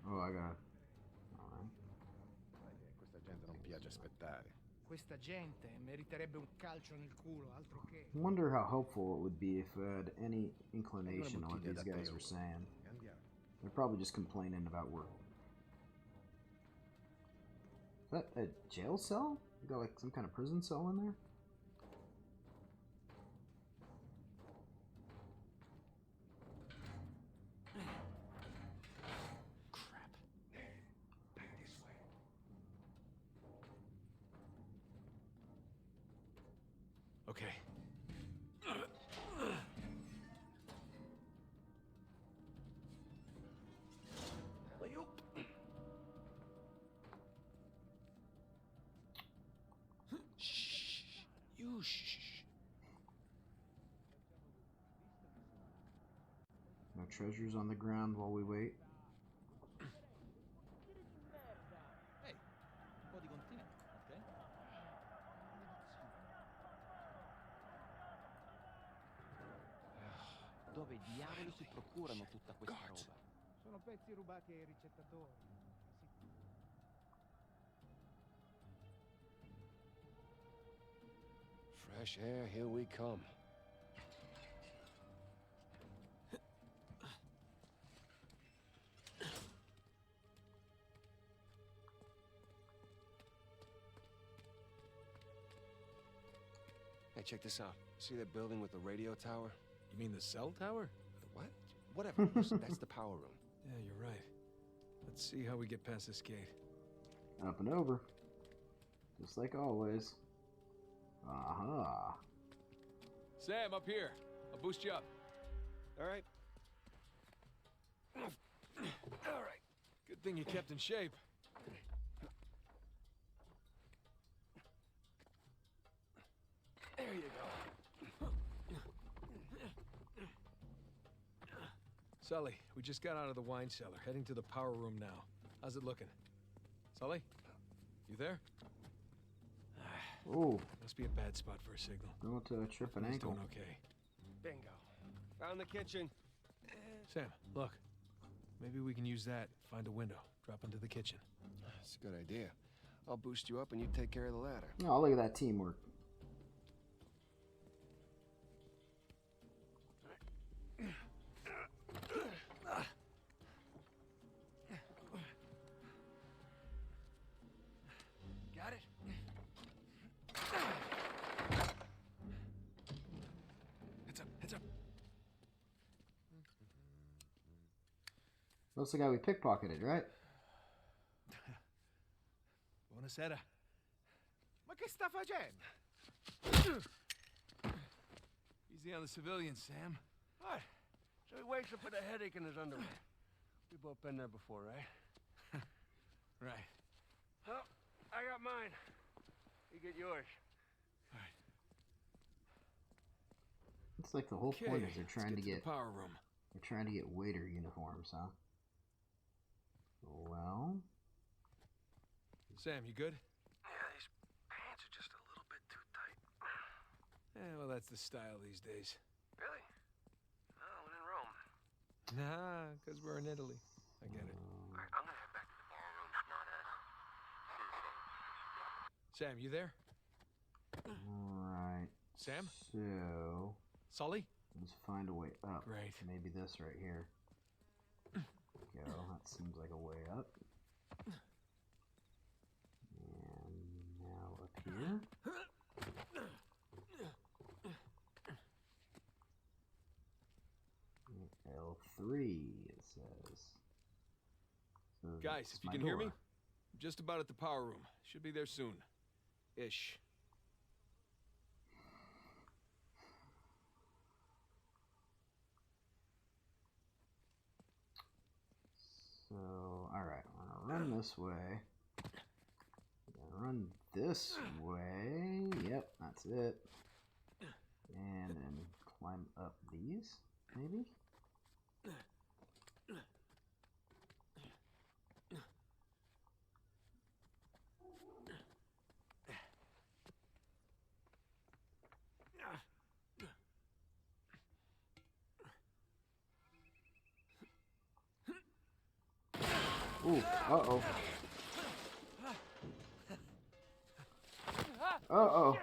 Oh, I got it. Alright. Questa gente non piace aspettare. Questa gente meriterebbe un calcio nel culo, altro che. I wonder how helpful it would be if I had any inclination on what these guys were saying. They're probably just complaining about work. Is that a jail cell? You got like some kind of prison cell in there? Okay. shh. No treasures on the ground while we wait. Ehi, un po' di continente, ok? Dove diavolo si procurano tutta questa roba? Sono pezzi rubati ai ricettatori. Fresh air, here we come. Hey, check this out. See that building with the radio tower? You mean the cell tower? What? Whatever. That's the power room. Yeah, you're right. Let's see how we get past this gate. Up and over. Just like always. Aha. Sam, up here. I'll boost you up. All right. All right. Good thing you kept in shape. There you go. Sully, we just got out of the wine cellar, heading to the power room now. How's it looking? Sully? You there? Ooh. Must be a bad spot for a signal. Don't trip an He's ankle. doing okay. Bingo. Found the kitchen. Sam, look. Maybe we can use that. Find a window. Drop into the kitchen. That's a good idea. I'll boost you up and you take care of the ladder. Oh, look at that teamwork. Got it? Heads up, heads up. That's the guy we pickpocketed, right? Buonasera. Ma che sta facendo? Easy on the civilians, Sam. What? So he wakes up with a headache in his underwear. We both been there before, right? Right. Well, I got mine. You get yours. All right. It's like the whole point is they're trying to get the power room. They're trying to get waiter uniforms, huh? Well, Sam, you good? Yeah, these pants are just a little bit too tight. Yeah, well, that's the style these days. Really? No, when in Rome. Nah, because we're in Italy. I get it. All right, I'm gonna head back to the ballroom. Sam, you there? alright. Sam? So, Sully? let's find a way up. Great. Maybe this right here. Go. That seems like a way up. And now up here. L3, it says. So Guys, that's if you my can hear me, door. I'm just about at the power room. Should be there soon. Ish. So, alright, I'm gonna run this way. Gonna run this way. Yep, that's it. And then climb up these, maybe? Ooh, uh-oh. Uh-oh.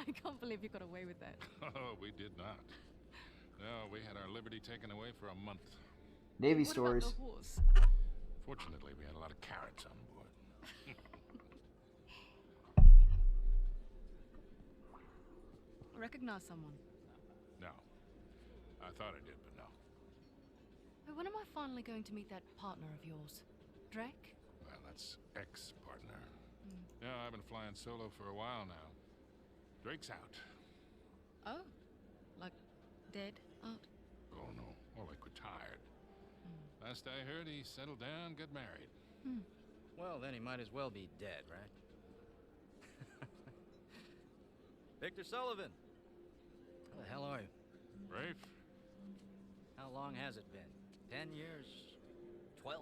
I can't believe you got away with that. Oh, we did not. No, we had our liberty taken away for a month. Navy What stories. about the horse? Fortunately, we had a lot of carrots on board. Recognize someone? No. I thought I did, but no. But when am I finally going to meet that partner of yours? Drake? Well, that's ex-partner. Yeah, I've been flying solo for a while now. Drake's out. Oh, like dead out? Oh, no. More like retired. Last I heard, he settled down, got married. Well, then he might as well be dead, right? Victor Sullivan. How the hell are you? Rafe? How long has it been? 10 years? 12?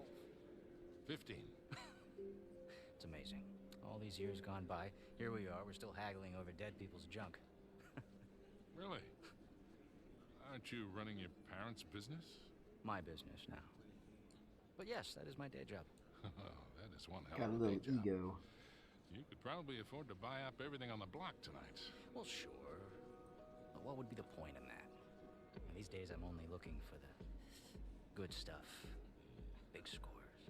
15. It's amazing. All these years gone by, here we are, we're still haggling over dead people's junk. Really? Aren't you running your parents' business? My business now. But yes, that is my day job. That is one hell Got a of a little day job. ego. You could probably afford to buy up everything on the block tonight. Well, sure. But what would be the point in that? And these days I'm only looking for the good stuff. Big scores.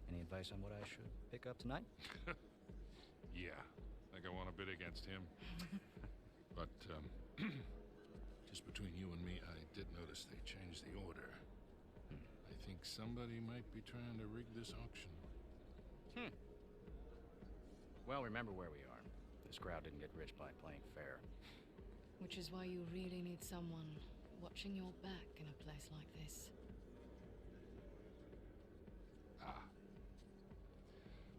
Any advice on what I should pick up tonight? Yeah, think I want to bid against him. But, just between you and me, I did notice they changed the order. I think somebody might be trying to rig this auction. Well, remember where we are. This crowd didn't get rich by playing fair. Which is why you really need someone watching your back in a place like this.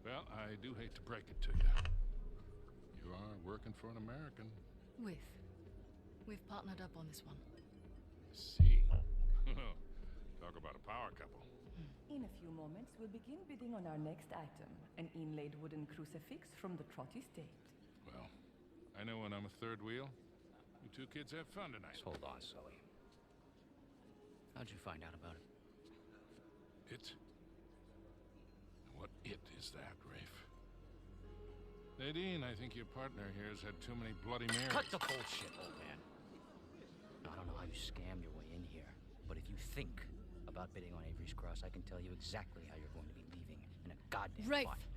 Well, I do hate to break it to you. You are working for an American. We've partnered up on this one. See? Talk about a power couple. In a few moments, we'll begin bidding on our next item, an inlaid wooden crucifix from the Trotty State. Well, I know when I'm a third wheel. You two kids have fun tonight. Just hold on, Sully. How'd you find out about it? It? What it is that, Rafe? Nadine, I think your partner here has had too many Bloody Marys. Cut the bullshit, old man. I don't know how you scammed your way in here, but if you think about bidding on Avery's Cross, I can tell you exactly how you're going to be leaving in a goddamn Rafe. fight.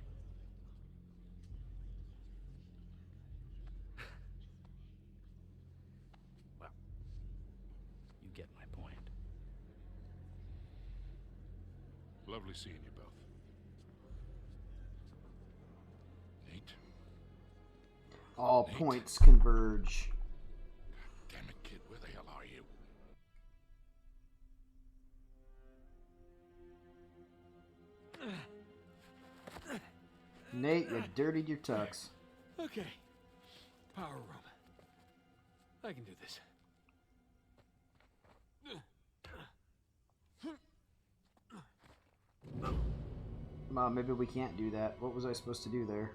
Well, you get my point. Lovely seeing you both. Nate? All points converge. Damn it, kid, where the hell are you? Nate, you dirtied your tux. Okay. Power room. I can do this. Mom, maybe we can't do that. What was I supposed to do there?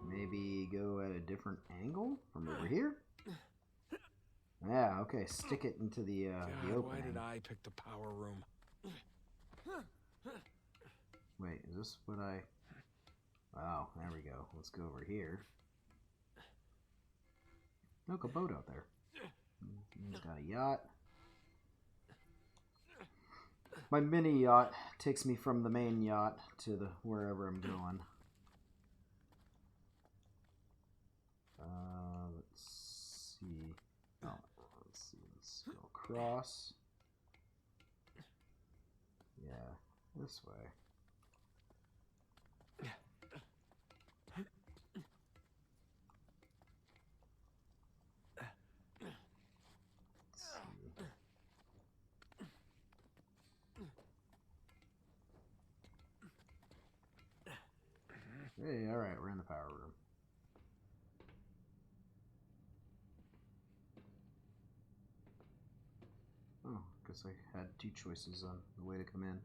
Maybe go at a different angle from over here? Yeah, okay. Stick it into the opening. Why did I pick the power room? Wait, is this what I... Oh, there we go. Let's go over here. Look, a boat out there. He's got a yacht. My mini yacht takes me from the main yacht to the wherever I'm going. Let's see. Oh, let's see. Let's go across. Yeah, this way. Hey, alright, we're in the power room. Oh, guess I had two choices on the way to come in.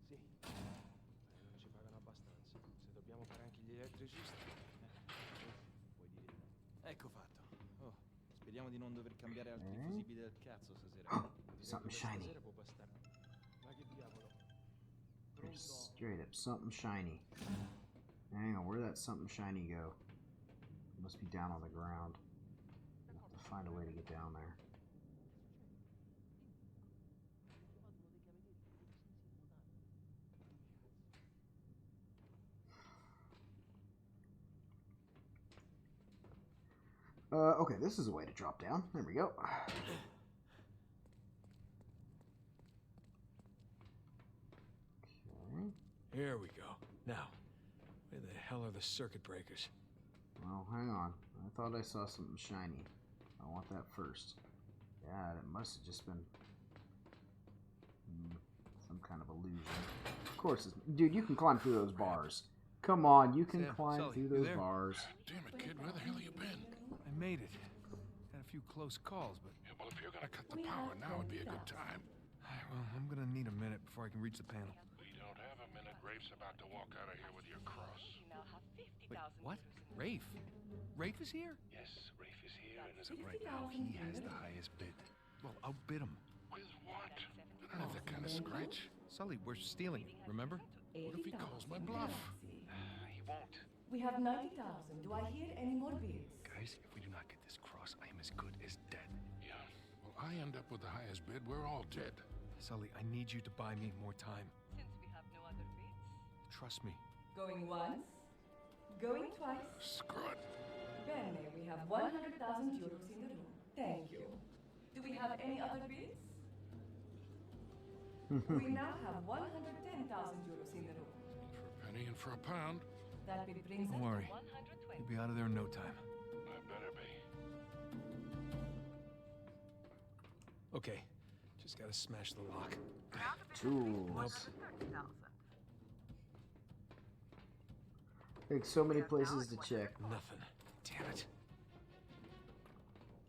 Sì. Non ci pagano abbastanza. Se dobbiamo fare anche gli elettricisti. Puoi dire di no. Ecco fatto. Oh, speriamo di non dover cambiare altri fusibili del cazzo stasera. Something shiny. Stasera può bastare. Ma che diavolo? Straight up, something shiny. Hang on, where'd that something shiny go? It must be down on the ground. We'll have to find a way to get down there. Okay, this is a way to drop down. There we go. Okay. Here we go. Now, where the hell are the circuit breakers? Well, hang on. I thought I saw something shiny. I want that first. Yeah, it must have just been some kind of illusion. Of course, dude, you can climb through those bars. Come on, you can climb Sully, through you those there? bars. Damn it, kid, where the hell you been? I made it. Had a few close calls, but... Yeah, well, if you're gonna cut the power, now would be a good time. Well, I'm gonna need a minute before I can reach the panel. We don't have a minute. Rafe's about to walk out of here with your cross. Wait, what? Rafe? Rafe is here? Yes, Rafe is here, and as of right now, he has the highest bid. Well, outbid him. With what? I don't have that kind of scratch. Sully, we're stealing it, remember? What if he calls my bluff? He won't. We have 90,000. Do I hear any more bids? Guys, if we do not get this cross, I am as good as dead. Yeah. Well, I end up with the highest bid. We're all dead. Sully, I need you to buy me more time. Since we have no other bids. Trust me. Going once? Going twice? Screw it. Bene, we have 100,000 euros in the room. Thank you. Do we have any other bids? We now have 110,000 euros in the room. For a penny and for a pound. That bid brings Don't us worry. to 120. We'll be out of there in no time. I better be. Okay. Just gotta smash the lock. Tools. Like so many places to check. Nothing. Damn it.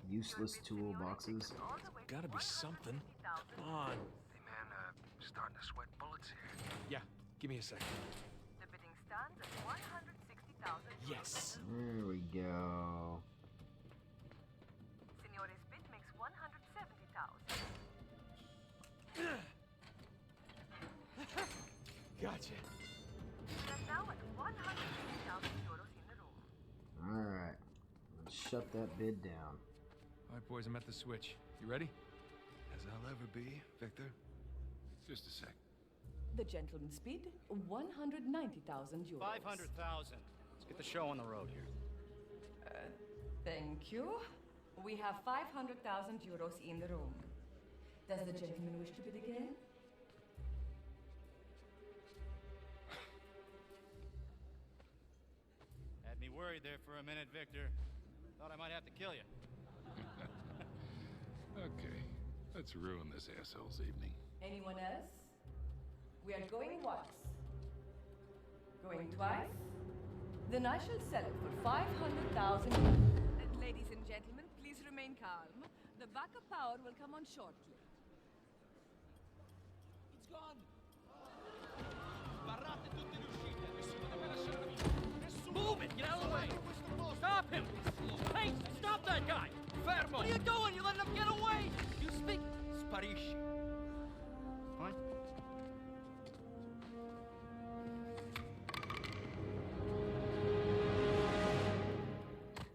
Useless toolboxes. Gotta be something. Come on. Hey man, starting to sweat bullets here. Yeah, give me a second. The bidding stands at 160,000. Yes. There we go. Signore's bid makes 170,000. Gotcha. We are now at 160,000 euros in the room. Alright. Let's shut that bid down. All right, boys, I'm at the switch. You ready? As I'll ever be, Victor. Just a sec. The gentleman's bid, 190,000 euros. 500,000. Let's get the show on the road here. Thank you. We have 500,000 euros in the room. Does the gentleman wish to bid again? Had me worried there for a minute, Victor. Thought I might have to kill you. Okay, let's ruin this asshole's evening. Anyone else? We are going once. Going twice? Then I shall sell it for 500,000. Ladies and gentlemen, please remain calm. The backup power will come on shortly. It's gone! Barrate tutte le uscite, nessuno deve lasciare via. Nessuno! Move it! Get out of the way! Stop him! Hey, stop that guy! Fermo! What are you doing? You letting him get away? You speak... Sparisci. What?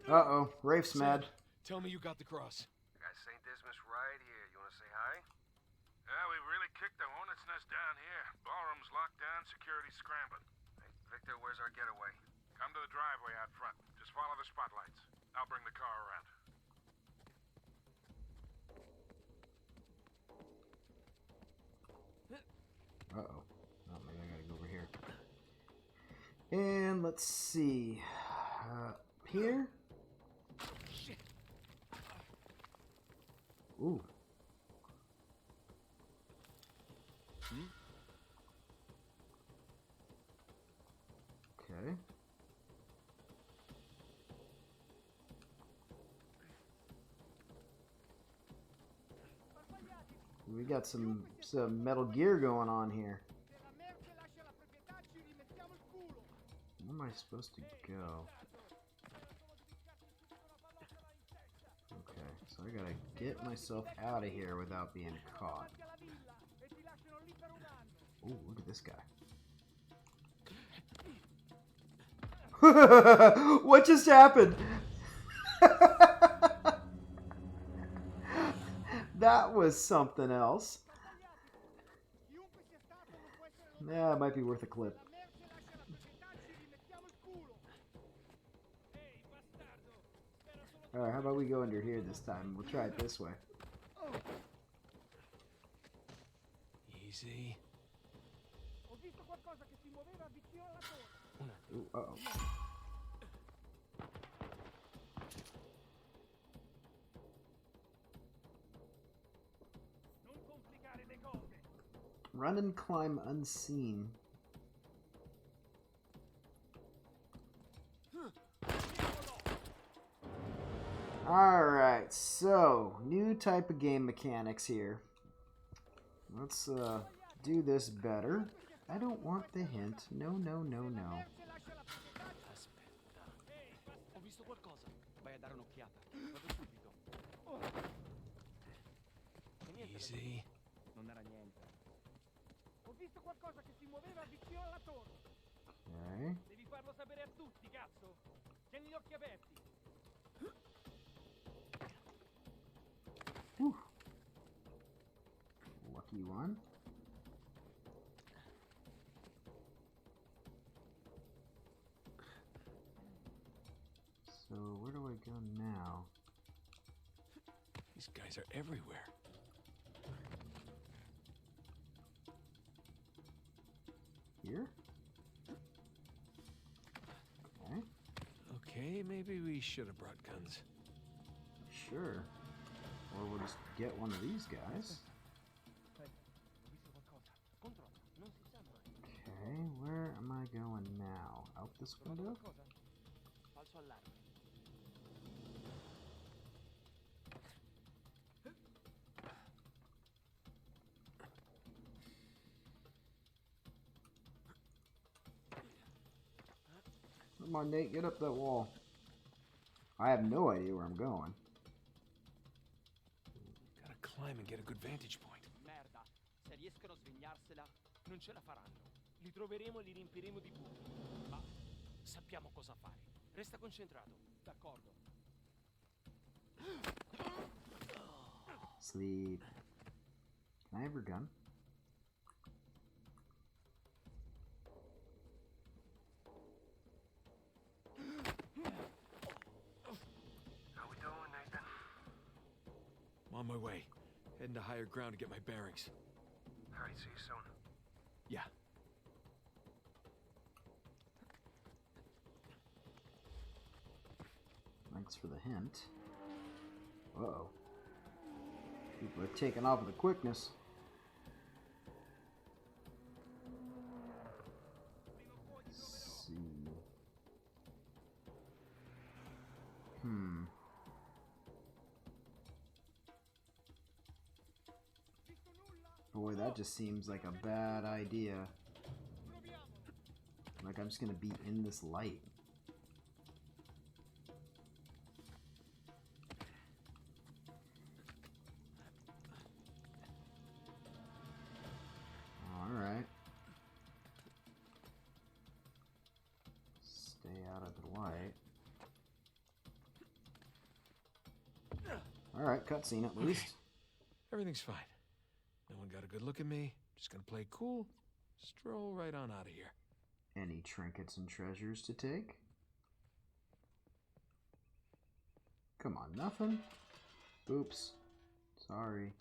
Uh-oh. Rafe's mad. Tell me you got the cross. I got St. Dismas right here. You wanna say hi? Yeah, we really kicked the hornet's nest down here. Ballroom's locked down, security scrambling. Hey, Victor, where's our getaway? Come to the driveway out front. Just follow the spotlights. I'll bring the car around. Uh-oh. Oh, maybe I gotta go over here. And let's see. Here? Shit. Ooh. Okay. We got some Metal Gear going on here. Where am I supposed to go? Okay, so I gotta get myself out of here without being caught. Ooh, look at this guy. What just happened? That was something else. Yeah, it might be worth a clip. Alright, how about we go under here this time? We'll try it this way. Easy. Ooh, uh-oh. Run and climb unseen. Alright, so new type of game mechanics here. Let's do this better. I don't want the hint. No, no, no, no. Ho visto qualcosa. Vai a dare un'occhiata. Vado subito. Easy. Non era niente. Ho visto qualcosa che si muoveva vicino alla torre. Okay. Devi farlo sapere a tutti, cazzo. Tieni gli occhi aperti. Whew. Lucky one. So where do I go now? These guys are everywhere. Here? Okay. Okay, maybe we should have brought guns. Sure. Or we'll just get one of these guys. Okay, where am I going now? Out this window? Falso allarme. Come on, Nate, get up that wall. I have no idea where I'm going. Gotta climb and get a good vantage point. Merda. Se riescono a svignarsela, non ce la faranno. Li troveremo e li riempiremo di buchi. Ma sappiamo cosa fare. Resta concentrato. D'accordo. Sleep. Can I have your gun? How we doing, Nathan? I'm on my way. Heading to higher ground to get my bearings. All right, see you soon. Yeah. Thanks for the hint. Uh-oh. People are taking off with the quickness. Let's see. Boy, that just seems like a bad idea. Like I'm just gonna be in this light. Alright. Stay out of the light. Alright, cutscene at least. Okay. Everything's fine. No one got a good look at me. Just gonna play cool. Stroll right on out of here. Any trinkets and treasures to take? Come on, nothing? Oops. Sorry.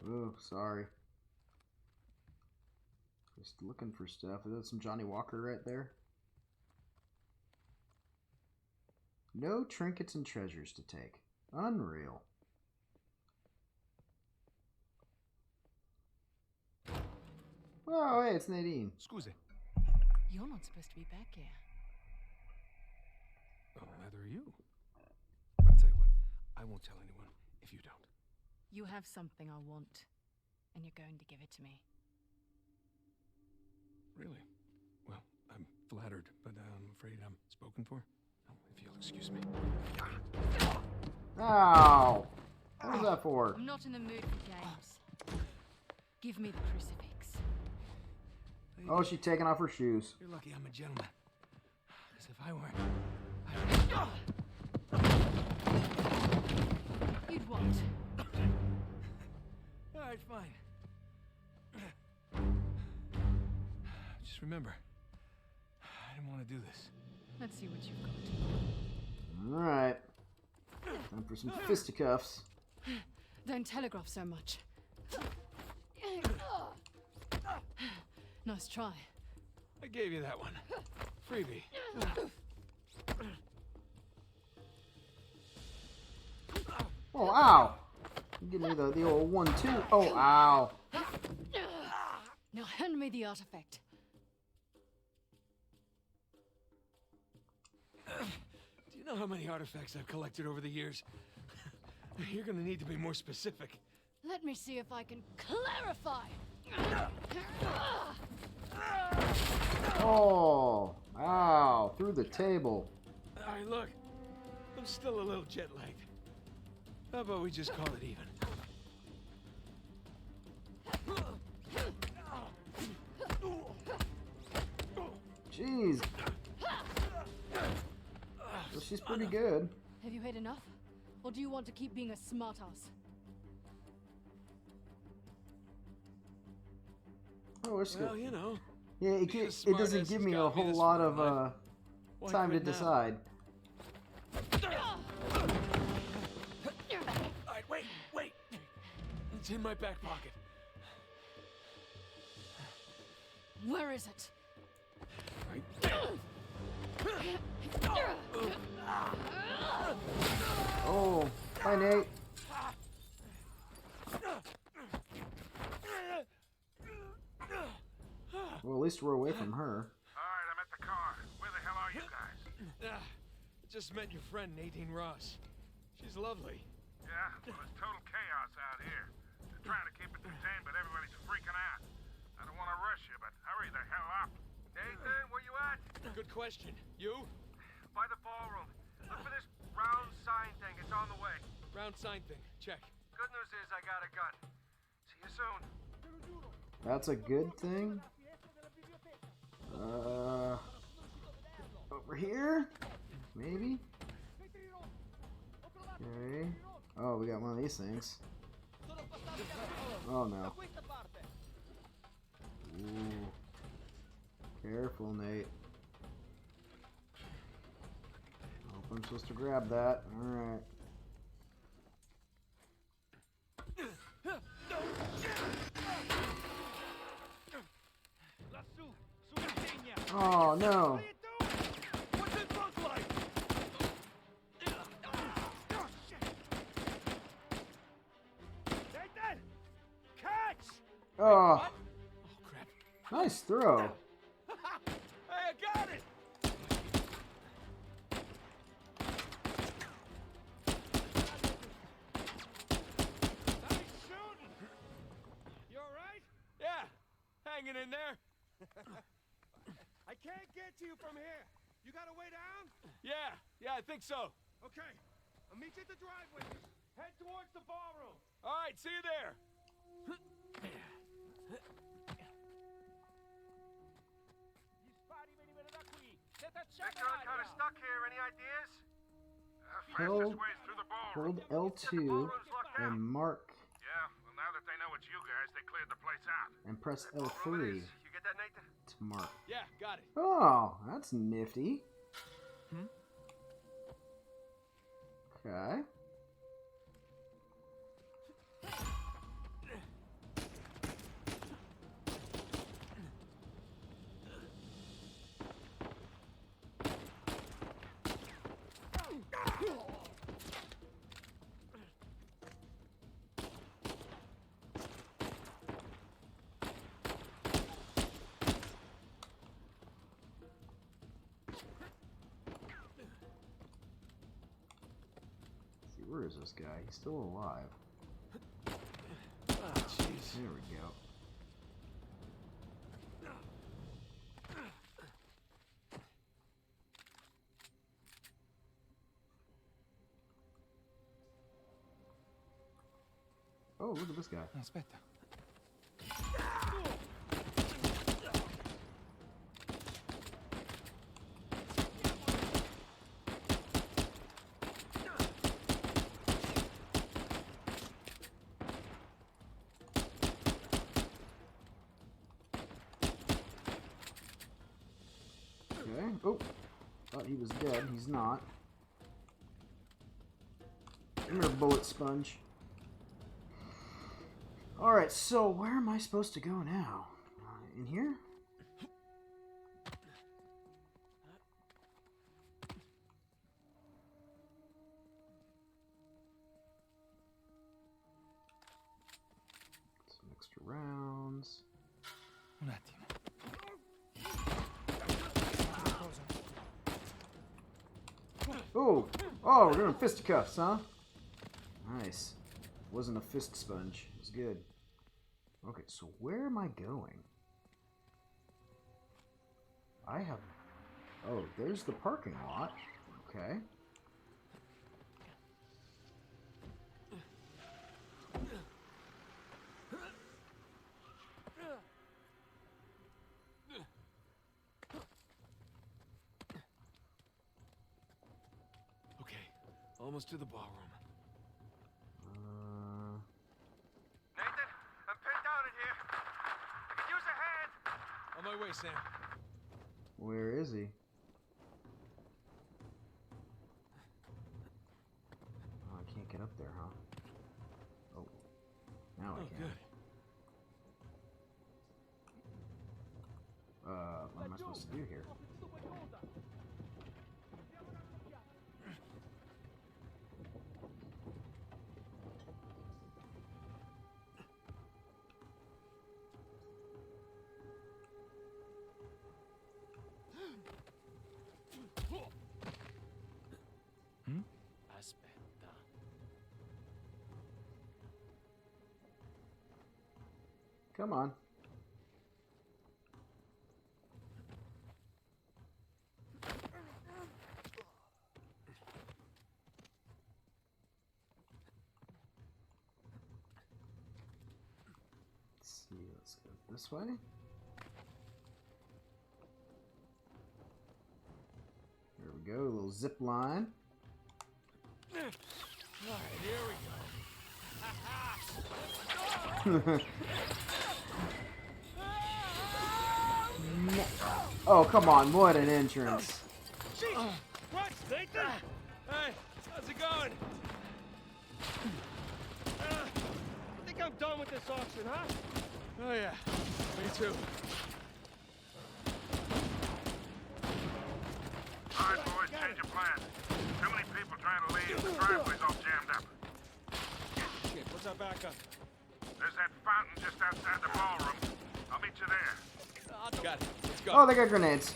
Oh, sorry. Just looking for stuff. Is that some Johnny Walker right there? No trinkets and treasures to take. Unreal. Oh, hey, it's Nadine. Scusi. You're not supposed to be back here. Well, neither are you. But I'll tell you what, I won't tell anyone if you don't. You have something I want, and you're going to give it to me. Really? Well, I'm flattered, but I'm afraid I'm spoken for. Oh, if you'll excuse me. Ow! What was that for? I'm not in the mood for games. Give me the crucifix. Oh, she's taking off her shoes. You're lucky I'm a gentleman. Because if I weren't... You'd what? All right, fine. Just remember, I didn't want to do this. Let's see what you've got. Alright. Time for some fisticuffs. Don't telegraph so much. Nice try. I gave you that one. Freebie. Oh, ow! Give me the old 1-2. Oh, ow. me the artifact. Do you know how many artifacts I've collected over the years? You're gonna need to be more specific. Let me see if I can clarify. Oh, ow, through the table. All right, look. I'm still a little jet-lagged. How about we just call it even? Jeez. Well, she's pretty good. Have you had enough? Or do you want to keep being a smartass? Oh, it's Well, good. you know. Yeah, it doesn't give me a whole lot of time to decide. Alright, wait! It's in my back pocket. Where is it? Right there. Oh, hi Nate. Well, at least we're away from her. Alright, I'm at the car. Where the hell are you guys? Just met your friend Nadine Ross. She's lovely. Yeah, well, it's total chaos out here. They're trying to keep it contained, but everybody's freaking out. I don't want to rush you, but hurry the hell up. Nathan, where you at? Good question. You? By the ballroom. Look for this round sign thing. It's on the way. Round sign thing. Check. Good news is I got a gun. See you soon. That's a good thing. Over here? Maybe? Okay. Oh, we got one of these things. Oh no. Ooh. Careful, Nate. Hope I'm supposed to grab that. Alright. Oh no. What's it look like? Nathan! Catch! Oh. Crap. Nice throw. Hey, I got it! Nice shooting! You alright? Yeah, hanging in there. I can't get to you from here. You got a way down? Yeah, I think so. Okay. I'll meet you at the driveway. Head towards the ballroom. All right, see you there. Victor, I'm kind of stuck here. Any ideas? Hold L2 and mark Yeah, well, now that they know it's you guys, they cleared the place out. and press L3 You get that, Nathan? to mark. Yeah, got it. Oh, that's nifty. Okay. Where is this guy? He's still alive. Oh, jeez. There we go. Oh, look at this guy. Aspetta. Okay. Oh, thought he was dead. He's not. Come here, bullet sponge. Alright, so where am I supposed to go now? In here? Some extra rounds. Un attimo. Oh! Oh, we're doing fisticuffs, huh? Nice. Wasn't a fist sponge. It was good. Okay, so where am I going? I have... Oh, there's the parking lot. Okay. Almost to the ballroom. Nathan, I'm pinned down in here. I could use a hand. On my way, Sam. Where is he? Oh, I can't get up there, huh? Oh. Now I can. Good. What am I supposed to do here? Aspetta. Come on. Let's see, let's go this way. There we go, a little zip line. Alright, here we go. Oh, come on, what an entrance. Jeez! What, Nathan? Hey, how's it going? I think I'm done with this auction, huh? Oh yeah, me too. Alright, boys, change of plan. Too many people trying to leave. The driveway's all jammed up. Shit, what's our backup? There's that fountain just outside the ballroom. I'll meet you there. Got it. Let's go. Oh, they got grenades.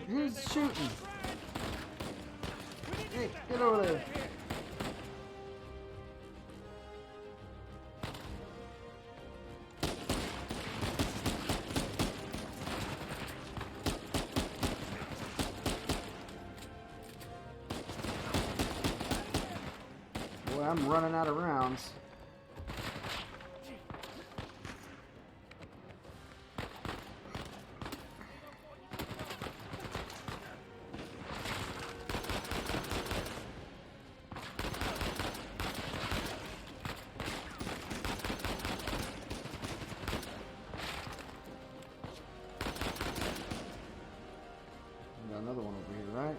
Who's shooting? Hey, get over there. Boy, I'm running out of rounds. Got another one over here, right?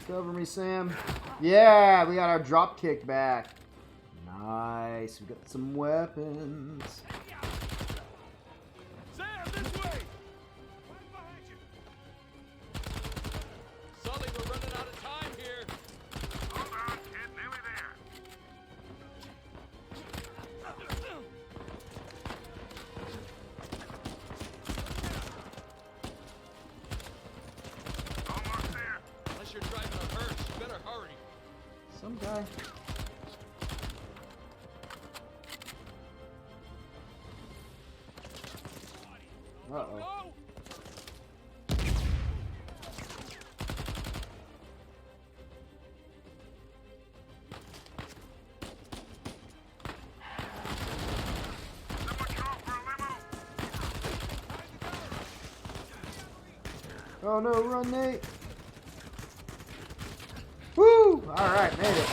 Cover me, Sam. Yeah, we got our drop kick back. Nice. We got some weapons. Sam, this way! Right behind you! Sully, we're running out of time here. Hold on, kid. Nearly there. Almost there. Unless you're driving a hearse, you better hurry. Some guy. Uh-oh. Oh no, run, Nate. Woo! Alright, made it.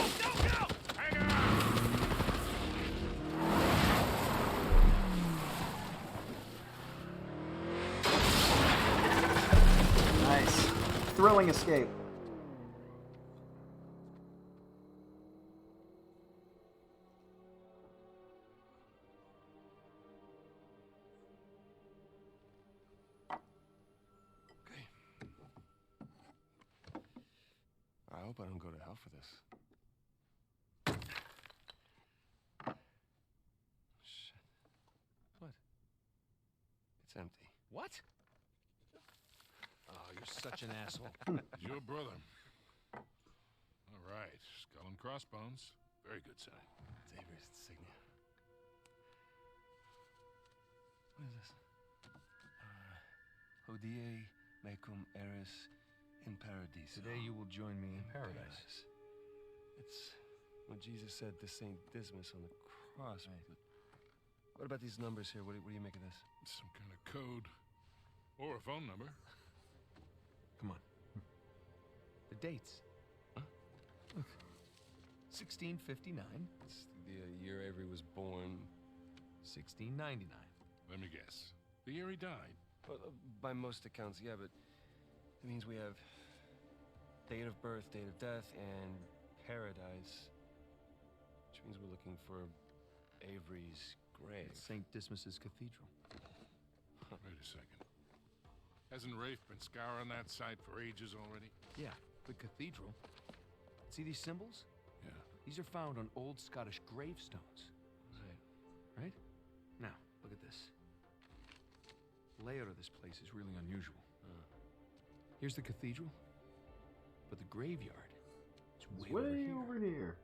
Nice. Thrilling escape. hope I don't go to hell for this. Shit. What? It's empty. What? Oh, you're such an asshole. It's your brother. All right, skull and crossbones. Very good sign. It's Avery's insignia. What is this? Hodie mecum eris in paradise. Today you will join me in paradise. It's what Jesus said to Saint Dismas on the cross. Right. But what about these numbers here? What do you make of this? It's some kind of code. Or a phone number. Come on. The dates. Huh? Look. 1659. It's the year Avery was born. 1699. Let me guess. The year he died. Well, by most accounts, yeah, but it means we have date of birth, date of death, and paradise. Which means we're looking for Avery's grave. St. Dismas's Cathedral. Wait a second. Hasn't Rafe been scouring that site for ages already? Yeah, the cathedral. See these symbols? Yeah. These are found on old Scottish gravestones. Right? Now, look at this. The layout of this place is really unusual. Here's the cathedral, but the graveyard is way over here.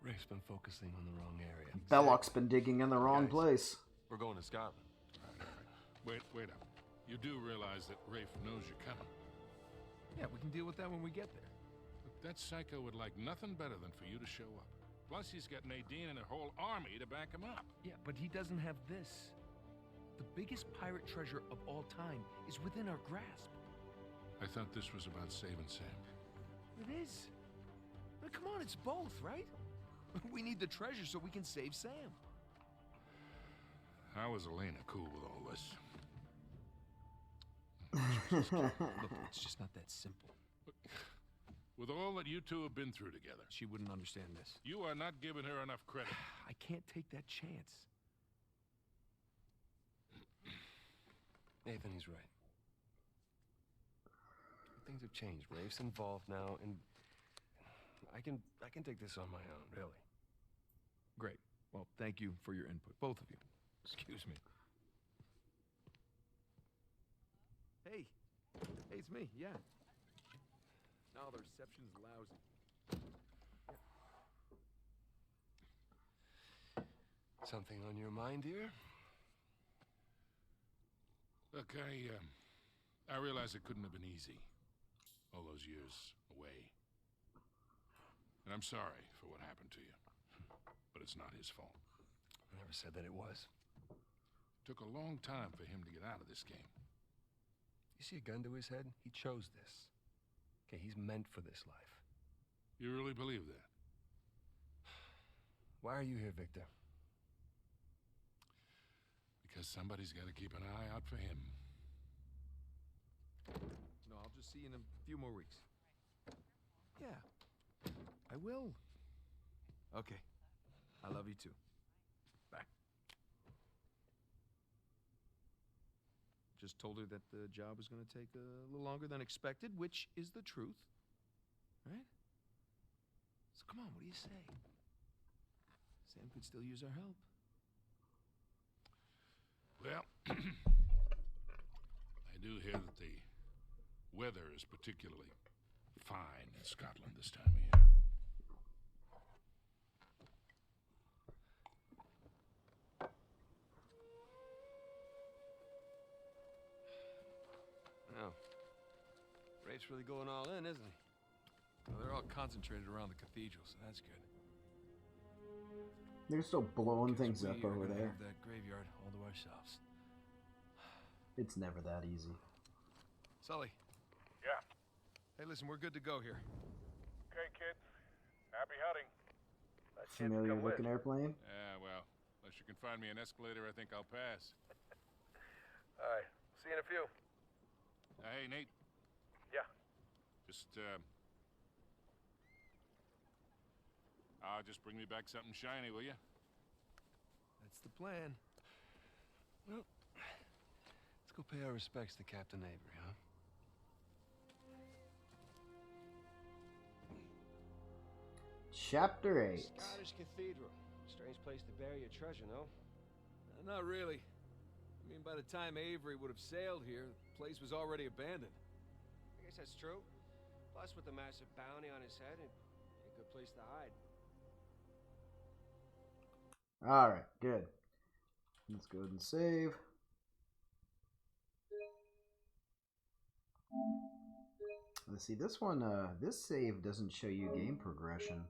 Rafe's been focusing on the wrong area. Belloc's been digging in the wrong place. We're going to Scotland. Wait up. You do realize that Rafe knows you're coming? Yeah, we can deal with that when we get there. Look, that psycho would like nothing better than for you to show up. Plus, he's got Nadine and a whole army to back him up. Yeah, but he doesn't have this. The biggest pirate treasure of all time is within our grasp. I thought this was about saving Sam. It is. But come on, it's both, right? We need the treasure so we can save Sam. How is Elena cool with all this? Look, it's just not that simple. With all that you two have been through together, she wouldn't understand this. You are not giving her enough credit. I can't take that chance. Nathan, he's right. Things have changed. Rafe's involved now, and I can take this on my own, really. Great. Well, thank you for your input, both of you. Excuse me. Hey. Hey, it's me, yeah. No, the reception's lousy. Something on your mind, dear? Look, I realize it couldn't have been easy. All those years away. And I'm sorry for what happened to you. But it's not his fault. I never said that it was. Took a long time for him to get out of this game. You see a gun to his head? He chose this. Okay, he's meant for this life. You really believe that? Why are you here, Victor? Because somebody's got to keep an eye out for him. No, I'll just see you in a few more weeks. Yeah, I will. Okay, I love you too. Bye. Just told her that the job was going to take a little longer than expected, which is the truth. Right? So come on, what do you say? Sam could still use our help. Well, I do hear that the weather is particularly fine in Scotland this time of year. Oh. Rafe's really going all in, isn't he? Well, they're all concentrated around the cathedral, so that's good. They're still blowing things up over there. Have that graveyard all to ourselves. It's never that easy. Sully. Yeah. Hey, listen, we're good to go here. Okay, kids. Happy hunting. Familiar looking airplane? Yeah, well, unless you can find me an escalator, I think I'll pass. All right. See you in a few. Hey, Nate. Yeah. Just bring me back something shiny, will you? That's the plan. Well, let's go pay our respects to Captain Avery, huh? Chapter 8. Scottish Cathedral. Strange place to bury your treasure, no? Not really. I mean, by the time Avery would have sailed here, the place was already abandoned. I guess that's true. Plus, with the massive bounty on his head, it'd be a good place to hide. Alright, good. Let's go ahead and save. Let's see, this one, this save doesn't show you game progression.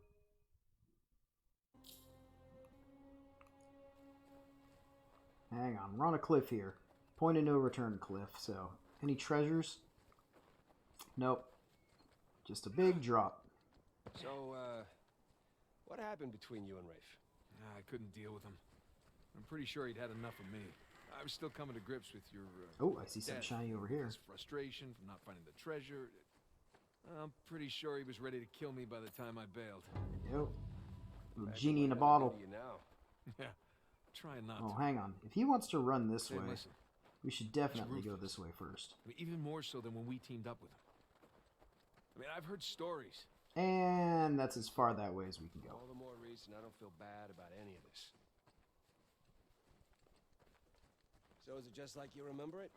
Hang on, we're on a cliff here. Point of no return cliff, so any treasures? Nope. Just a big drop. So, what happened between you and Rafe? I couldn't deal with him. I'm pretty sure he'd had enough of me. I was still coming to grips with your... oh, I see something shiny over here. His frustration from not finding the treasure. I'm pretty sure he was ready to kill me by the time I bailed. Yep. Little genie in a bottle. Yeah, trying not to. Oh, hang on. If he wants to run this way, listen. we should definitely go this way first. I mean, even more so than when we teamed up with him. I mean, I've heard stories. And that's as far that way as we can go. All the more reason I don't feel bad about any of this. So is it just like you remember it?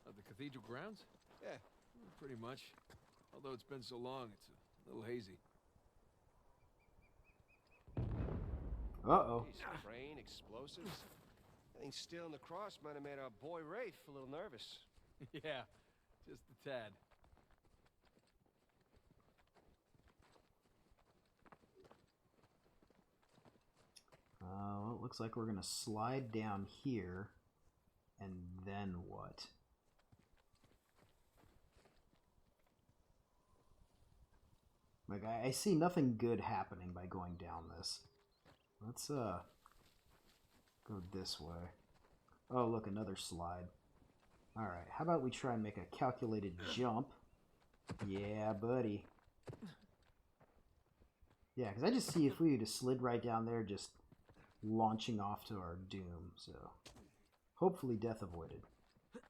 The cathedral grounds? Yeah. Pretty much. Although it's been so long, it's a little hazy. Uh-oh. Rain, explosives. I think stealing the cross might have made our boy Rafe a little nervous. Yeah, just a tad. Well, it looks like we're going to slide down here. And then what? Like, I see nothing good happening by going down this. Let's, go this way. Oh, look, another slide. Alright, how about we try and make a calculated jump? Yeah, buddy. Yeah, because I just see if we would have slid right down there, just launching off to our doom, so... hopefully death avoided. It's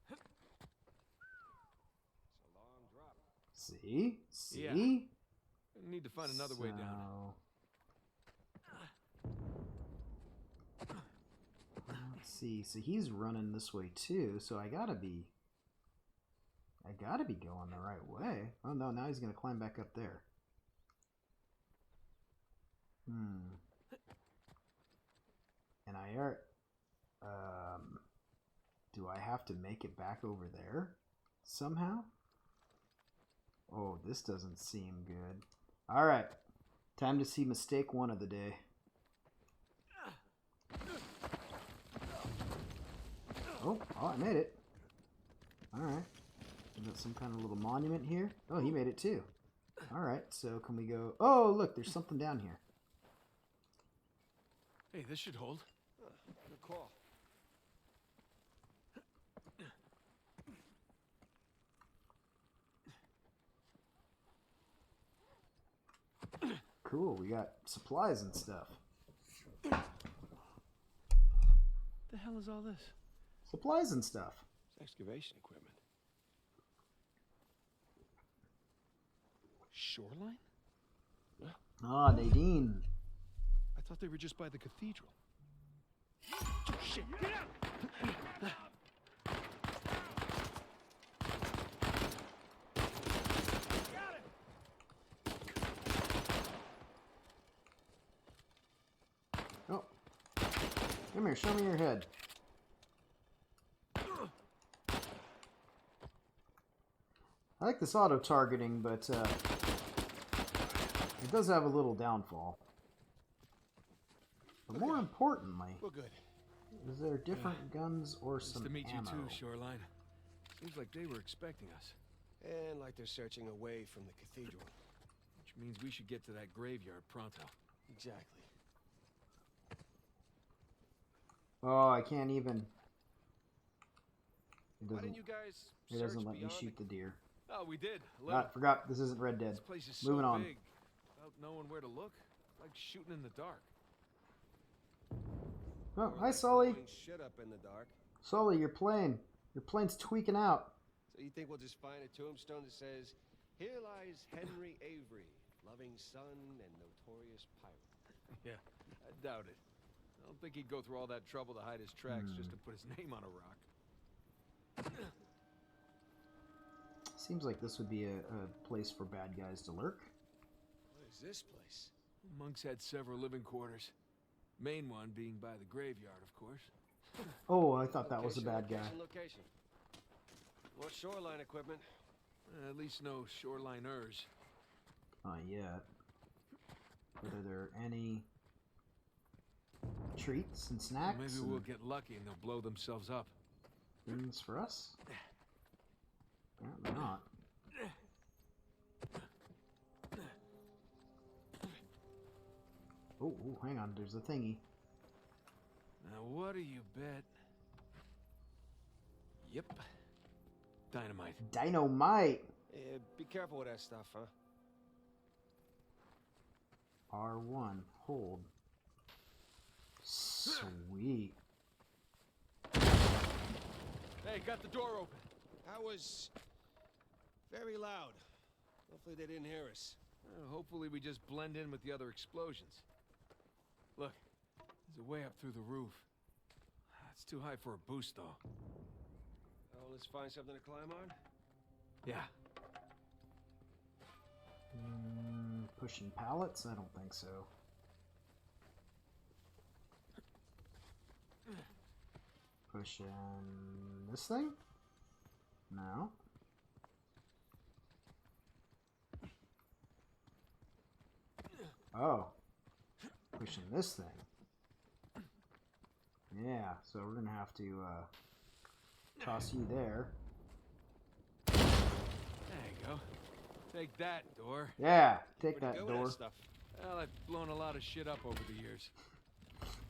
a long drop. See? See? Yeah. We need to find another way down. Let's see. So he's running this way too, so I gotta be going the right way. Oh no, now he's gonna climb back up there. And do I have to make it back over there somehow? Oh, this doesn't seem good. Alright, time to see mistake one of the day. Oh, I made it. Alright. We got some kind of little monument here. Oh, he made it too. Alright, so can we go... oh, look, there's something down here. Hey, this should hold. Good call. Cool, we got supplies and stuff. The hell is all this? Supplies and stuff. It's excavation equipment. Shoreline? Ah, Nadine. I thought they were just by the cathedral. Shit! Get out! Oh. Come here, show me your head. I like this auto-targeting, but it does have a little downfall. But more importantly, we're good. Is there different guns or some to meet ammo? you too, Shoreline. Seems like they were expecting us. And like they're searching away from the cathedral. Which means we should get to that graveyard pronto. Exactly. Oh, I can't even. Why didn't you guys It doesn't let me beyond shoot the deer. Oh, we did. Ah, forgot. This isn't Red Dead. This place is Moving so on. big. Without knowing where to look, like shooting in the dark. Oh, hi, Sully. Blowing shit up in the dark. Sully, your plane's tweaking out. So you think we'll just find a tombstone that says, Here lies Henry Avery, loving son and notorious pirate. Yeah, I doubt it. I don't think he'd go through all that trouble to hide his tracks just to put his name on a rock. Seems like this would be a place for bad guys to lurk. What is this place? Monks had several living quarters. Main one being by the graveyard, of course. Oh, I thought that was a bad guy. Location. More shoreline equipment. At least no shoreliners. Not yet. Whether there are any treats and snacks? Maybe we'll get lucky and they'll blow themselves up. Things for us? Apparently not. Oh, hang on. There's a thingy. Now, what do you bet? Yep. Dynamite. Dynamite! Be careful with that stuff, huh? R1. Hold. Sweet. Hey, got the door open. That was very loud. Hopefully they didn't hear us. Hopefully we just blend in with the other explosions. Look, there's a way up through the roof. It's too high for a boost, though. Oh, let's find something to climb on? Yeah. Pushing pallets? I don't think so. Pushing this thing? No. Oh. Pushing this thing. Yeah, so we're gonna have to toss you there. There you go. Take that, door. Yeah, take that door. Well, I've blown a lot of shit up over the years.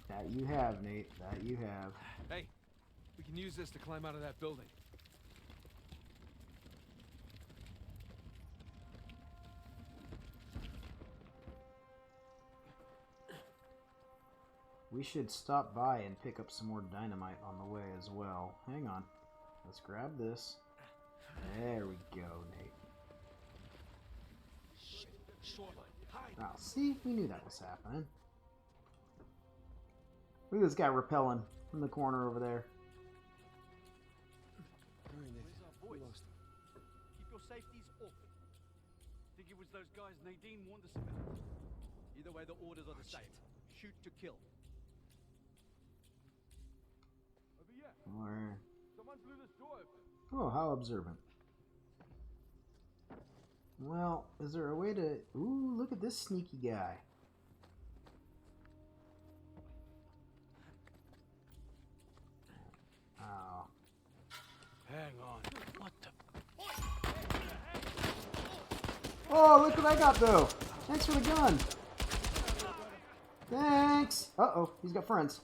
That you have, Nate. That you have. Hey, we can use this to climb out of that building. We should stop by and pick up some more dynamite on the way as well. Hang on. Let's grab this. There we go, Nate. Oh, see? We knew that was happening. Look at this guy rappelling from the corner over there. Where's our boys? Keep your safeties open. Think it was those guys Nadine warned us about. Either way, the orders are the same. Shoot to kill. Over here. Where? Someone blew this door open. Oh, how observant. Well, is there a way to... Ooh, look at this sneaky guy. Oh. Hang on. What the... Oh, look what I got, though. Thanks for the gun. Thanks. Uh-oh, he's got friends.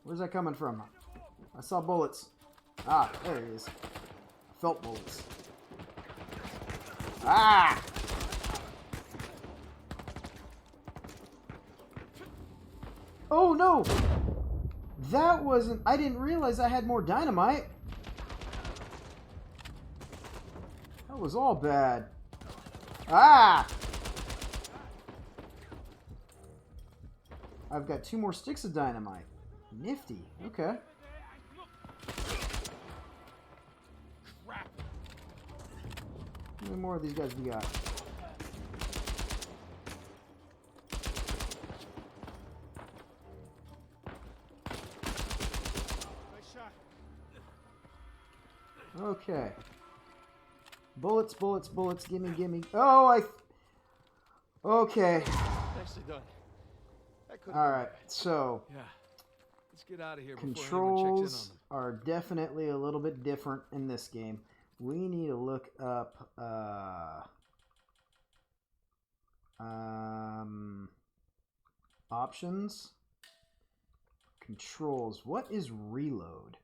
Where's that coming from? I saw bullets. Ah, there he is. I felt bullets. Ah! Oh, no! That wasn't... I didn't realize I had more dynamite. That was all bad. Ah! I've got 2 more sticks of dynamite. Nifty. Okay. Crap. How many more of these guys we got? Nice shot. Okay. Bullets, bullets, bullets. Gimme, gimme. Oh, okay. Nicely done. Alright, so... Yeah. Let's get out of here before anyone checks in controls on them. are definitely a little bit different in this game. We need to look up options, controls. What is reload?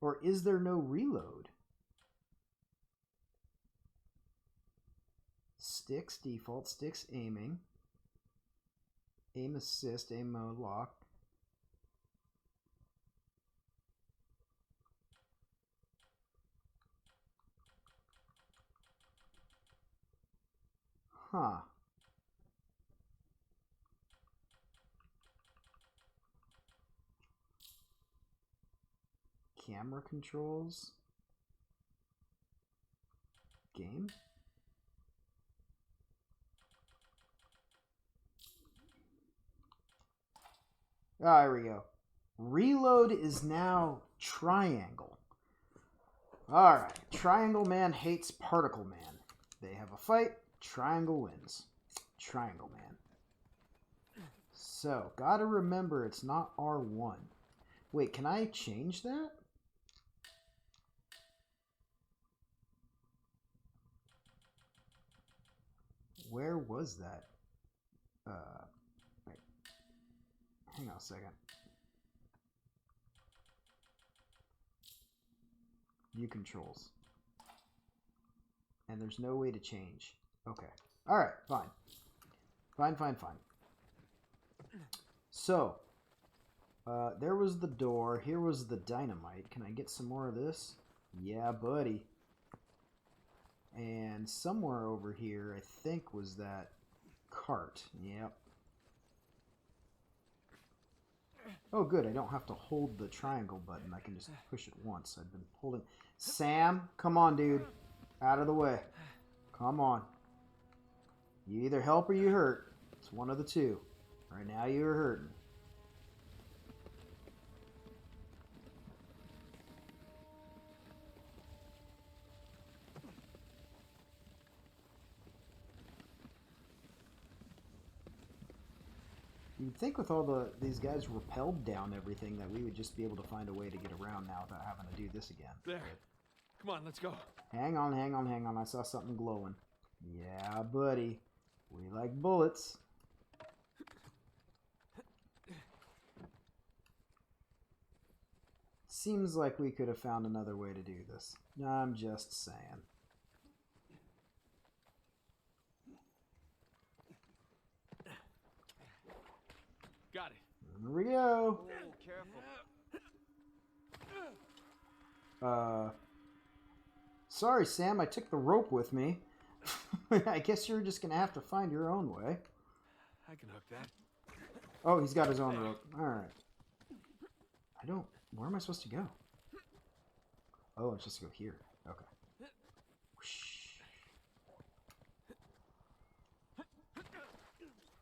Or is there no reload? Sticks, default, sticks, aiming. Aim assist, aim mode lock. Huh. Camera controls. Game? Ah, there we go. Reload is now triangle. Alright. Triangle Man hates Particle Man. They have a fight. Triangle wins. Triangle Man. So, gotta remember it's not R1. Wait, can I change that? Where was that? Wait. Hang on a second. View controls. And there's no way to change. Okay. Alright, fine. Fine. So, there was the door. Here was the dynamite. Can I get some more of this? Yeah, buddy. And somewhere over here, I think, was that cart. Yep. Oh, good. I don't have to hold the triangle button. I can just push it once. I've been holding... Sam, come on, dude. Out of the way. Come on. You either help or you hurt. It's one of the two. Right now, you're hurting. You'd think with all these guys rappelled down everything that we would just be able to find a way to get around now without having to do this again. There. Come on, let's go. Hang on. I saw something glowing. Yeah, buddy. We like bullets. Seems like we could have found another way to do this. I'm just saying. Got it. Here we go. Oh, careful. Sorry, Sam, I took the rope with me. I guess you're just gonna have to find your own way. I can hook that. Oh, he's got his own rope. Alright. Where am I supposed to go? Oh, I'm supposed to go here. Okay.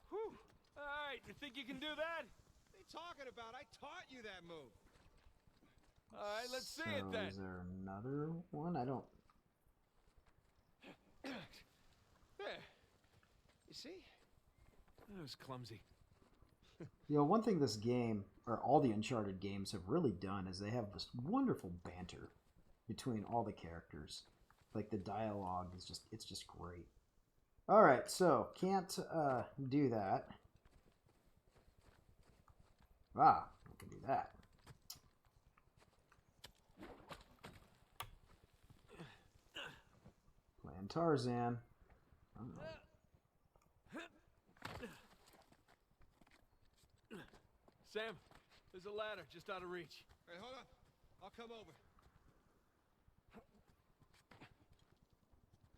Whew. Alright, you think you can do that? What are you talking about? I taught you that move. Alright, let's see it then. Is there another one? I don't... There. You see? That was clumsy. You know, one thing this game, or all the Uncharted games, have really done is they have this wonderful banter between all the characters. Like, the dialogue is just, it's just great. Alright, so, can't do that. Ah, I can do that. Playing Tarzan. Oh. Sam, there's a ladder just out of reach. Hey, hold on. I'll come over.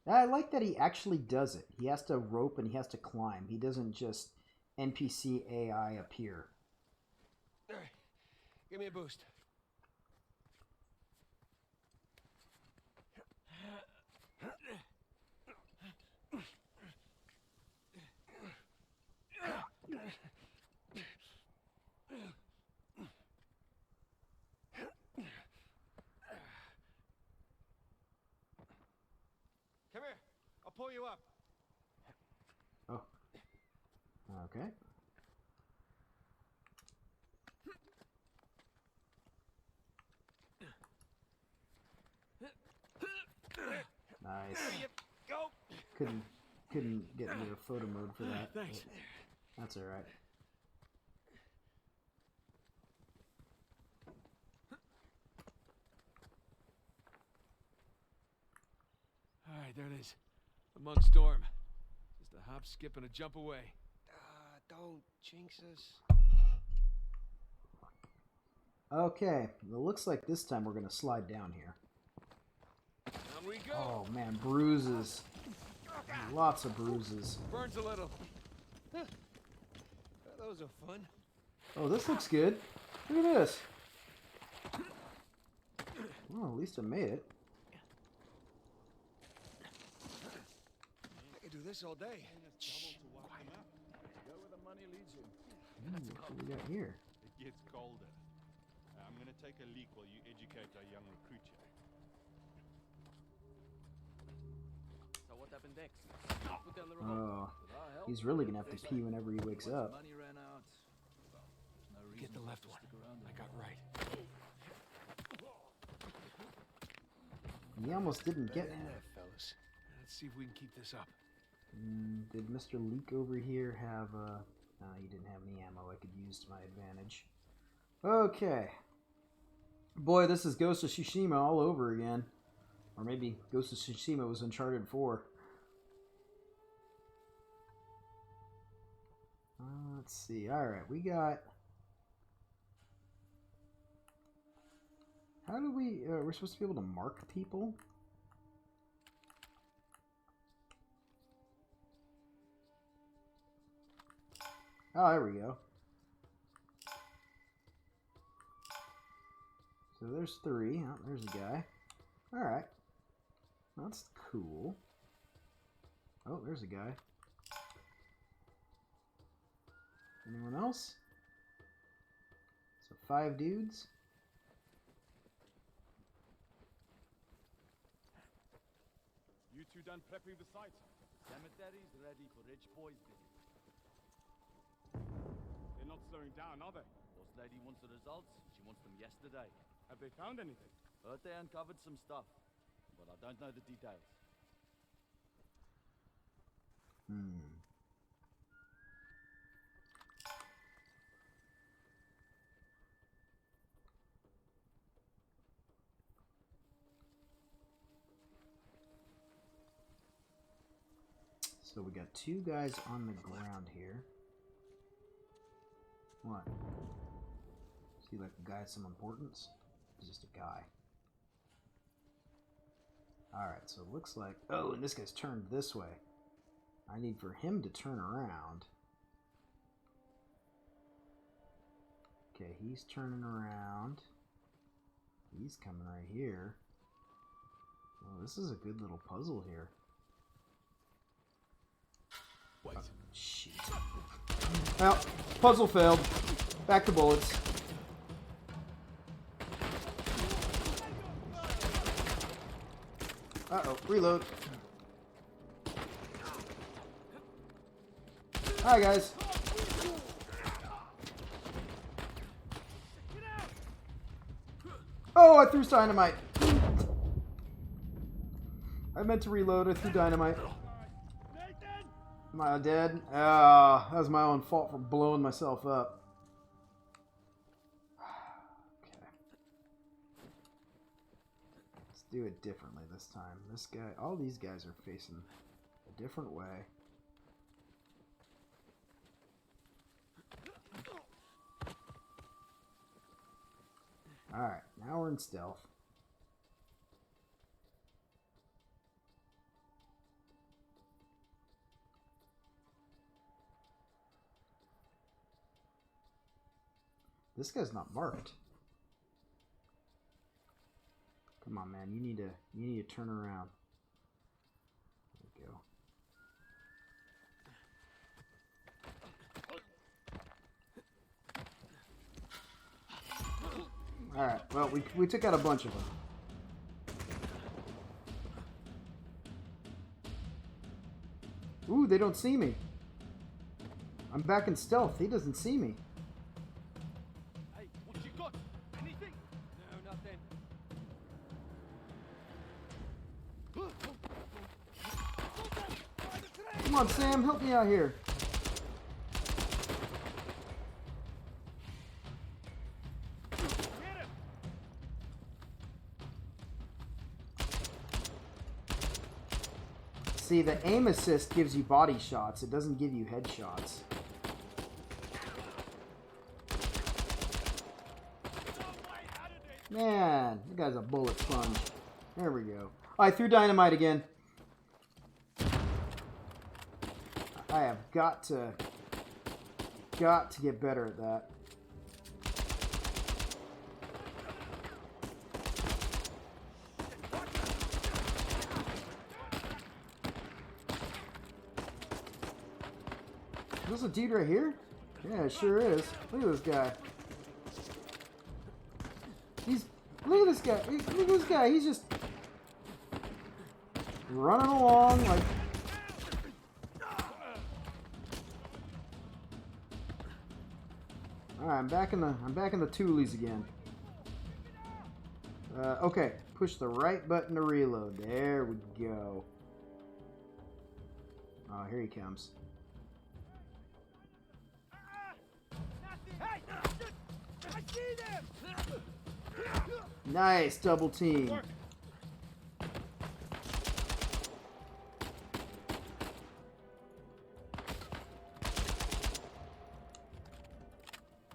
I like that he actually does it. He has to rope and he has to climb. He doesn't just NPC AI appear. All right, give me a boost. Come here. I'll pull you up. Oh. Okay. Nice. There you go. Couldn't get into photo mode for that. Thanks. That's all right. All right, there it is. Among storm. Just a hop, skip, and a jump away. Don't jinx us. Okay, it looks like this time we're gonna slide down here. Down we go. Oh man, bruises. Lots of bruises. Burns a little. Those are fun. Oh, this looks good. Look at this. Well, at least I made it. I could do this all day. Go where the money leads you. What do we got here? It gets colder. I'm gonna take a leak while you educate our young recruit here. So what happened next? Put down the Oh, he's really gonna have to pee whenever he wakes up. Money ran out. Well, there's no reason Get the left one. I got right. He almost didn't get in there, fellas. Let's see if we can keep this up. Did Mr. Leak over here have he didn't have any ammo I could use to my advantage. Okay. Boy, this is Ghost of Tsushima all over again. Or maybe Ghost of Tsushima was Uncharted 4. Let's see. Alright, we got... How do we... we're supposed to be able to mark people? Oh, there we go. So there's 3. Oh, there's a guy. Alright. That's cool. Oh, there's a guy. Anyone else? So 5 dudes. You two done prepping the site? Cemetery's ready for rich boys visit. They're not slowing down, are they? Boss lady wants the results. She wants them yesterday. Have they found anything? Heard they uncovered some stuff, but I don't know the details. So we got 2 guys on the ground here. What? See, like a guy of some importance? He's just a guy. Alright, so it looks like... Oh, and this guy's turned this way. I need for him to turn around. Okay, he's turning around. He's coming right here. Well, this is a good little puzzle here. Wait. Oh, shit. Well, puzzle failed. Back to bullets. Uh-oh, reload. Hi, guys. Oh, I threw dynamite. I meant to reload. I threw dynamite. Am I dead? Ah, that was my own fault for blowing myself up. Okay. Let's do it differently this time. This guy, all these guys are facing a different way. Alright, now we're in stealth. This guy's not marked. Come on, man. You need to turn around. There we go. Alright, well, we took out a bunch of them. Ooh, they don't see me. I'm back in stealth. He doesn't see me. Hey, what you got? Anything? No, nothing. Come on, Sam, help me out here. See, the aim assist gives you body shots. It doesn't give you headshots. Man, that guy's a bullet sponge. There we go. Oh, I threw dynamite again. I have got to get better at that. Is this a dude right here? Yeah, it sure is. Look at this guy. Look at this guy. Look at this guy. He's just running along like. All right, I'm back in the toolies again. Okay, push the right button to reload. There we go. Oh, here he comes. Nice double team.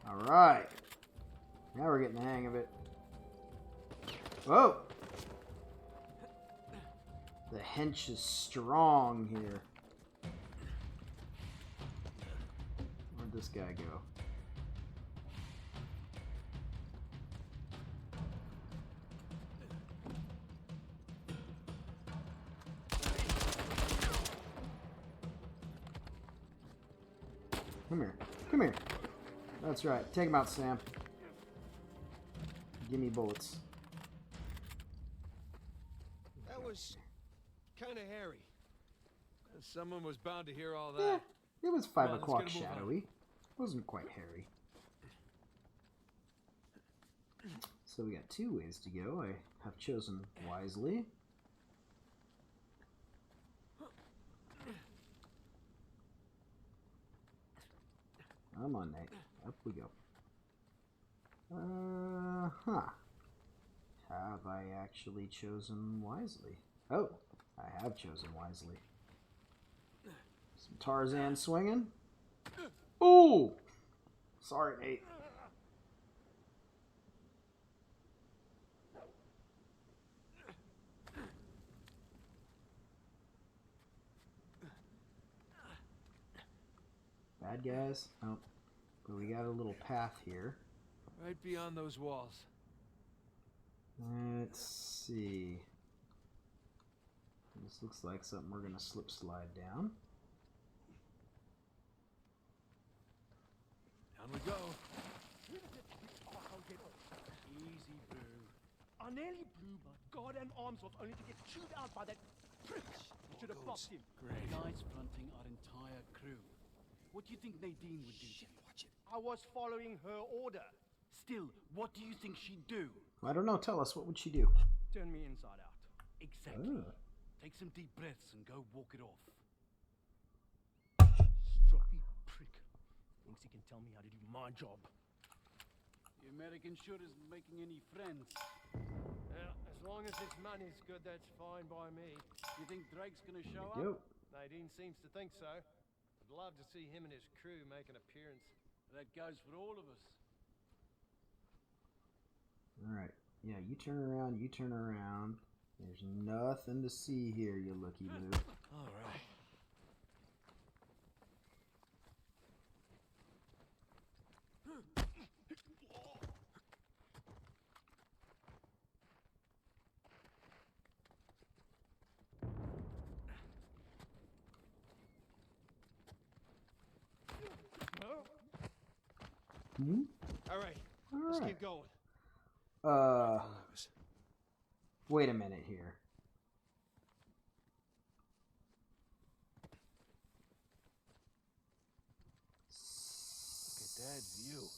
All right. Now we're getting the hang of it. Whoa. The hench is strong here. Where'd this guy go? Come here. Come here. That's right. Take him out, Sam. Give me bullets. That was kind of hairy. Someone was bound to hear all that. Yeah, it was 5 Come on, o'clock let's get a move on. shadowy. It wasn't quite hairy. So we got 2 ways to go. I have chosen wisely. Come on, Nate. Up we go. Have I actually chosen wisely? Oh, I have chosen wisely. Some Tarzan swinging. Ooh! Sorry, Nate. Bad guys? Oh, but we got a little path here. Right beyond those walls. Let's see. This looks like something we're gonna slip slide down. Down we go. Easy, Boo. I nearly blew my goddamn arms off only to get chewed out by that prick. You should have blocked him. Great. Guys fronting our entire crew. What do you think Nadine would do? Shit, watch it. I was following her order. Still, what do you think she'd do? I don't know. Tell us. What would she do? Turn me inside out. Exactly. Oh. Take some deep breaths and go walk it off. Stroppy prick. Thinks he can tell me how to do my job. The American sure isn't making any friends. As long as this money's good, that's fine by me. You think Drake's gonna show Yep. up? Nadine seems to think so. I'd love to see him and his crew make an appearance. That goes for all of us. Alright. Yeah, you turn around, you turn around. There's nothing to see here, you looky loo. Alright. Hmm? Alright, let's keep going. Wait a minute here. Look at that view.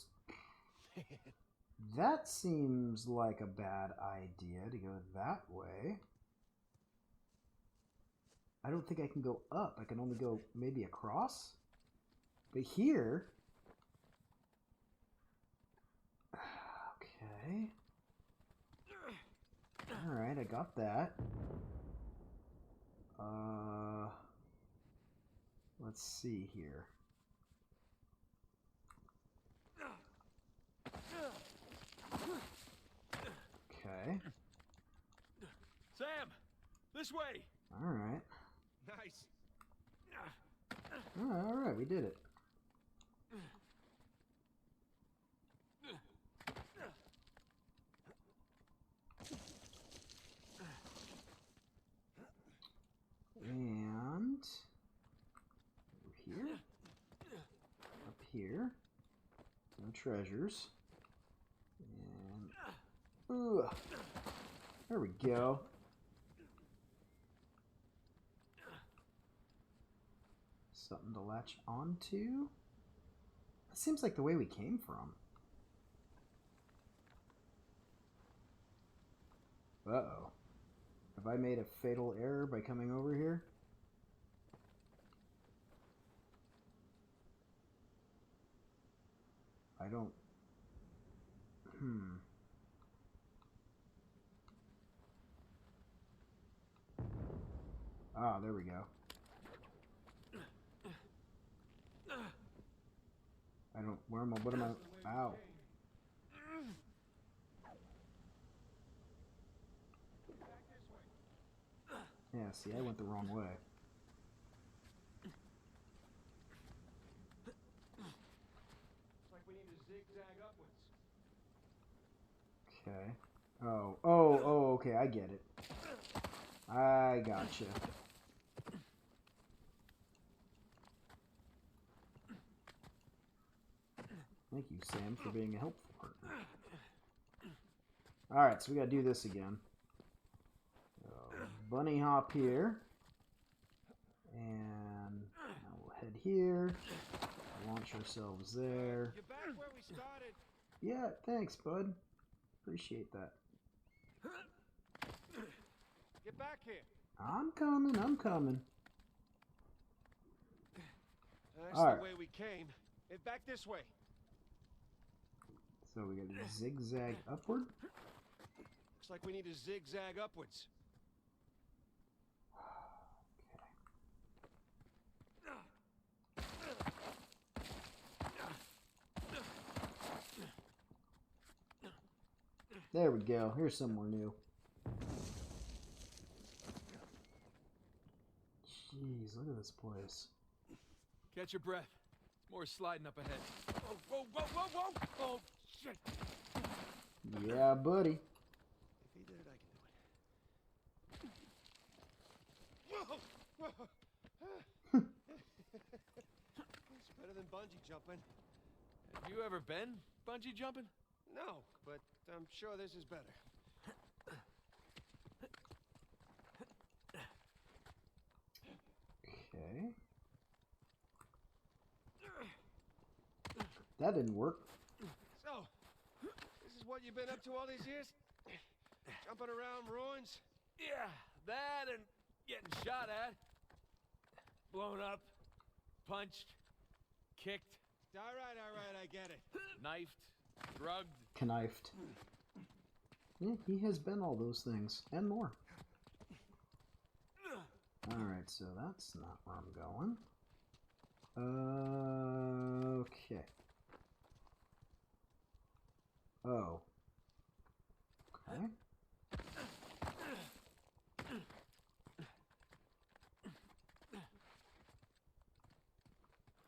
That seems like a bad idea to go that way. I don't think I can go up. I can only go maybe across. But here... Okay. Alright, I got that. Let's see here. Okay. Sam, this way. All right. Nice. All right, we did it. And over here, up here, no treasures, and there we go. Something to latch onto. That seems like the way we came from. Uh-oh. Have I made a fatal error by coming over here? I don't... Ah, there we go. I don't... Where am I? What am I... Ow. Yeah, see, I went the wrong way. Looks like we need to zigzag upwards. Okay. Oh, okay, I get it. I gotcha. Thank you, Sam, for being a helpful partner. Alright, so we gotta do this again. Bunny hop here. And now we'll head here. Launch ourselves there. You're back where we started. Yeah, thanks, bud. Appreciate that. Get back here. I'm coming, I'm coming. That's All right. the way we came. Get back this way. So we gotta zigzag upward. Looks like we need to zigzag upwards. There we go. Here's somewhere new. Jeez, look at this place. Catch your breath. It's more sliding up ahead. Whoa, whoa, whoa, whoa, whoa! Oh, shit! Yeah, buddy. If he did it, I can do it. Whoa! Whoa! It's better than bungee jumping. Have you ever been bungee jumping? No, but I'm sure this is better. Okay. That didn't work. So, this is what you've been up to all these years? Jumping around ruins? Yeah, that and getting shot at. Blown up. Punched. Kicked. All right, I get it. Knifed. Drugged. Knifed. Yeah, he has been all those things and more. Alright, so that's not where I'm going. Okay. Oh. Okay.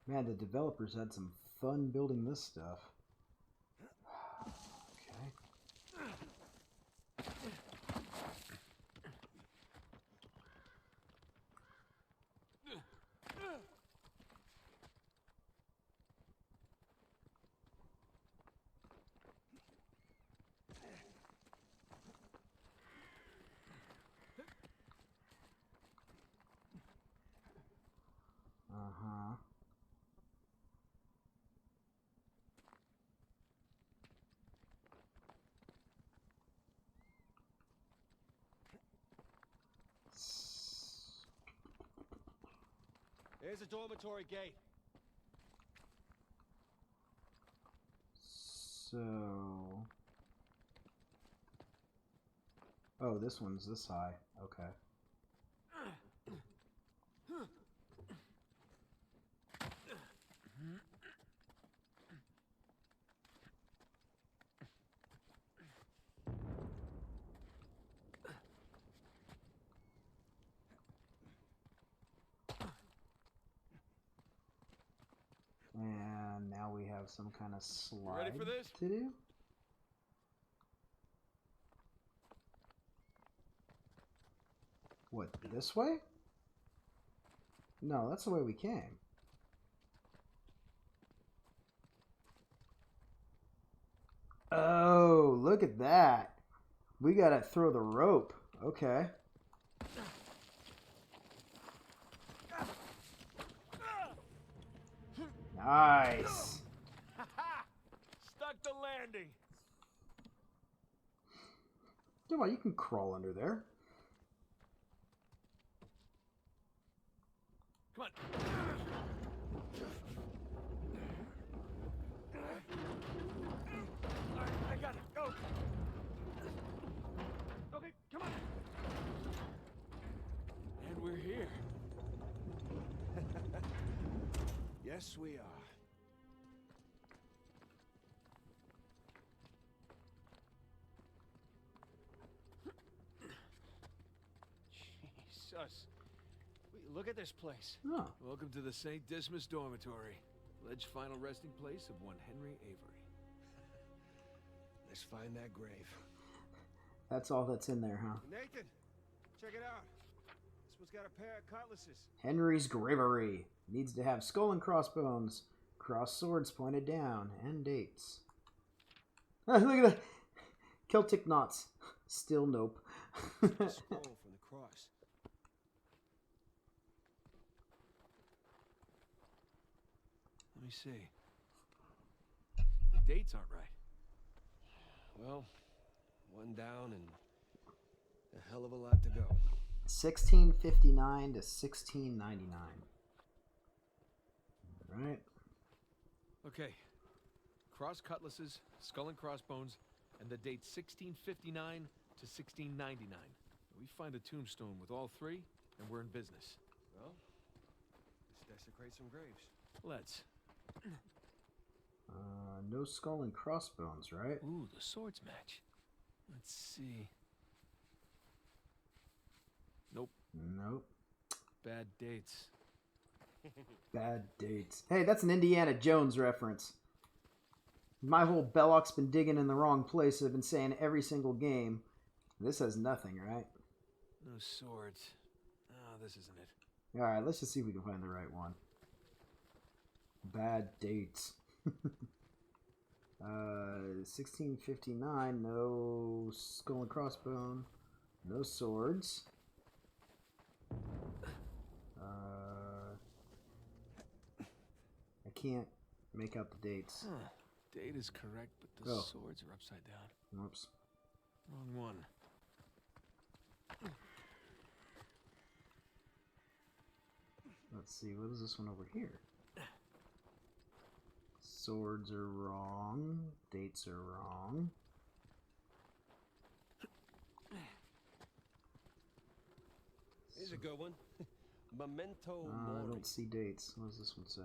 Man, the developers had some fun building this stuff. Okay. Uh-huh. There's a dormitory gate. So... Oh, this one's this high. Okay. some kind of slide ready for this? to do. What, this way? No, that's the way we came. Oh, look at that. We gotta throw the rope. Okay. Nice. Stuck the landing. Come on, you can crawl under there. Come on. All right, I got it. Go. Okay, come on. And we're here. Yes, we are. Jesus. Look at this place. Oh. Welcome to the St. Dismas Dormitory. Alleged final resting place of one Henry Avery. Let's find that grave. That's all that's in there, huh? Nathan, check it out. This one's got a pair of cutlasses. Henry's Gravery. Needs to have skull and crossbones, cross swords pointed down, and dates. Look at that. Celtic knots. Still nope. Scroll from the cross. Let me see. The dates aren't right. Well, one down and a hell of a lot to go. 1659 to 1699. All right. Okay. Cross cutlasses, skull and crossbones, and the date 1659 to 1699. We find a tombstone with all three, and we're in business. Well, let's desecrate some graves. Let's. No skull and crossbones, right? Ooh, the swords match. Let's see. Nope. Nope. Bad dates. Bad dates. Hey, that's an Indiana Jones reference. My whole Belloc's been digging in the wrong place. I've been saying every single game. This has nothing, right? No swords. Oh, this isn't it. Alright, let's just see if we can find the right one. Bad dates. 1659, no skull and crossbone. No swords. I can't make out the dates. Huh. Date is correct, but the swords are upside down. Oops. Wrong one. Let's see, what is this one over here? Swords are wrong. Dates are wrong. Here's a good one. Memento I mori. don't see dates. What does this one say?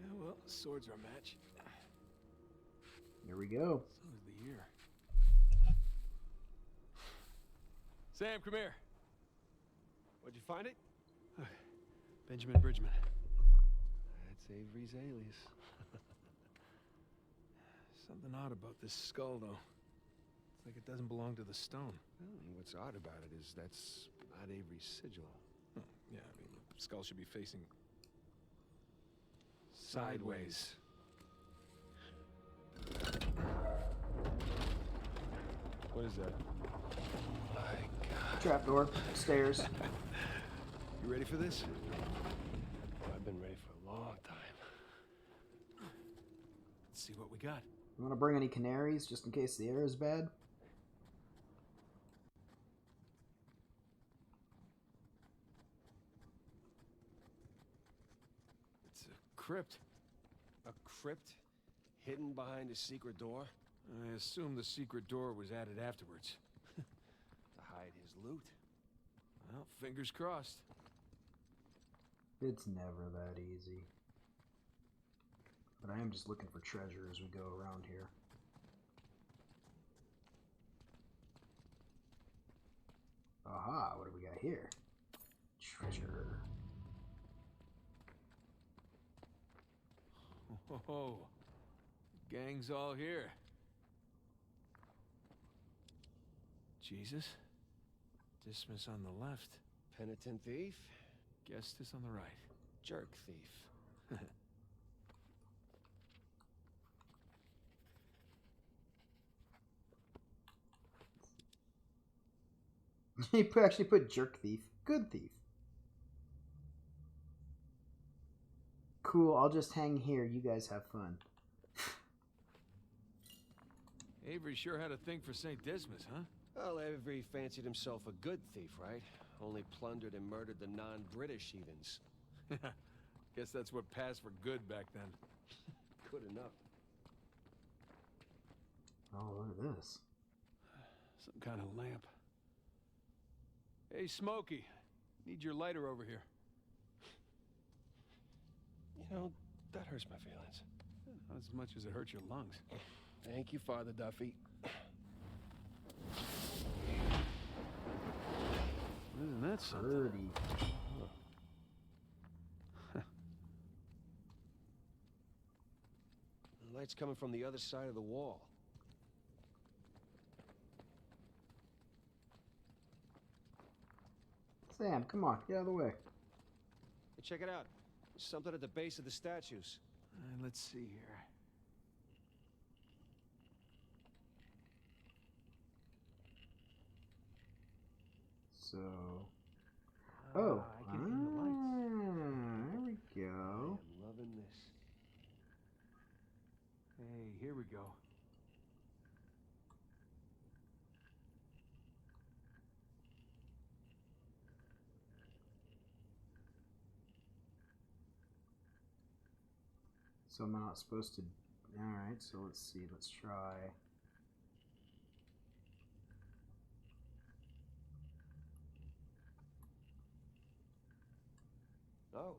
Yeah, well, swords are a match. Here we go. So is the year. Sam, come here. Where'd you find it? Benjamin Bridgman. That's Avery's alias. Something odd about this skull, though. It's like it doesn't belong to the stone. Well, what's odd about it is that's not Avery's sigil. Oh, yeah, I mean, the skull should be facing sideways. What is that? My God. Trapdoor. Stairs. You ready for this? I've been ready for a long time. Let's see what we got. You want to bring any canaries just in case the air is bad? It's a crypt. A crypt hidden behind a secret door? I assume the secret door was added afterwards. To hide his loot. Well, fingers crossed. It's never that easy. But I am just looking for treasure as we go around here. Aha, what do we got here? Treasure. Oh, gang's all here. Jesus. Dismas on the left. Penitent thief? Gestas on the right. Jerk thief. He actually put jerk thief. Good thief. Cool, I'll just hang here. You guys have fun. Avery sure had a thing for St. Dismas, huh? Well, Avery fancied himself a good thief, right? Only plundered and murdered the non-British heathens. Guess that's what passed for good back then. Good enough. Oh, look at this. Some kind of lamp. Hey, Smokey. Need your lighter over here. You know, that hurts my feelings. Not as much as it hurts your lungs. Thank you, Father Duffy. Isn't that something? The light's coming from the other side of the wall. Sam, come on, get out of the way. Hey, check it out. There's something at the base of the statues. Let's see here. So... Oh. I can aim the lights. There we go. I am loving this. Hey, here we go. So am I not supposed to... Alright, so let's see. Let's try... Oh,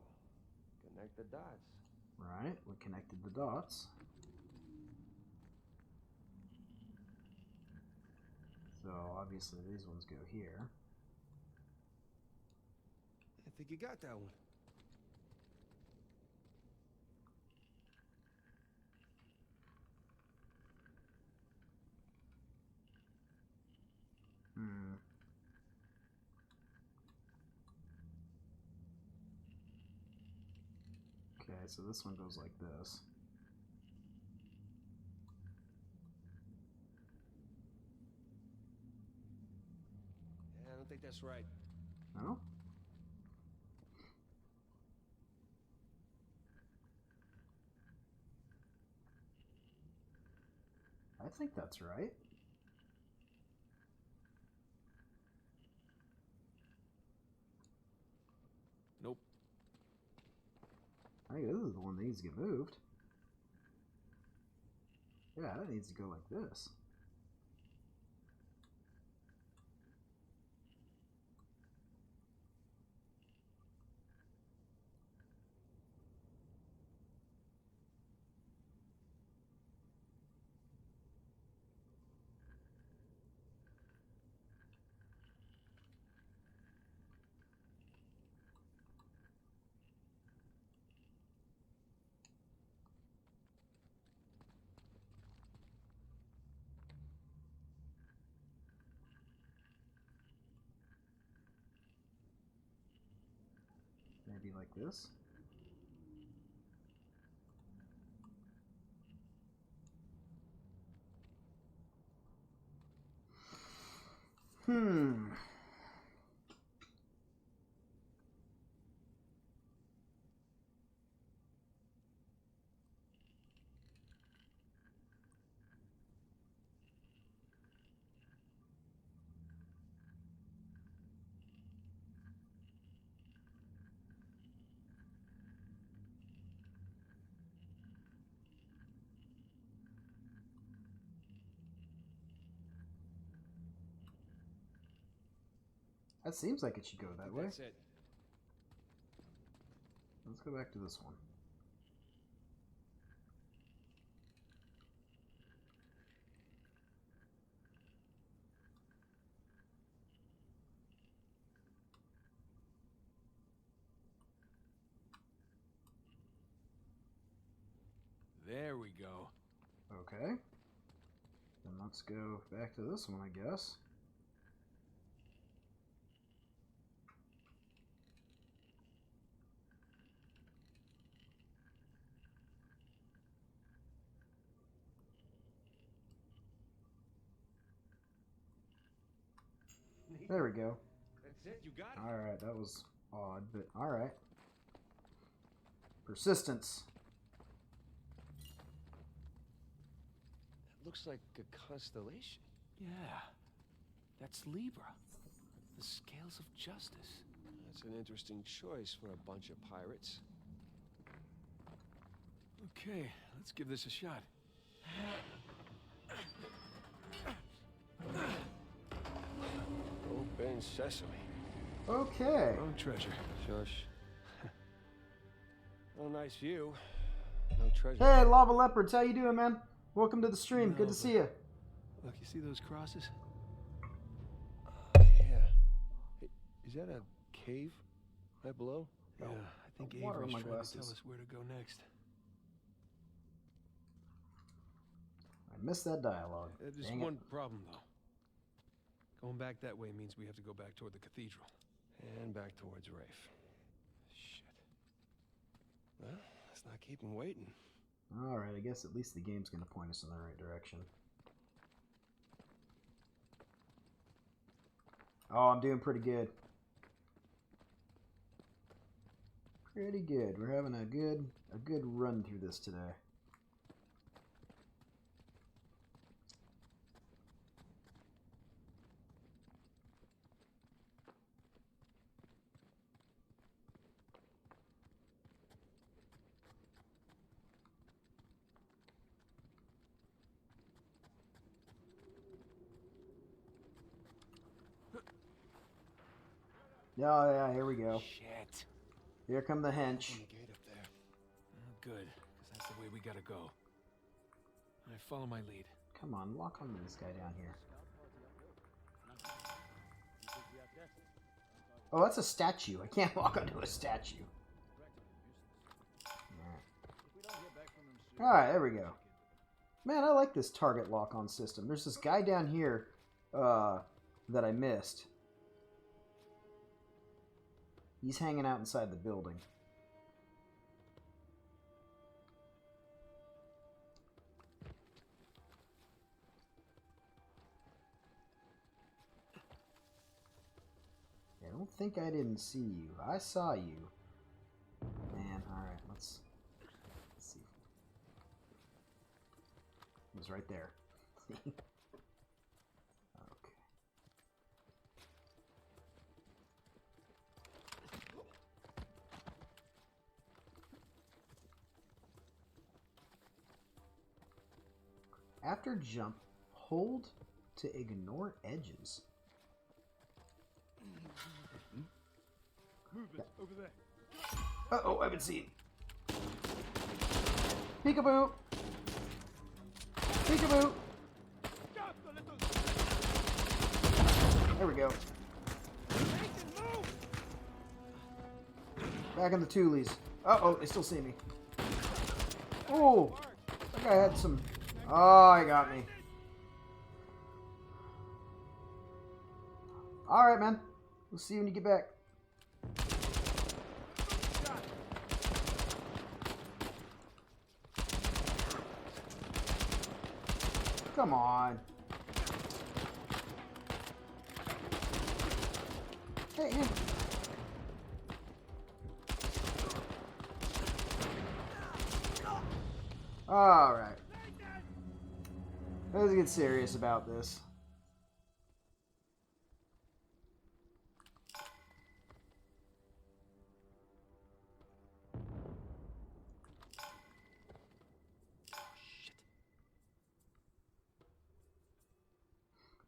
connect the dots. Right, we connected the dots. So obviously these ones go here. I think you got that one. Okay, so this one goes like this. Yeah, I don't think that's right. No? I think that's right. Nope. I think this is the one that needs to get moved. Yeah, that needs to go like this. Maybe like this. That seems like it should go that way. That's it. Let's go back to this one. There we go. Okay. Then let's go back to this one, I guess. There we go. That's it, you got it. Alright, that was odd, but alright. Persistence. That looks like a constellation. Yeah. That's Libra. The scales of justice. That's an interesting choice for a bunch of pirates. Okay, let's give this a shot. Open sesame. Okay. Wrong treasure. Shush. Well, nice view. No treasure. Hey, Lava Leopards, how you doing, man? Welcome to the stream. No, Good to see you. Look, you see those crosses? Yeah. Hey, is that a cave right below? Yeah, I think water Avery's on my trying to tell glasses. us where to go next. I missed that dialogue. There's Dang one it. problem, though. Going back that way means we have to go back toward the cathedral. And back towards Rafe. Shit. Well, let's not keep him waiting. Alright, I guess at least the game's going to point us in the right direction. Oh, I'm doing pretty good. Pretty good. We're having a good run through this today. Oh yeah, here we go. Shit. Here come the hench. Open the gate up there. Oh, good, because that's the way we gotta go. All right, follow my lead. Come on, lock onto this guy down here. Oh, that's a statue. I can't walk onto a statue. Alright, there we go. Man, I like this target lock-on system. There's this guy down here that I missed. He's hanging out inside the building. I don't think I didn't see you. I saw you. Man, alright, let's see. It was right there. Okay. After jump, hold to ignore edges. Move it over there. Uh-oh, I haven't seen. Peekaboo! Peekaboo! There we go. Back in the toolies. Uh-oh, they still see me. Oh! That guy had some... Oh, he got me. Alright, man. We'll see you when you get back. Come on. Hey, hey. Alright. Let's get serious about this.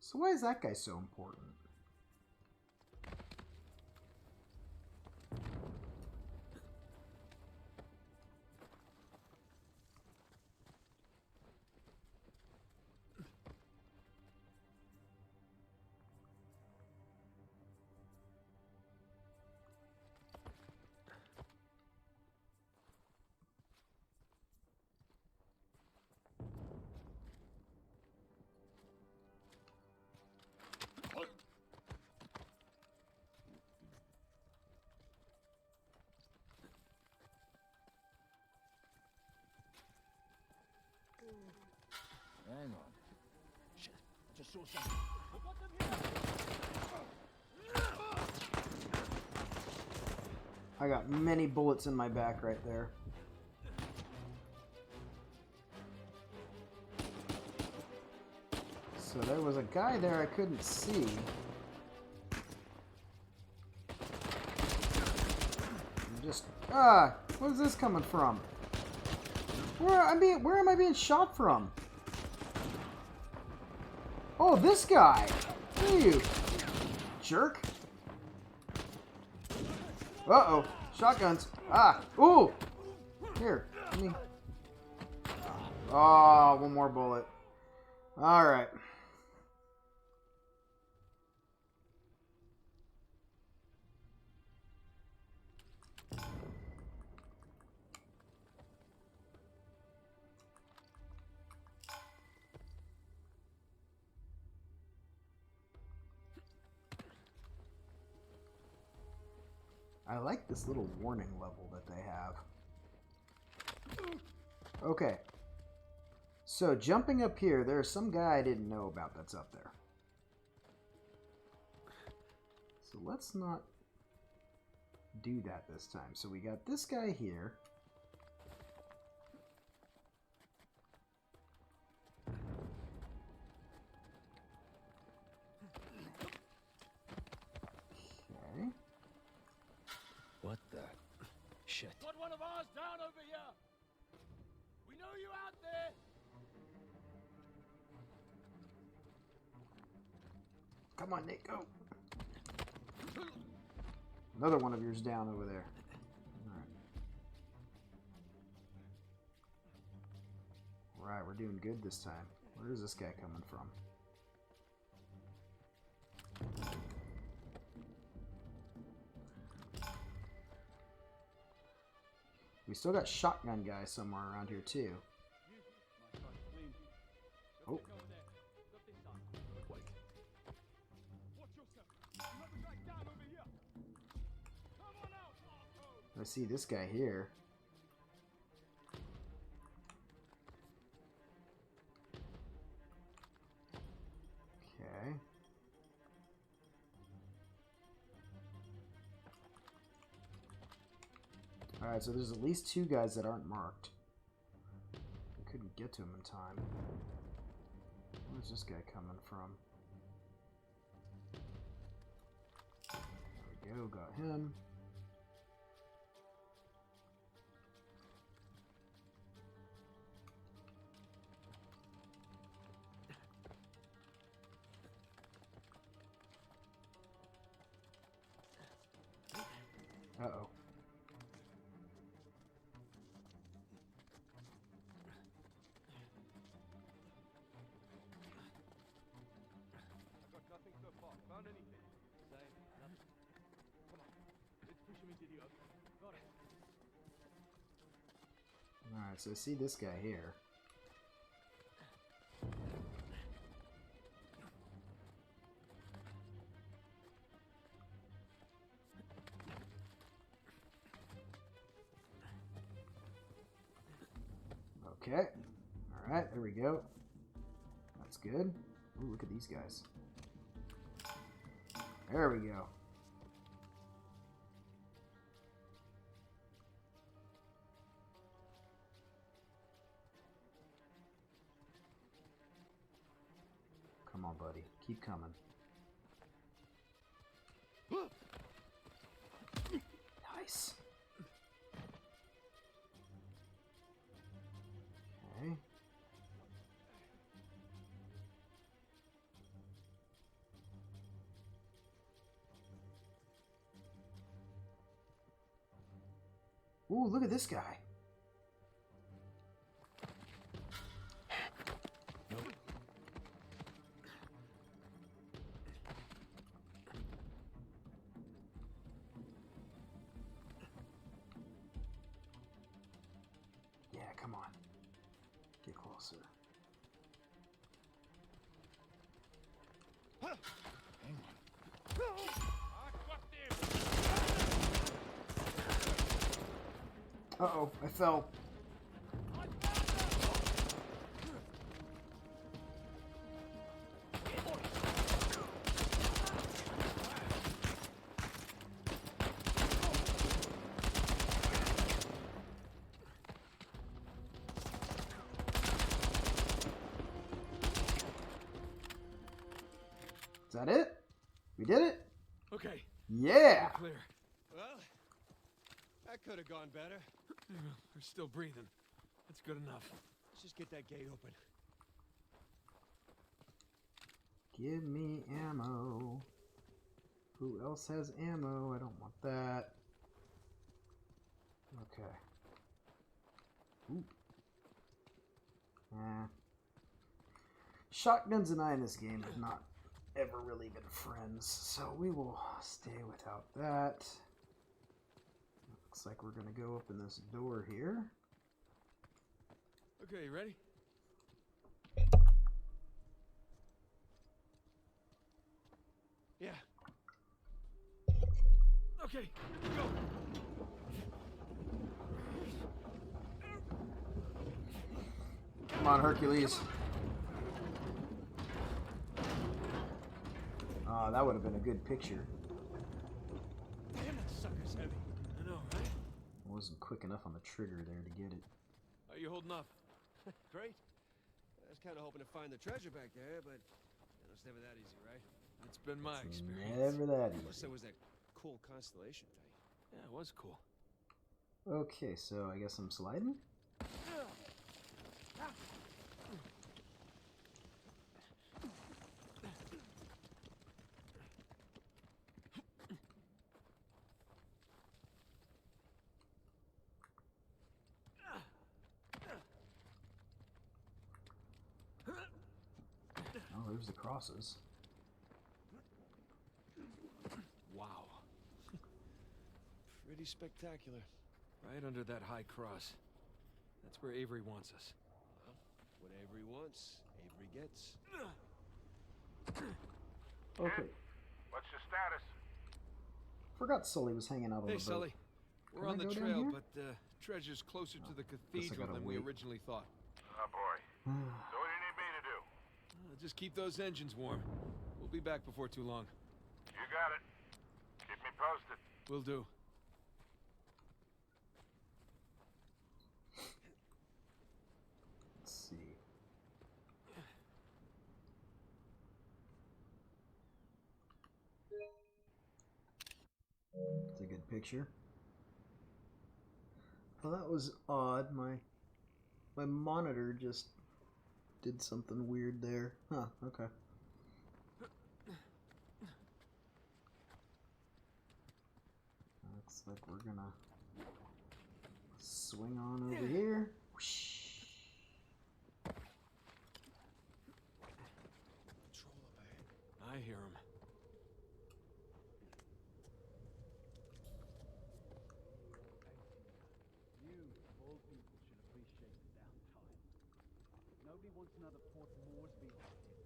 So why is that guy so important? Hang on. Shit, I just saw something. I got many bullets in my back right there. So there was a guy there I couldn't see. Where's this coming from? Where am I being shot from? Oh, this guy! Who are you? Jerk. Uh-oh. Shotguns. Ooh! Here. Let me... Oh, one more bullet. Alright. I like this little warning level that they have. Okay. So, jumping up here, there's some guy I didn't know about that's up there. So let's not do that this time. So we got this guy here. Okay. What the shit? Got one of ours down over here. We know you out there. Come on, Nick, go. Another one of yours down over there. Alright, we're doing good this time. Where is this guy coming from? We still got shotgun guys somewhere around here too. Oh. I see this guy here. Okay. Alright, so there's at least two guys that aren't marked. I couldn't get to him in time. Where's this guy coming from? There we go, got him. Uh-oh. Got nothing so far. Found anything? Same. Nothing. Come on. Let's push him into the open. Got it. Alright, so I see this guy here. Okay. Alright, there we go. That's good. Ooh, look at these guys. There we go. Come on, buddy. Keep coming. Nice. Okay. Ooh, look at this guy. Yeah, come on. Get closer. Hang on. Uh-oh, I fell. Is that it? We did it? Okay. Yeah! We're clear. Well, that could have gone better. We're still breathing. That's good enough. Let's just get that gate open. Give me ammo. Who else has ammo? I don't want that. Okay. Ooh. Shotguns and I in this game have not ever really been friends, so we will stay without that. Looks like we're gonna go open this door here. Okay, you ready? Yeah. Okay, go. Come on, Hercules. Oh, that would have been a good picture. Damn, that sucker's heavy. I know, right? I wasn't quick enough on the trigger there to get it. How you holding up? Great. I was kind of hoping to find the treasure back there, but it's never that easy, right? It's been my experience. Never that Plus, easy. there was that cool constellation thing. Yeah, it was cool. Okay, so I guess I'm sliding? Oh, there's the crosses. Wow. Pretty spectacular. Right under that high cross. That's where Avery wants us. Well, what Avery wants, Avery gets. Okay. What's your status? Forgot Sully was hanging out on Hey, the boat. Sully. We're Can on I the go down trail, here? but treasure's closer to the guess I cathedral gotta than we wait. originally thought. Oh boy. So what do you need me to do? Just keep those engines warm. We'll be back before too long. You got it. Keep me posted. Will do. Let's see. It's a good picture. Well, that was odd. My monitor just did something weird there. Huh, okay. Looks like we're gonna swing on over here. Whoosh. I hear him. You, of all people, should appreciate the downtime. Nobody wants another Port Moresby like this.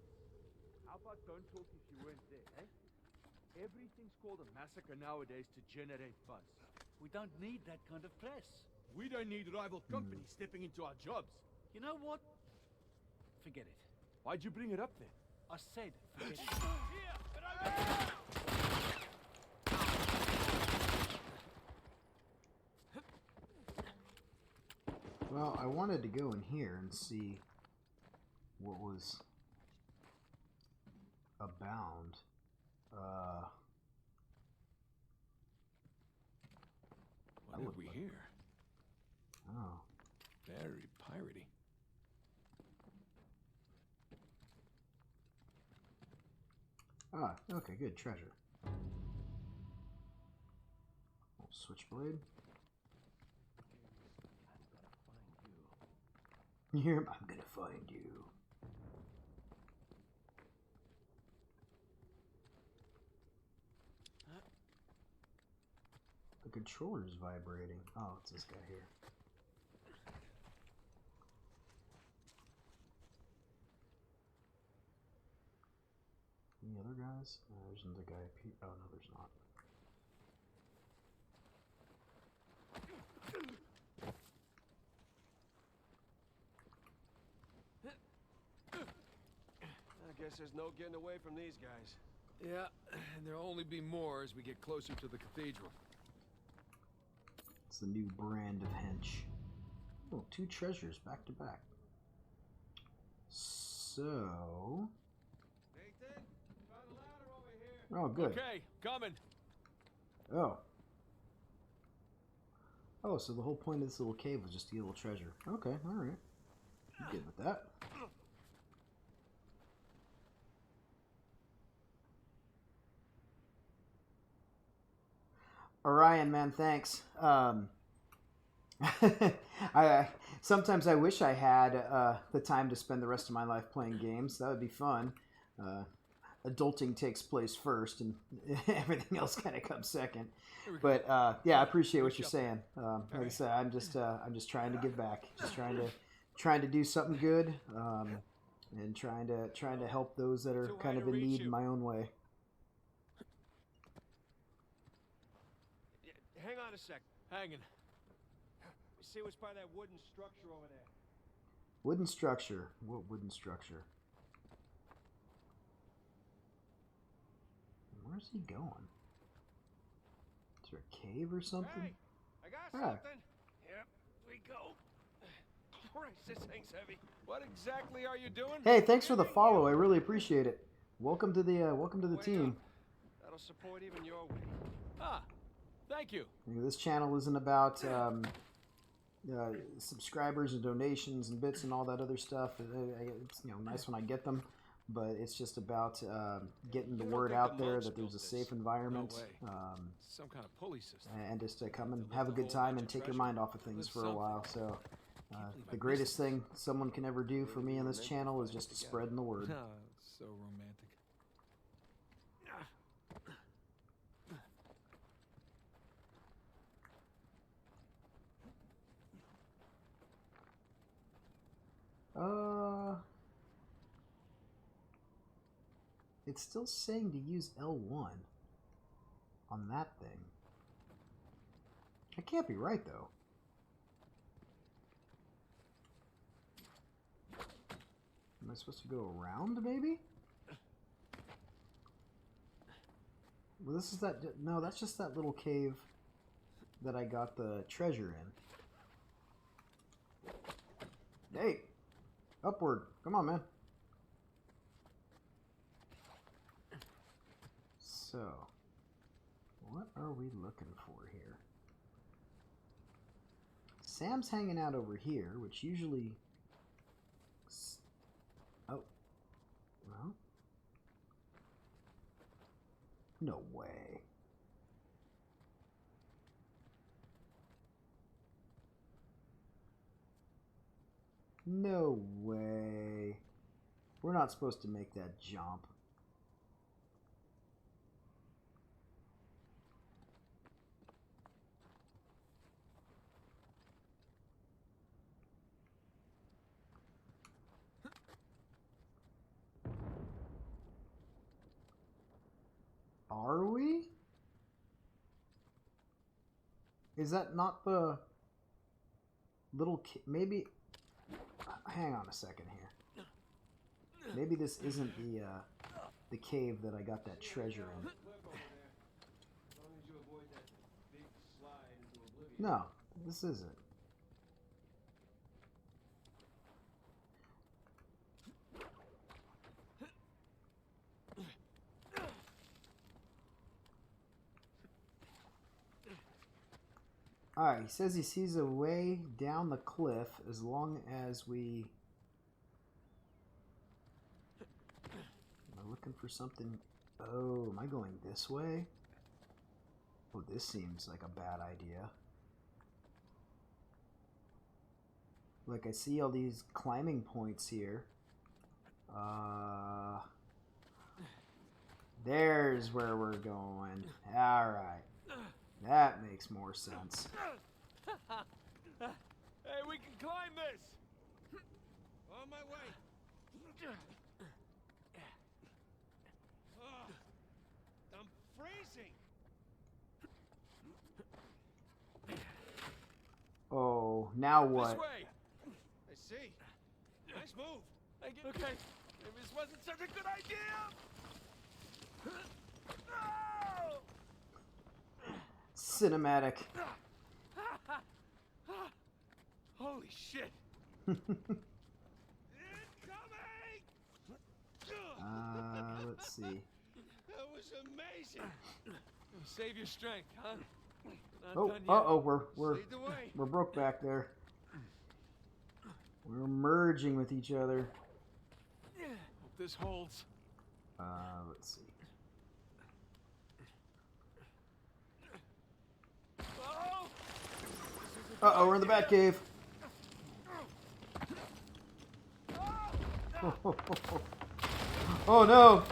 How about don't talk if you weren't there, eh? Everything's called a massacre nowadays to generate buzz. We don't need that kind of press. We don't need rival companies stepping into our jobs. You know what? Forget it. Why'd you bring it up then? I said forget it. Well, I wanted to go in here and see what was abound. What did we hear? Oh. Very piratey. Ah, okay, good. Treasure. Oh, switchblade. Here, I'm gonna find you. The controller's vibrating. Oh, it's this guy here. Any other guys? No, there's another guy up here. Oh, no, there's not. I guess there's no getting away from these guys. Yeah, and there'll only be more as we get closer to the cathedral. It's the new brand of hench. Oh, 2 treasures back to back. So... Nathan, found a ladder Oh, good. Okay, coming. Oh. Oh, so the whole point of this little cave was just to get a little treasure. Okay, alright. I'm good with that. Orion, man, thanks. Sometimes I wish I had the time to spend the rest of my life playing games. That would be fun. Adulting takes place first, and everything else kind of comes second. But yeah, I appreciate what you're saying. Like I said, I'm just trying to give back. Just trying to do something good, and trying to help those that are kind of in need in my own way. Hang on a sec. Hanging. See what's by that wooden structure over there. Wooden structure. What wooden structure? Where's he going? Is there a cave or something? Hey, I got something. Yep, we go. Christ, this thing's heavy. What exactly are you doing? Hey, thanks for the follow. I really appreciate it. Welcome to the team. That'll support even your weight. Ah, thank you. This channel isn't about subscribers and donations and bits and all that other stuff. It's nice when I get them, but it's just about getting the word out there that there's a safe environment, some kind of pulley system, and just to come and have a good time and take your mind off of things for a while. So the greatest thing someone can ever do for me on this channel is just spreading the word. So romantic. It's still saying to use L1 on that thing. I can't be right, though. Am I supposed to go around, maybe? Well, this is that... No, that's just that little cave that I got the treasure in. Hey! Upward! Come on, man. So, what are we looking for here? Sam's hanging out over here, which usually... Oh. Well. No way. No way. We're not supposed to make that jump. Are we? Is that not the little maybe? Hang on a second here. Maybe this isn't the cave that I got that treasure in. No, this isn't. Alright, he says he sees a way down the cliff as long as we... Am I looking for something? Oh, am I going this way? Oh, this seems like a bad idea. Like, I see all these climbing points here. There's where we're going. Alright. That makes more sense. Hey, we can climb this! On my way. I'm freezing. Oh, now what? This way. I see. Nice move. Okay, maybe this wasn't such a good idea. Cinematic. Holy shit! Let's see. That was was amazing. Save your strength, huh? Not Oh, done yet. Lead the way. we're broke back there. We're merging with each other. Hope this holds. Let's see. Uh-oh, we're in the Batcave. Oh no!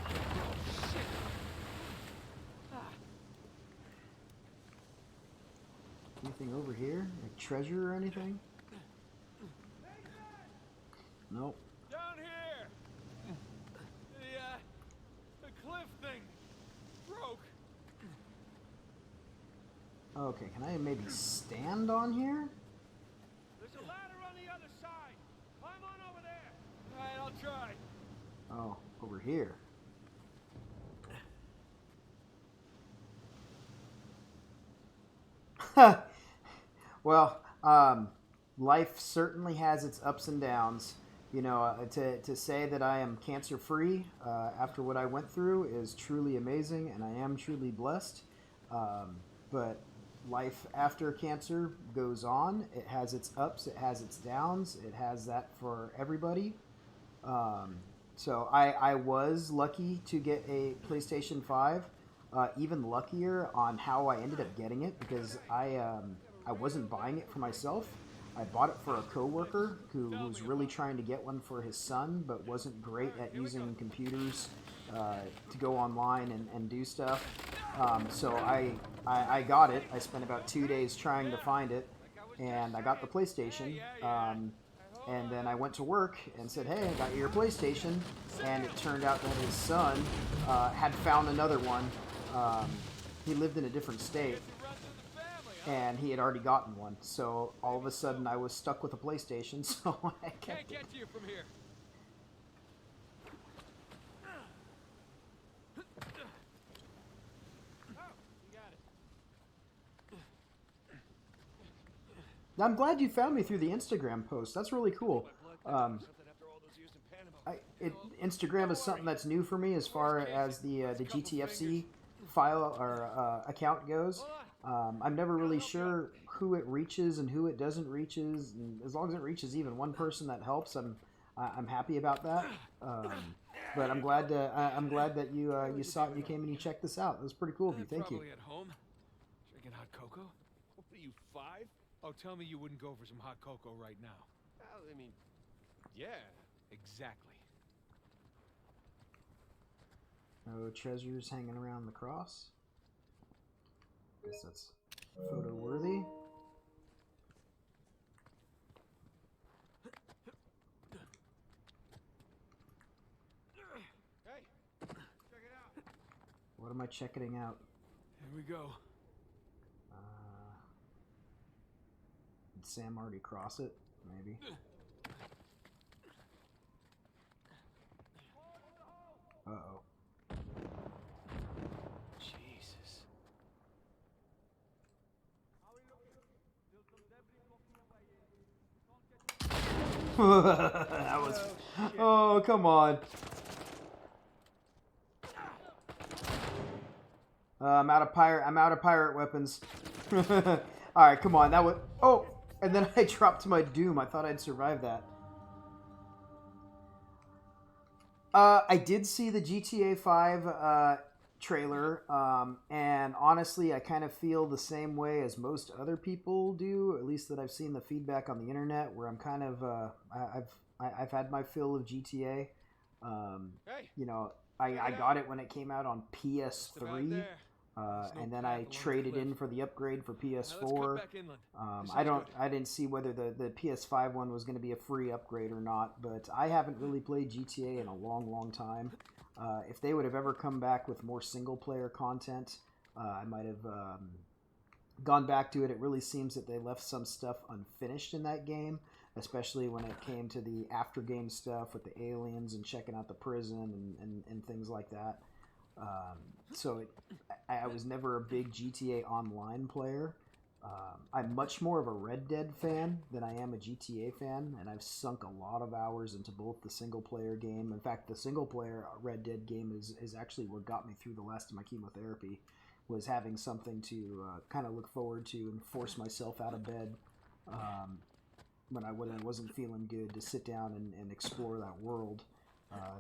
Anything over here? Like treasure or anything? Nope. Down here. The cliff thing broke. Okay, can I maybe stand on here? There's a ladder on the other side. Climb on over there. All right, I'll try. Oh, over here. Well, life certainly has its ups and downs. You know, to say that I am cancer-free after what I went through is truly amazing, and I am truly blessed. But life after cancer goes on. It has its ups, it has its downs. It has that for everybody. So I was lucky to get a PlayStation 5. Even luckier on how I ended up getting it, because I wasn't buying it for myself. I bought it for a coworker who was really trying to get one for his son, but wasn't great at using computers to go online and do stuff. So I got it. I spent about 2 days trying to find it, and I got the PlayStation. And then I went to work and said, hey, I got your PlayStation. And it turned out that his son had found another one. He lived in a different state, and he had already gotten one. So all of a sudden I was stuck with a PlayStation, so I kept Can't it. get to you from here. I'm glad you found me through the Instagram post. That's really cool. Instagram is something that's new for me as far as the GTFC file or account goes. I'm never really sure who it reaches and who it doesn't reaches. And as long as it reaches even one person, that helps. I'm happy about that. But I'm glad that you saw it and you came and you checked this out. It was pretty cool of you. Thank you. Probably at home, drinking hot cocoa. What are you, 5? Oh, tell me you wouldn't go for some hot cocoa right now. Well, I mean, yeah. Exactly. No treasures hanging around the cross. Guess that's photo worthy. Hey, check it out. What am I checking out? Here we go. Did Sam already cross it? Maybe. Uh-oh. Jesus. That was... Oh, come on. I'm out of pirate weapons. Alright, come on. That was... Oh! And then I dropped my Doom. I thought I'd survive that. I did see the GTA 5 trailer, and honestly, I kind of feel the same way as most other people do, at least that I've seen the feedback on the internet, where I'm kind of, I've had my fill of GTA. You know, I got it when it came out on PS3. And then I traded in for the upgrade for PS4. I didn't see whether the PS5 one was going to be a free upgrade or not, but I haven't really played GTA in a long time. If they would have ever come back with more single player content, I might have gone back to it. It really seems that they left some stuff unfinished in that game, especially when it came to the after game stuff with the aliens and checking out the prison and things like that. So I was never a big GTA Online player, I'm much more of a Red Dead fan than I am a GTA fan, and I've sunk a lot of hours into both the single-player game. In fact, the single-player Red Dead game is actually what got me through the last of my chemotherapy, was having something to kind of look forward to and force myself out of bed when I wasn't feeling good, to sit down and explore that world.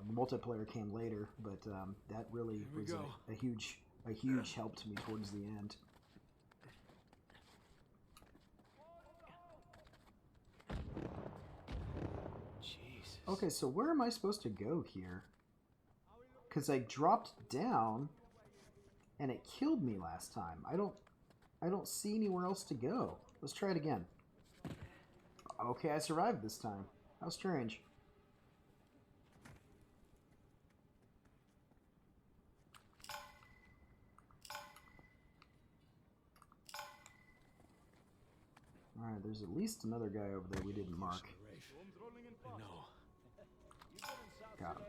The multiplayer came later, but that really was a huge help to me towards the end. Jesus. Okay, so where am I supposed to go here? Because I dropped down and it killed me last time. I don't see anywhere else to go. Let's try it again. Okay, I survived this time. How strange. Alright, there's at least another guy over there we didn't mark. No. Got him.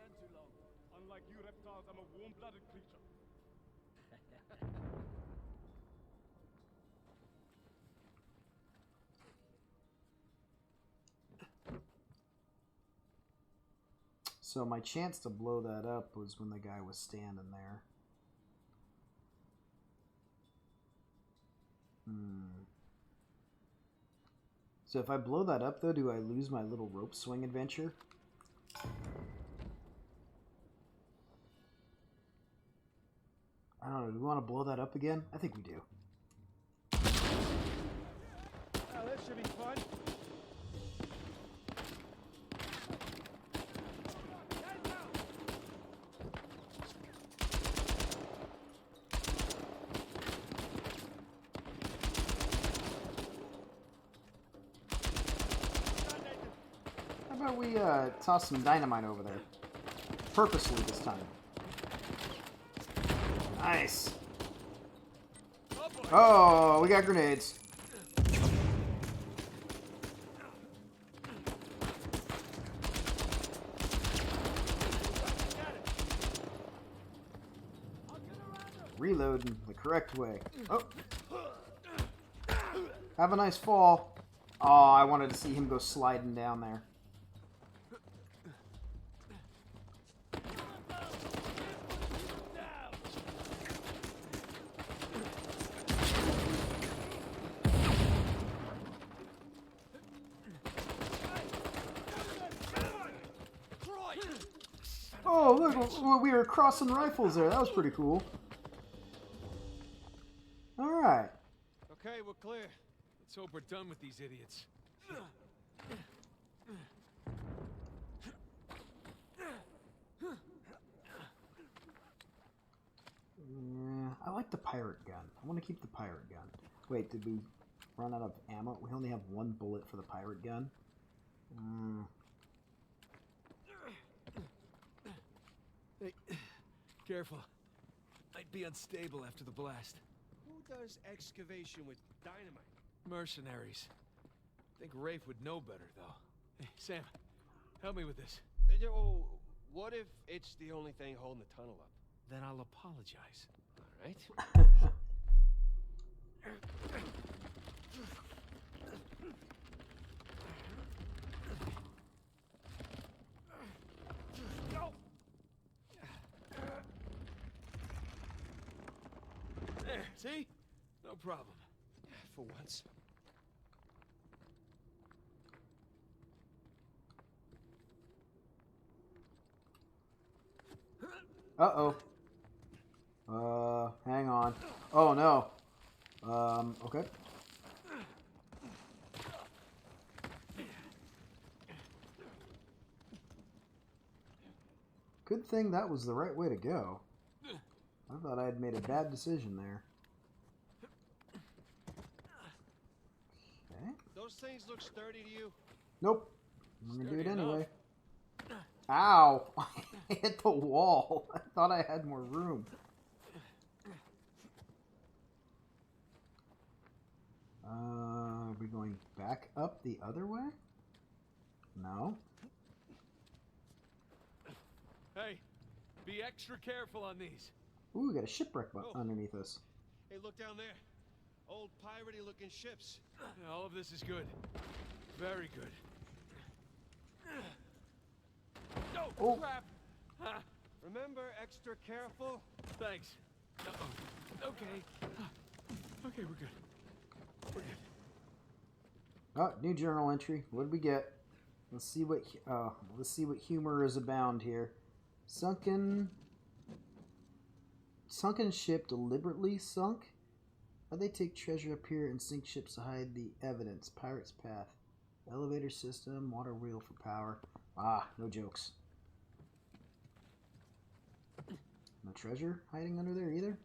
Unlike you reptiles, I'm a warm-blooded creature. So my chance to blow that up was when the guy was standing there. So if I blow that up, though, do I lose my little rope swing adventure? I don't know. Do we want to blow that up again? I think we do. Oh, that should be fun. How about we toss some dynamite over there? Purposely this time. Nice. Oh, we got grenades. Reloading the correct way. Oh. Have a nice fall. Oh, I wanted to see him go sliding down there. Oh, look, we were crossing rifles there. That was pretty cool. Alright. Okay, we're clear. Let's hope we're done with these idiots. Yeah, I like the pirate gun. I want to keep the pirate gun. Wait, did we run out of ammo? We only have one bullet for the pirate gun. Hey, careful. Might be unstable after the blast. Who does excavation with dynamite? Mercenaries. Think Rafe would know better, though. Hey, Sam, help me with this. Oh, what if it's the only thing holding the tunnel up? Then I'll apologize. All right. There, see? No problem. For once. Uh-oh. Hang on. Oh, no. Okay. Good thing that was the right way to go. I thought I had made a bad decision there. Okay. Those things look sturdy to you? Nope. I'm gonna do it Sturdy anyway. enough. Ow! I hit the wall. I thought I had more room. Are we going back up the other way? No. Hey, be extra careful on these. Ooh, we got a shipwreck underneath us. Hey, look down there. Old piratey-looking ships. All of this is good. Very good. Oh. Crap! Huh. Remember, extra careful. Thanks. Okay. Okay, we're good. We're good. Oh, new journal entry. What did we get? Let's see what humor is abound here. Sunken ship deliberately sunk. How they take treasure up here and sink ships to hide the evidence. Pirate's path. Elevator system. Water wheel for power. Ah, no jokes. No treasure hiding under there either.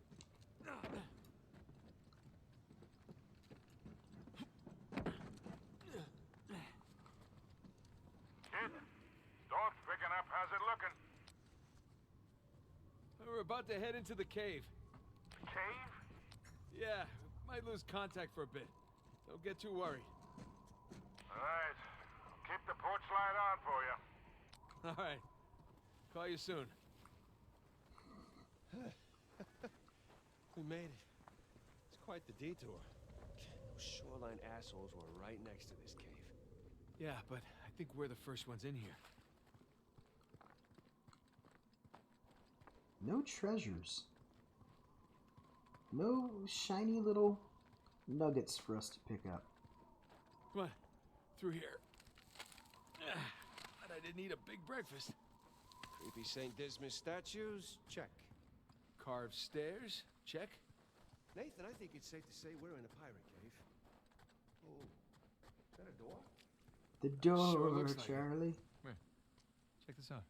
Door's picking up. How's it looking? We're about to head into the cave. Cave? Yeah, might lose contact for a bit. Don't get too worried. All right. Keep the porch light on for you. All right. Call you soon. We made it. It's quite the detour. Those shoreline assholes were right next to this cave. Yeah, but I think we're the first ones in here. No treasures. No shiny little nuggets for us to pick up. Come on, through here. But I didn't eat a big breakfast. Creepy St. Dismas statues? Check. Carved stairs? Check. Nathan, I think it's safe to say we're in a pirate cave. Oh, is that a door? The door, Sure looks like it. Charlie. Come here. Check this out.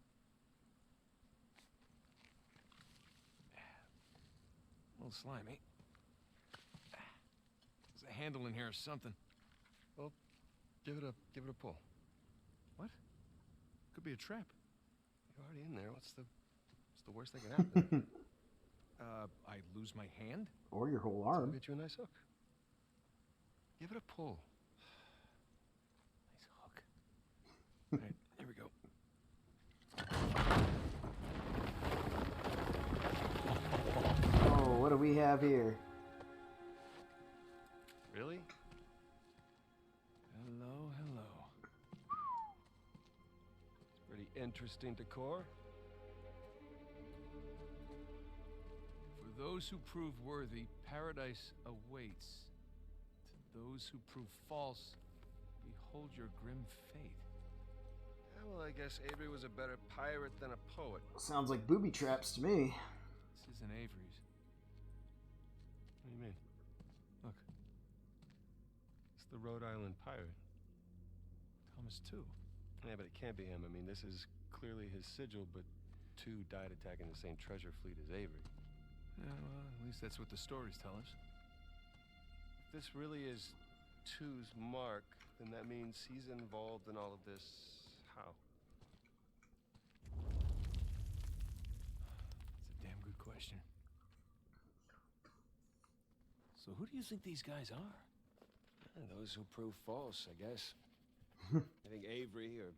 A little slimy. There's a handle in here or something. Well, give it a pull. What? Could be a trap. You're already in there. What's the worst that can happen? I lose my hand? Or your whole I'll arm. get you a nice hook. Give it a pull. Nice hook. All right, here we go. Oh, what do we have here? Really? Hello, hello. It's pretty interesting decor. For those who prove worthy, paradise awaits. To those who prove false, behold your grim fate. Yeah, well, I guess Avery was a better pirate than a poet. Sounds like booby traps to me. This isn't Avery's. What do you mean? Look. It's the Rhode Island pirate. Thomas too. Yeah, but it can't be him. I mean, this is clearly his sigil, but two died attacking the same treasure fleet as Avery. Yeah, well, at least that's what the stories tell us. If this really is Two's mark, then that means he's involved in all of this. How? That's a damn good question. So who do you think these guys are? Those who prove false, I guess. I think Avery or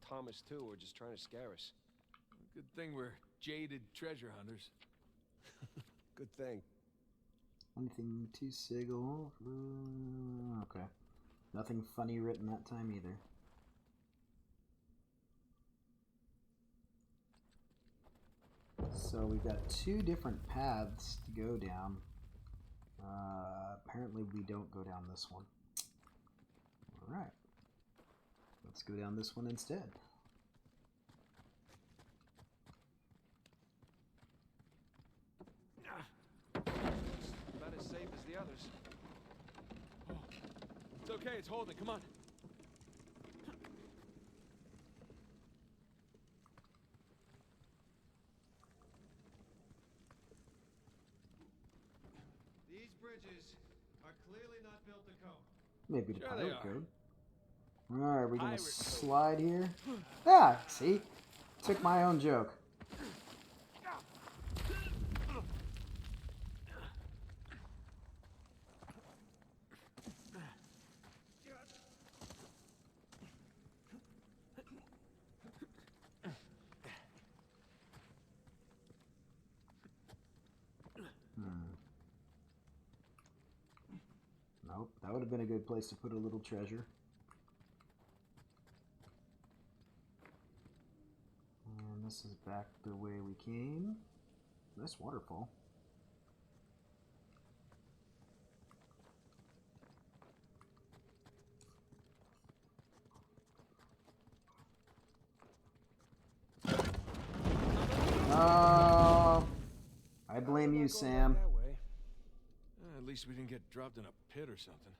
Thomas too are just trying to scare us. Good thing we're jaded treasure hunters. Good thing. Anything to sigil? Okay. Nothing funny written that time either. So we've got two different paths to go down. Apparently we don't go down this one. Alright. Let's go down this one instead. About as safe as the others. Oh, it's okay, it's holding, come on. These bridges are clearly not built to cope. Maybe the Sure they pirate are. code. Alright, we're gonna Pirate slide here. Ah, see? Took my own joke. would have been a good place to put a little treasure. And this is back the way we came. Nice waterfall. I blame you, Sam. That way. At least we didn't get dropped in a pit or something.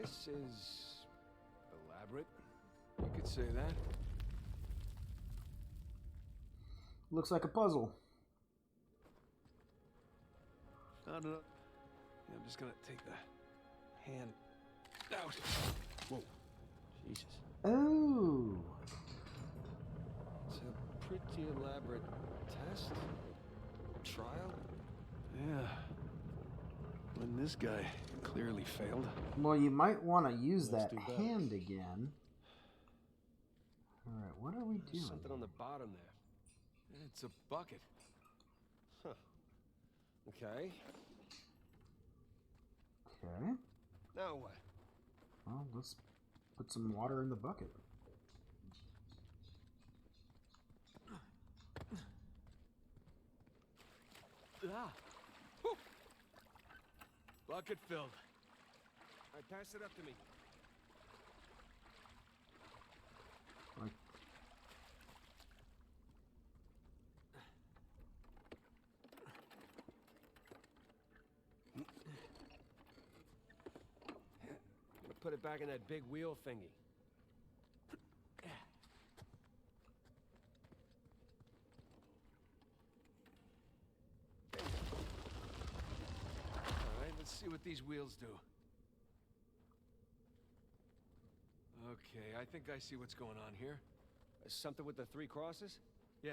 This is elaborate. You could say that. Looks like a puzzle. I don't know. Yeah, I'm just gonna take the hand out. Whoa. Jesus. Oh. It's a pretty elaborate test. Trial. Yeah. When this guy clearly failed. Well, you might want to use Let's that do better. hand again. Alright, what are we doing? There's something on the bottom there. It's a bucket. Huh. Okay. Okay. Now what? Well, let's put some water in the bucket. Ah. Whew. Bucket filled. All right, pass it up to me. Like, Put it back in that big wheel thingy. Alright, let's see what these wheels do. Okay, I think I see what's going on here. Something with the 3 crosses? Yeah.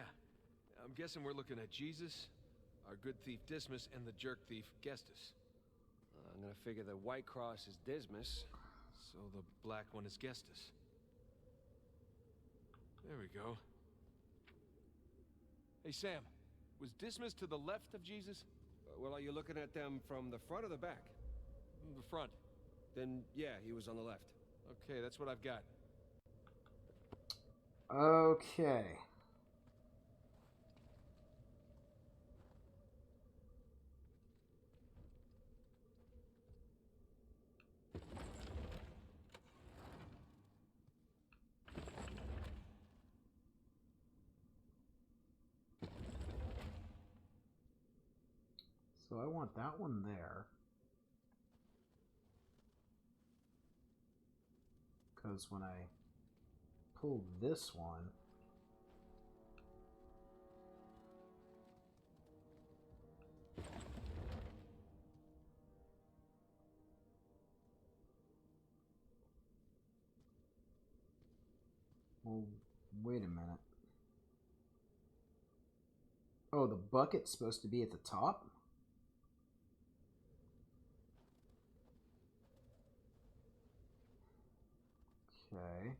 I'm guessing we're looking at Jesus, our good thief Dismas, and the jerk thief Gestus. I'm gonna figure the white cross is Dismas, so the black one is Gestus. There we go. Hey, Sam, was Dismas to the left of Jesus? Well, are you looking at them from the front or the back? The front. Then, yeah, he was on the left. Okay, that's what I've got. okay. So I want that one there. Because when I pull this one, well, wait a minute. Oh, the bucket's supposed to be at the top? Okay.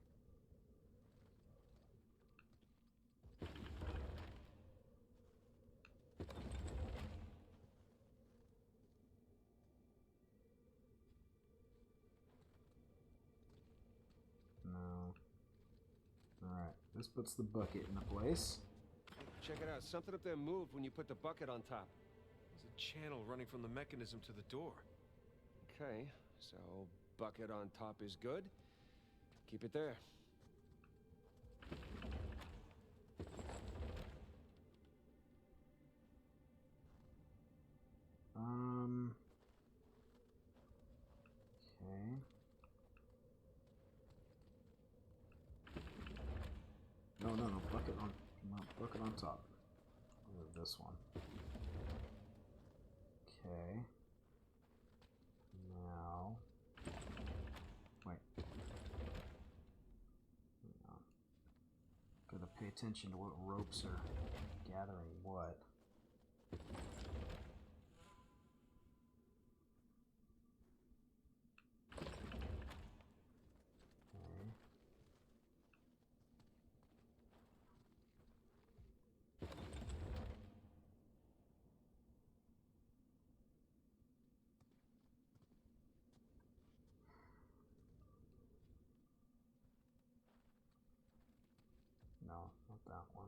No. Alright, this puts the bucket into place. Check it out. Something up there moved when you put the bucket on top. There's a channel running from the mechanism to the door. Okay, so bucket on top is good. Keep it there. Okay. No, bucket on, no, bucket on top. This one. Okay. Now. Wait. Hang on. Gotta pay attention to what ropes are gathering what. that one.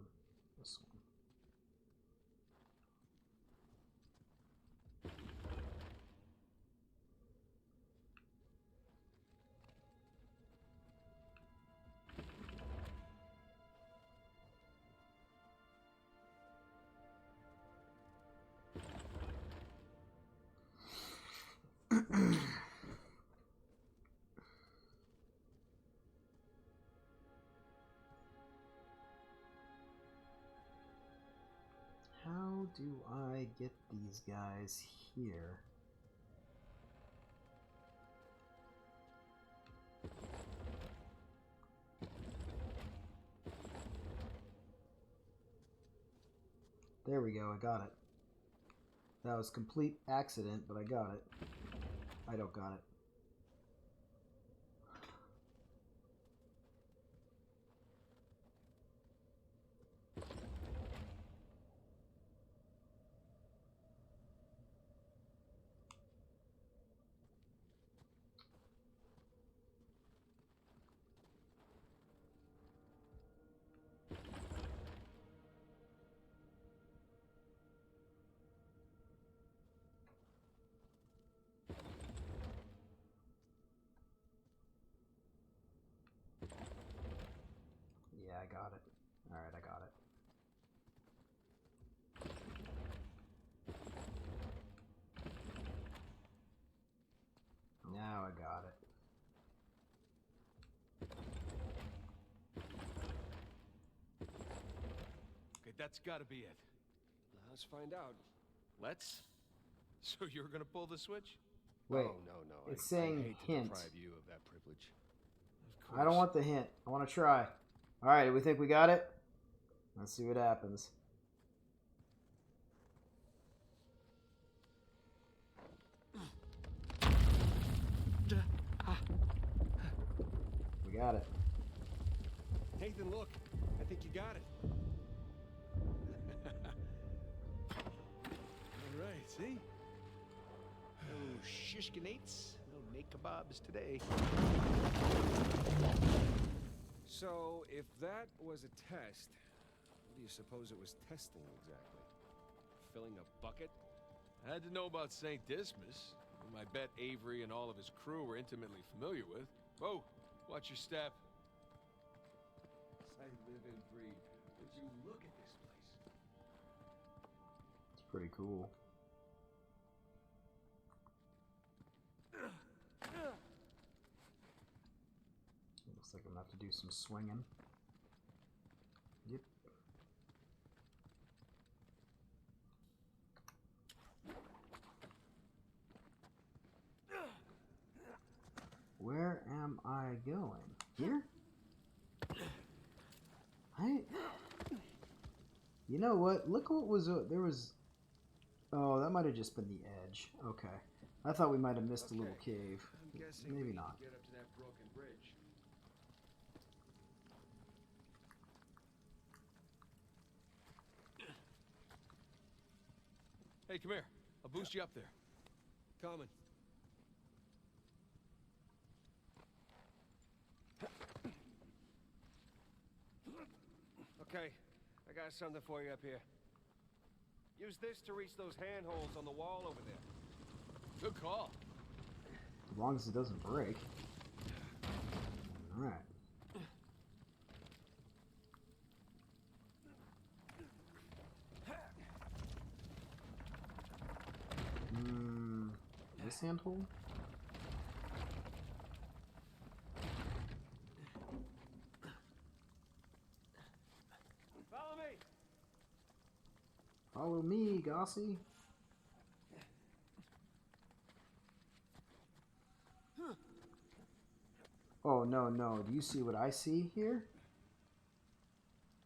This one. How do I get these guys here? There we go, I got it. That was complete accident, but I got it. I don't got it. Yeah, I got it. Alright, I got it. Now I got it. Okay, that's gotta be it. Let's find out. Let's? So you're gonna pull the switch? Wait, Oh, no. it's I saying hate to hint. deprive you of that privilege. I don't want the hint. I want to try. Alright, we think we got it? Let's see what happens. We got it. Nathan, look. I think you got it. All right, see? No shishkinates, no naked kebabs today. So, if that was a test, what do you suppose it was testing exactly? Filling a bucket? I had to know about St. Dismas, whom I bet Avery and all of his crew were intimately familiar with. Whoa, watch your step. I live and breathe. Would you look at this place? It's pretty cool. Looks like I'm gonna have to do some swinging. Yep. Where am I going? Here? You know what? Look what was there was. Oh, that might have just been the edge. Okay, I thought we might have missed a little cave. I'm guessing Maybe we not. Get up to that broken bridge. Hey, come here. I'll boost you up there. Coming. Okay, I got something for you up here. Use this to reach those handholds on the wall over there. Good call. As long as it doesn't break. All right. This handhold? Follow me. Follow me, Gossie. Oh, no. Do you see what I see here?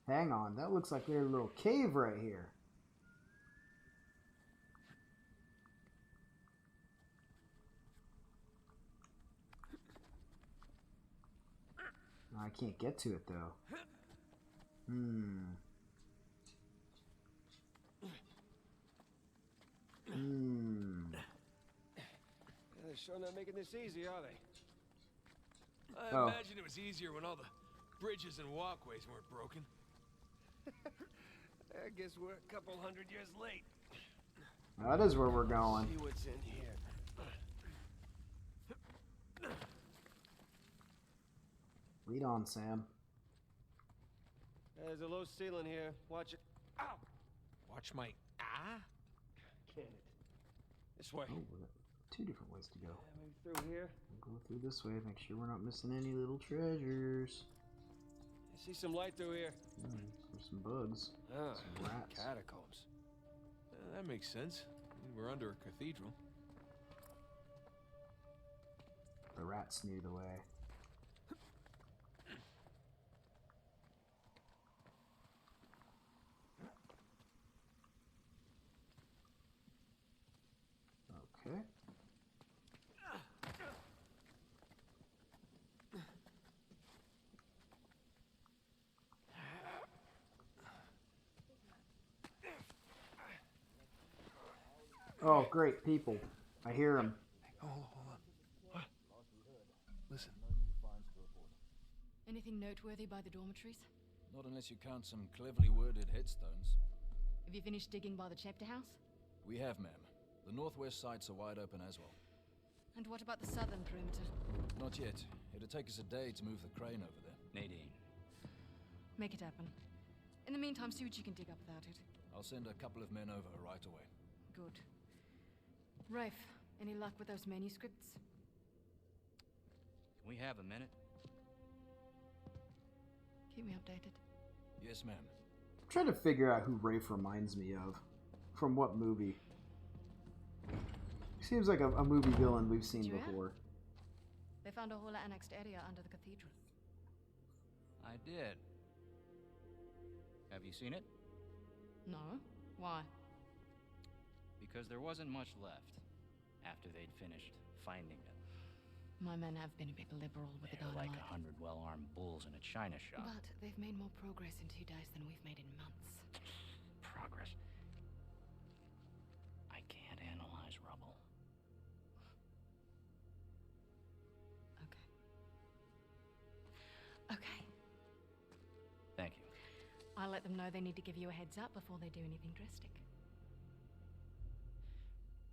Hang on. That looks like there's a little cave right here. I can't get to it, though. They're sure not making this easy, are they? I Oh. imagine it was easier when all the bridges and walkways weren't broken. I guess we're a couple hundred years late. That is where we're going. See what's in here. Lead on, Sam. There's a low ceiling here. Watch it. Ow! Watch my Can it? This way. Oh, we got 2 different ways to go. Maybe through here. We'll go through this way. Make sure we're not missing any little treasures. I see some light through here. There's some bugs. Ah, some rats. catacombs. That makes sense. I mean, we're under a cathedral. The rats knew the way. Okay. Oh, great people. I hear them. Hold on. What? Listen. Anything noteworthy by the dormitories? Not unless you count some cleverly worded headstones. Have you finished digging by the chapter house? We have, ma'am. The northwest sites are wide open as well. And what about the southern perimeter? Not yet. It'll take us a day to move the crane over there. Nadine. Make it happen. In the meantime, see what you can dig up without it. I'll send a couple of men over right away. Good. Rafe, any luck with those manuscripts? Can we have a minute? Keep me updated. Yes, ma'am. I'm trying to figure out who Rafe reminds me of. From what movie? He seems like a movie villain we've seen before. They found a whole annexed area under the cathedral. I did. Have you seen it? No. Why? Because there wasn't much left after they'd finished finding it. My men have been a bit liberal with the They're like dynamite. 100 well-armed bulls in a china shop. But they've made more progress in 2 days than we've made in months. Progress. I can't analyze rubble. Okay. Thank you. I'll let them know they need to give you a heads up before they do anything drastic.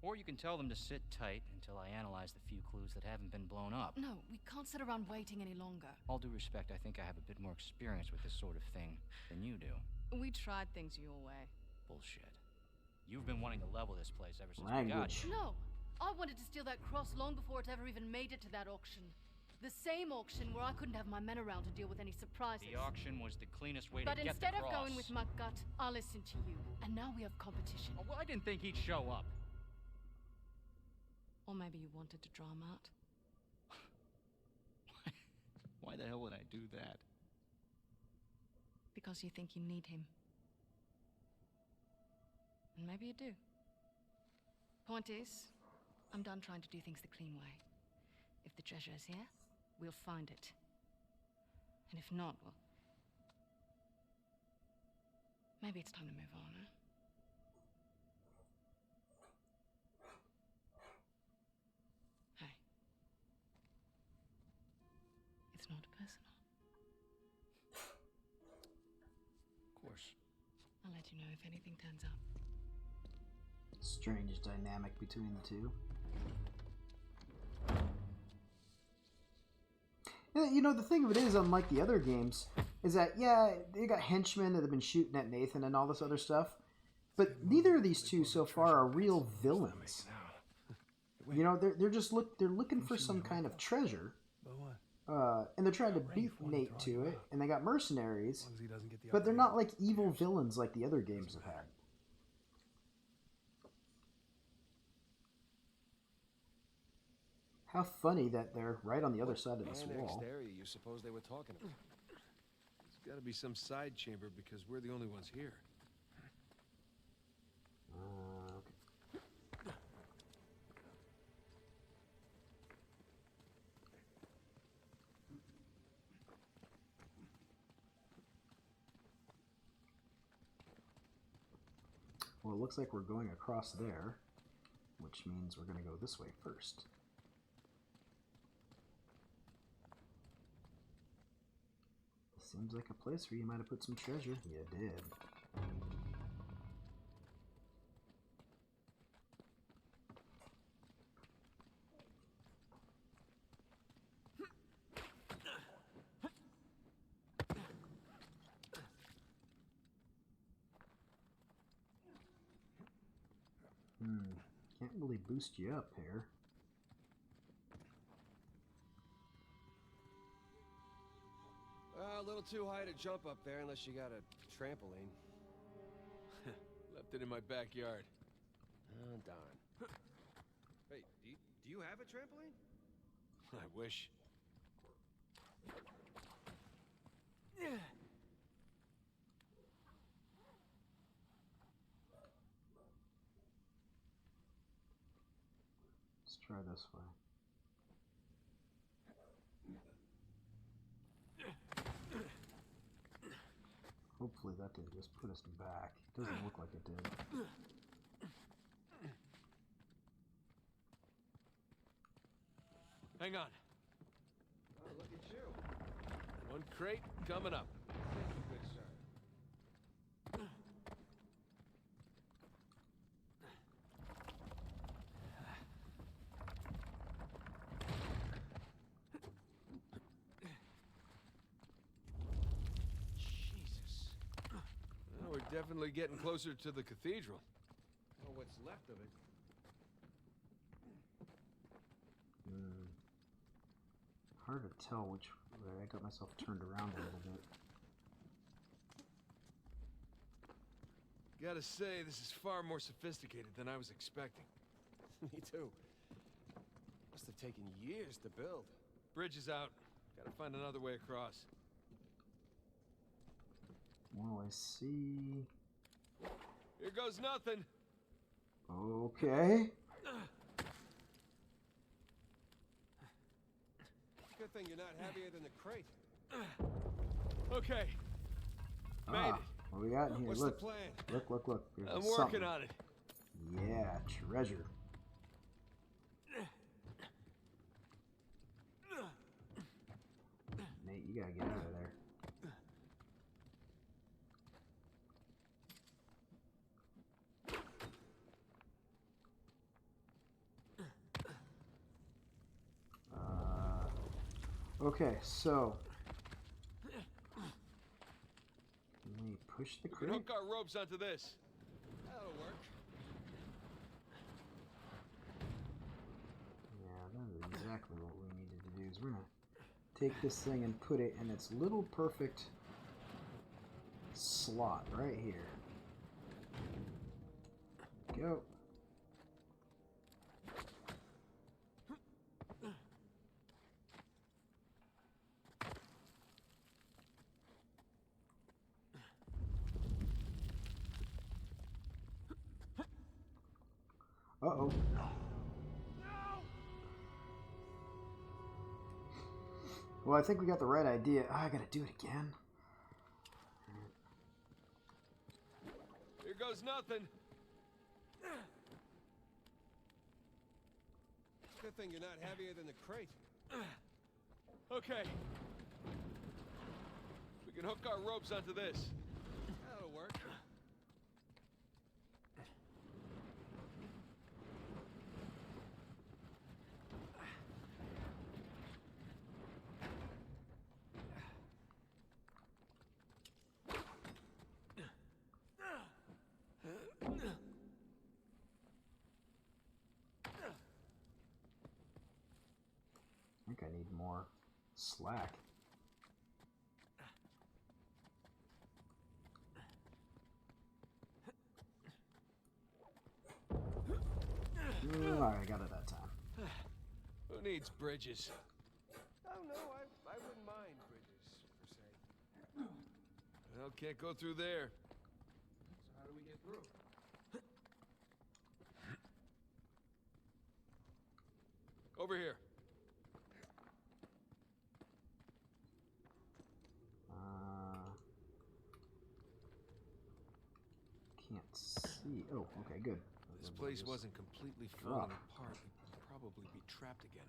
Or you can tell them to sit tight until I analyze the few clues that haven't been blown up. No, we can't sit around waiting any longer. All due respect, I think I have a bit more experience with this sort of thing than you do. We tried things your way. Bullshit. You've been wanting to level this place ever since we got Language. you. No! I wanted to steal that cross long before it ever even made it to that auction. The same auction where I couldn't have my men around to deal with any surprises. The auction was the cleanest way But to get the instead of cross. going with my gut, I listened to you. And now we have competition. Oh, well, I didn't think he'd show up. Or maybe you wanted to draw him out. Why the hell would I do that? Because you think you need him. And maybe you do. Point is, I'm done trying to do things the clean way. If the treasure is here, we'll find it. And if not, well... maybe it's time to move on, huh? Hey. It's not personal. Of course. I'll let you know if anything turns up. Strange dynamic between the two. Yeah, you know, the thing of it is, unlike the other games, is that, yeah, they got henchmen that have been shooting at Nathan and all this other stuff, but neither of these two so far are real villains. You know, they're just looking for some kind of treasure, and they're trying to beat Nate to it, and they got mercenaries, but they're not like evil villains like the other games have had. How funny that they're right on the other side of this Annexed wall. area you suppose they were talking about? It's got to be some side chamber because we're the only ones here. Okay. Well, it looks like we're going across there, which means we're going to go this way first. Seems like a place where you might have put some treasure. You did. Can't really boost you up here. A little too high to jump up there unless you got a trampoline. Left it in my backyard. Oh, darn. Hey, do you have a trampoline? I wish. Let's try this way. Hopefully that didn't just put us back. It doesn't look like it did. Hang on. Oh, look at you. One crate coming up. Thank you, good sir. Jesus. Well, we're definitely getting closer to the cathedral. Well, what's left of it. Hard to tell which way. I got myself turned around a little bit. Gotta say, this is far more sophisticated than I was expecting. Me too. Must have taken years to build. Bridge is out. Gotta find another way across. What do I see? Here goes nothing. Okay. Good thing you're not heavier than the crate. Okay. Made it. What we got in here? What's Look. the plan? Look. There's I'm something. working on it. Yeah, treasure. Nate, you gotta get out of there. Okay, so can we push the We crate? can hook our ropes onto this. That'll work. Yeah, that is exactly what we needed to do. Is we're gonna take this thing and put it in its little perfect slot right here. Go. Uh-oh. Well, I think we got the right idea. I gotta do it again. Here goes nothing. Good thing you're not heavier than the crate. Okay. We can hook our ropes onto this. That'll work. I think I need more slack. Alright, I got it that time. Who needs bridges? Oh no, I wouldn't mind bridges, per se. Well, can't go through there. So how do we get through? Over here. Can't see. Oh, okay, good. This place wasn't completely falling apart. We'd probably be trapped again.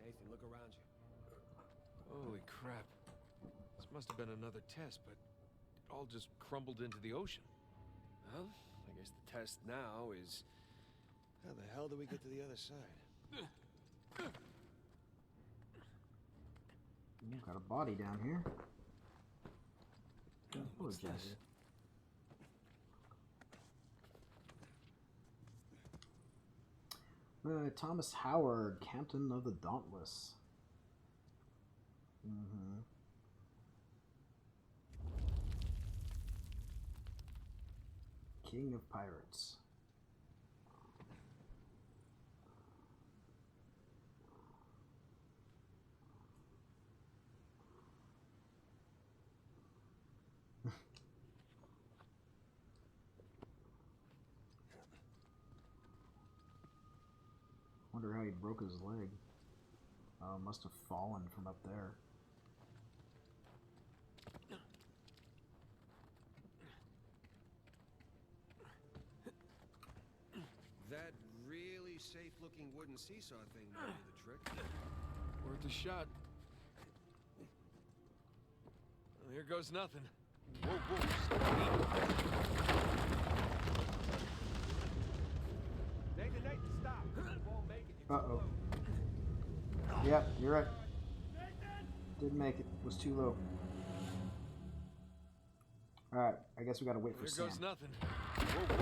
Nathan, look around you. Holy crap. This must have been another test, but it all just crumbled into the ocean. Well, I guess the test now is... How the hell do we get to the other side? Got a body down here. What's this? Thomas Howard, Captain of the Dauntless. King of Pirates. Wonder how he broke his leg. Must have fallen from up there. That really safe-looking wooden seesaw thing might do the trick. Worth a shot. Well, here goes nothing. Whoa, Nathan, stop! You won't make it. Uh-oh. Yep, you're right. Didn't make it. Was too low. Alright, I guess we gotta wait for Sam. Here goes nothing. Whoa.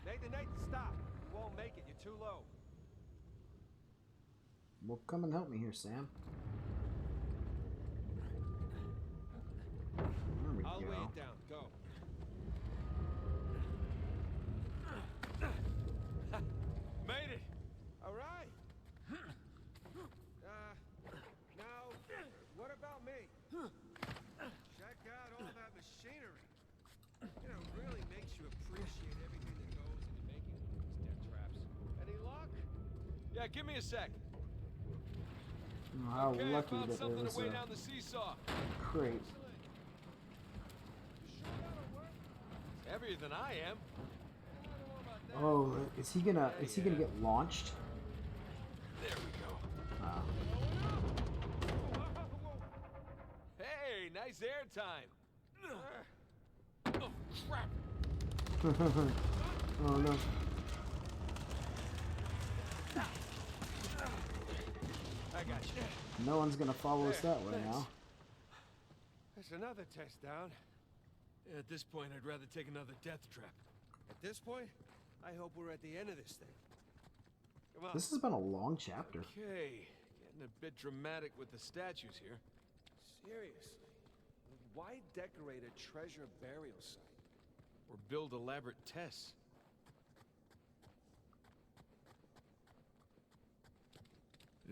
Nathan, stop! You won't make it. You're too low. Well, come and help me here, Sam. There we I'll go. weigh it down. Go. Made it! All right. Now, what about me? Check out all that machinery. You know, it really makes you appreciate everything that goes into making one of these death traps. Any luck? Yeah, give me a sec. How okay, lucky I found that there something was to weigh a down the seesaw. crate. Heavier than I am. Oh, is he gonna get launched? There we go. Wow. Hey, nice air time. Oh, crap. Oh no. I got you. No one's gonna follow us that way now. There's another test down. Yeah, at this point, I'd rather take another death trap. At this point, I hope we're at the end of this thing. Come on. This has been a long chapter. Okay, getting a bit dramatic with the statues here. Seriously, why decorate a treasure burial site? Or build elaborate tests.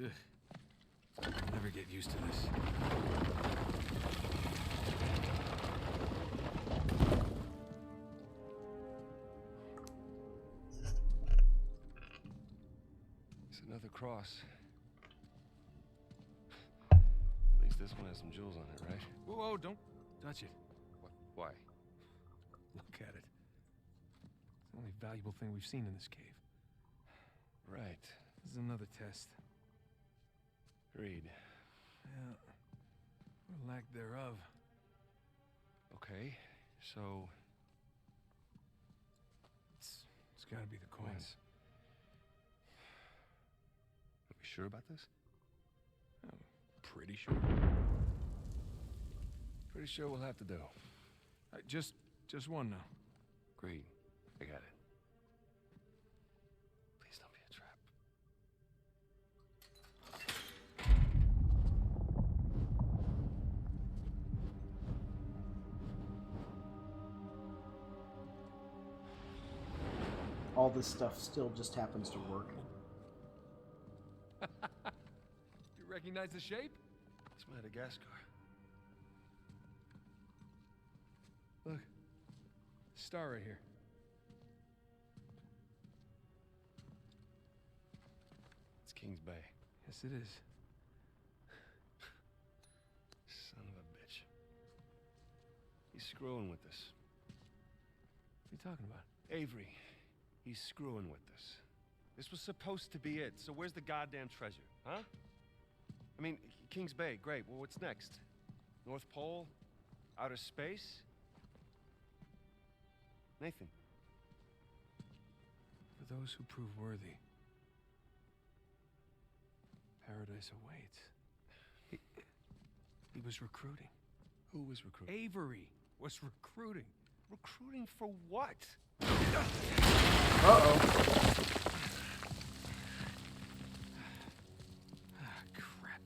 Ugh. I'll never get used to this. It's another cross. At least this one has some jewels on it, right? Whoa, don't touch it. What? Why? Look at it. It's the only valuable thing we've seen in this cave. Right. This is another test. Agreed. Yeah. Or lack thereof. Okay, so... It's gotta be the coins. Are we sure about this? I'm pretty sure. Pretty sure we'll have to do. Just one now. Agreed. I got it. Please don't be a trap. All this stuff still just happens to work. You recognize the shape? It's Madagascar. Look. Star right here. It's King's Bay. Yes, it is. Son of a bitch. He's screwing with us. What are you talking about? Avery, he's screwing with us. This was supposed to be it, so where's the goddamn treasure, huh? I mean, Kings Bay, great. Well, what's next? North Pole? Outer space? Nathan. For those who prove worthy, paradise awaits. He was recruiting. Who was recruiting? Avery was recruiting. Recruiting for what? Uh-oh. Crap.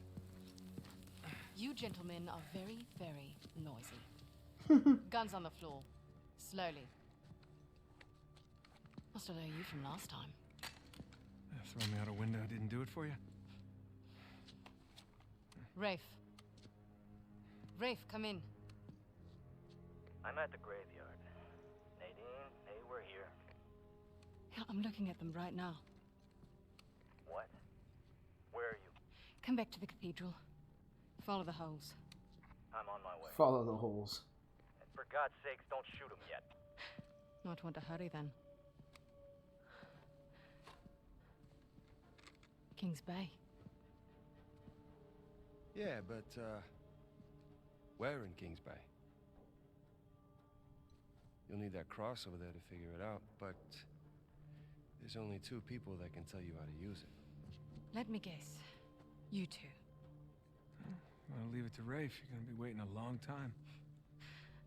You gentlemen are very, very noisy. Guns on the floor. Slowly. Must have known you from last time. Throwing me out a window didn't do it for you? Rafe. Rafe, come in. I'm at the graveyard. Nadine, hey, we're here. Yeah, I'm looking at them right now. What? Where are you? Come back to the cathedral. Follow the holes. I'm on my way. Follow the holes. And for God's sakes, don't shoot him yet. Not want to hurry then. Kings Bay. Yeah, but, where in Kings Bay? You'll need that cross over there to figure it out, but there's only 2 people that can tell you how to use it. Let me guess. You two. I'll leave it to Rafe. You're gonna be waiting a long time.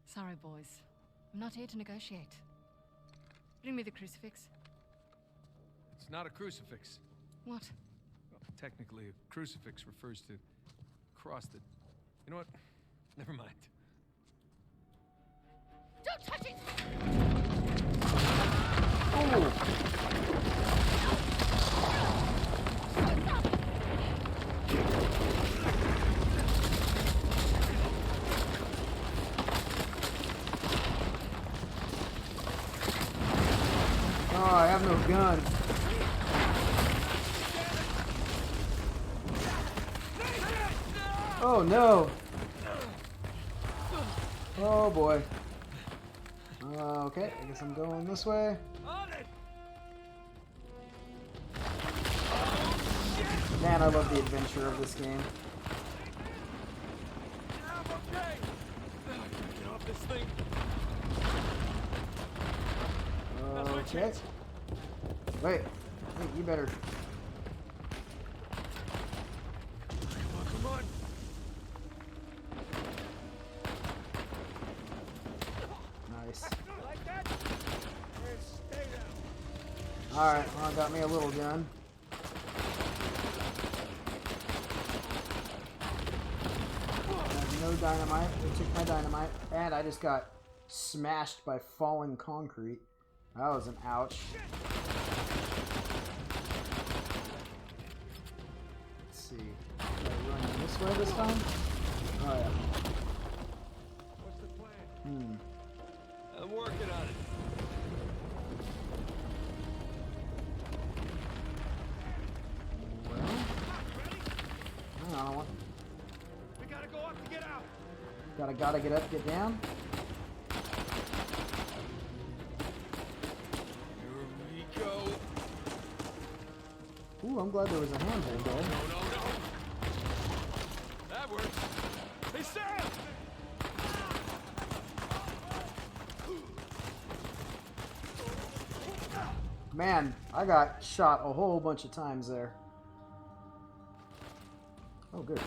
Sorry, boys. I'm not here to negotiate. Bring me the crucifix. It's not a crucifix. What? Well, technically, a crucifix refers to a cross that... You know what? Never mind. Don't touch it! Oh, I have no gun. Oh no! Oh boy. Okay, I guess I'm going this way. Man, I love the adventure of this game. Get off this thing. Okay. Wait, you better. Come on. Nice. Like that? Stay down. Alright, well, I got me a little gun. No dynamite. They took my dynamite. And I just got smashed by falling concrete. That was an ouch. Let's see. Am I running this way this time? Oh yeah. What's the plan? I'm working on it. Hang on, I want. We gotta go up to get out. Gotta get up, get down. Here we go. Ooh, I'm glad there was a handhold there. No. That works. Hey, Sam! Man, I got shot a whole bunch of times there. Oh, good.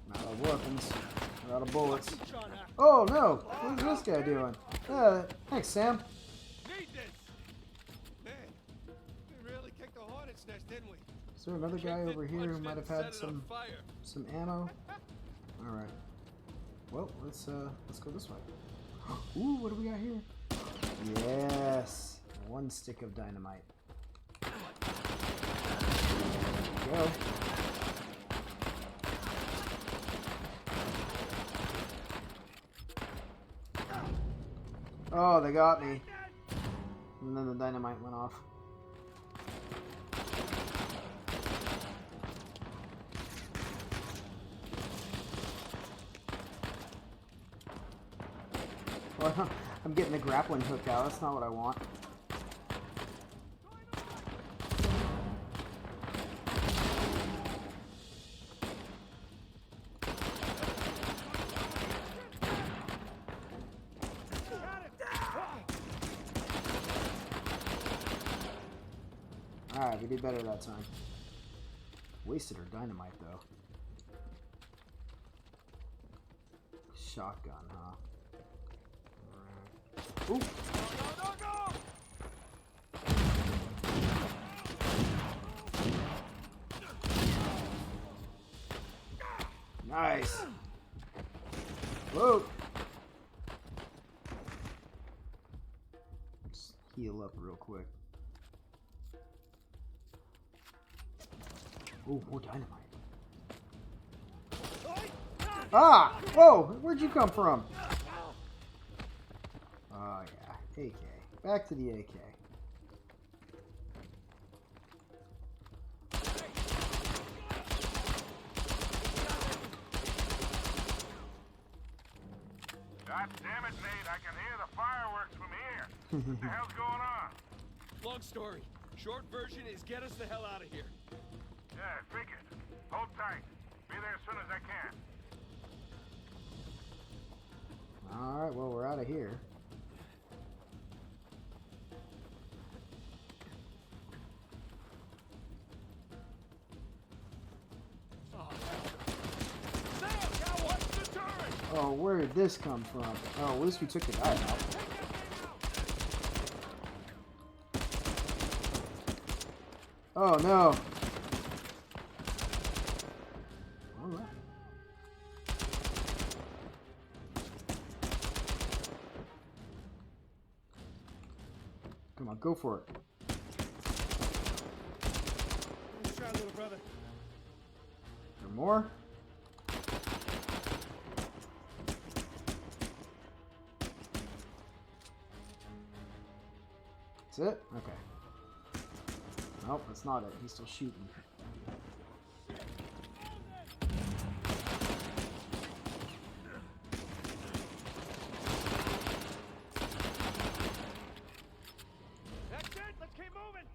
Not out of weapons. Not out of bullets. Oh no! What's this guy doing? Thanks, Sam. Need this! Man, we really kicked the hornet's nest, didn't we? Is there another guy over here who might have had some ammo? All right. Well, let's go this way. Ooh, what do we got here? Yes, 1 stick of dynamite. There we go. Oh, they got me. And then the dynamite went off. Well, I'm getting the grappling hook out. That's not what I want. Alright, we did better that time. Wasted her dynamite, though. Shotgun, huh? Alright. Ooh! Nice! Whoa! Just heal up real quick. Ooh, more dynamite. Ah! Whoa! Where'd you come from? Oh, yeah. AK. Back to the AK. God damn it, Nate. I can hear the fireworks from here. What the hell's going on? Long story. Short version is get us the hell out of here. Yeah, figured. Hold tight. Be there as soon as I can. Alright, well, we're out of here. Oh, where did this come from? Oh, at least we took the guy out. Oh, no. Alright. Come on, go for it. Nice try, little brother. Is there more? That's it? Okay. Nope, that's not it. He's still shooting. That's it. Let's keep moving.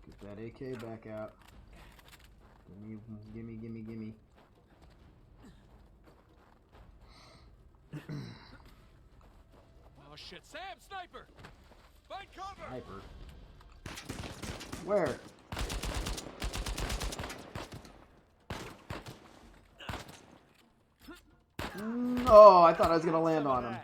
Get that AK back out. Gimme, gimme, gimme, gimme. Oh shit, Sam, sniper! Find cover! Sniper. Where? Oh, I thought I was gonna land on him.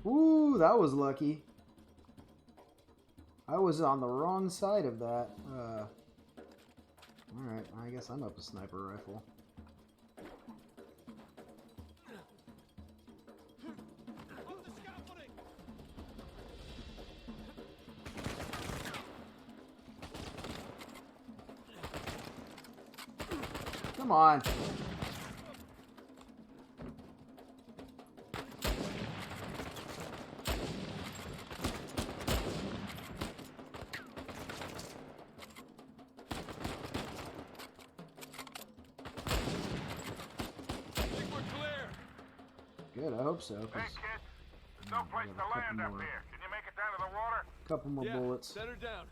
Ooh, that was lucky. I was on the wrong side of that. Alright, I guess I'm up a sniper rifle. Come on. Good, I hope so. Hey, kid. There's no place to land up here. Can you make it down to the water? Couple more bullets. Set her down.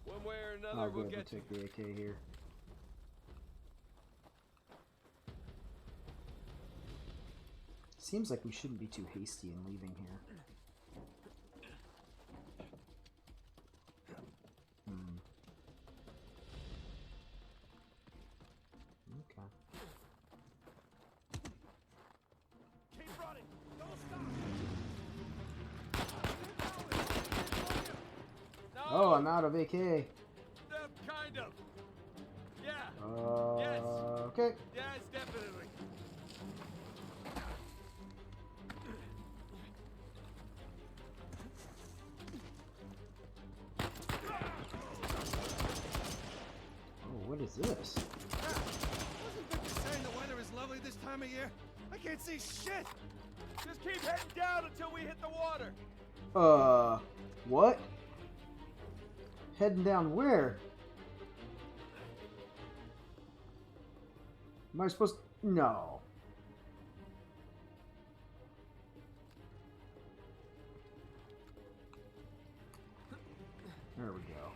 One way or another, I'll we'll go ahead get and take the AK here. Seems like we shouldn't be too hasty in leaving here. Okay. Keep running. Don't stop. Oh, I'm out of AK. Kind of. Yeah. Yes. Okay. Yes, definitely. is this? Wasn't Victor saying the weather is lovely this time of year? I can't see shit! Just keep heading down until we hit the water! What? Heading down where? Am I supposed to... No. There we go.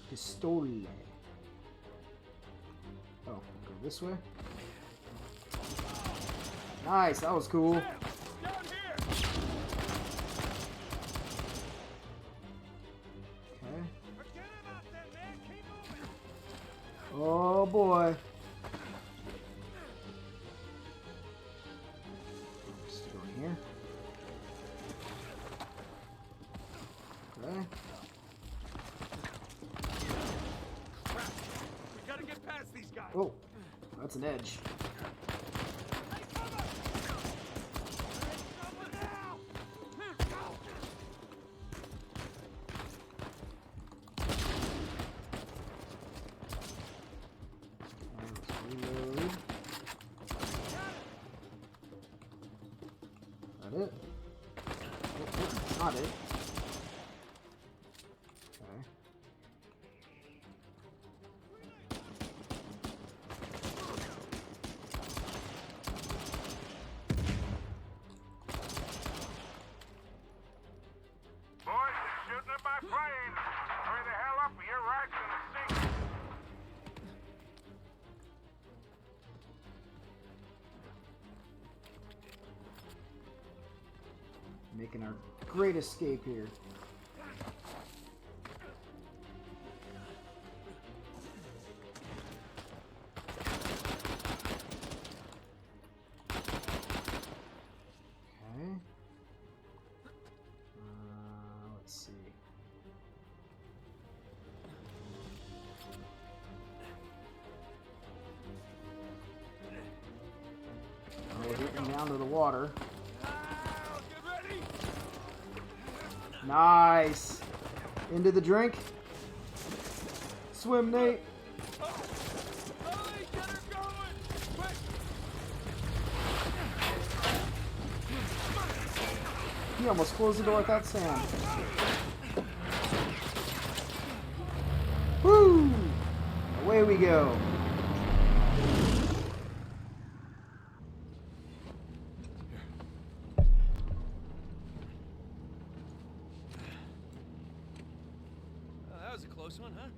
Historie. Oh, go this way? Nice, that was cool. Down here! Okay. Forget about them, man! Keep moving! Oh boy. Just go in here. Okay. Crap! We gotta get past these guys! Oh, that's an edge. That it? Oh, not it. Okay. Boys, they're shooting at my plane. Hurry the hell up or your ride's gonna sink. Making our great escape here. Okay. Let's see. We're getting down to the water. Nice. Into the drink. Swim, Nate. He almost closed the door with that sand. Woo! Away we go. That was a close one, huh?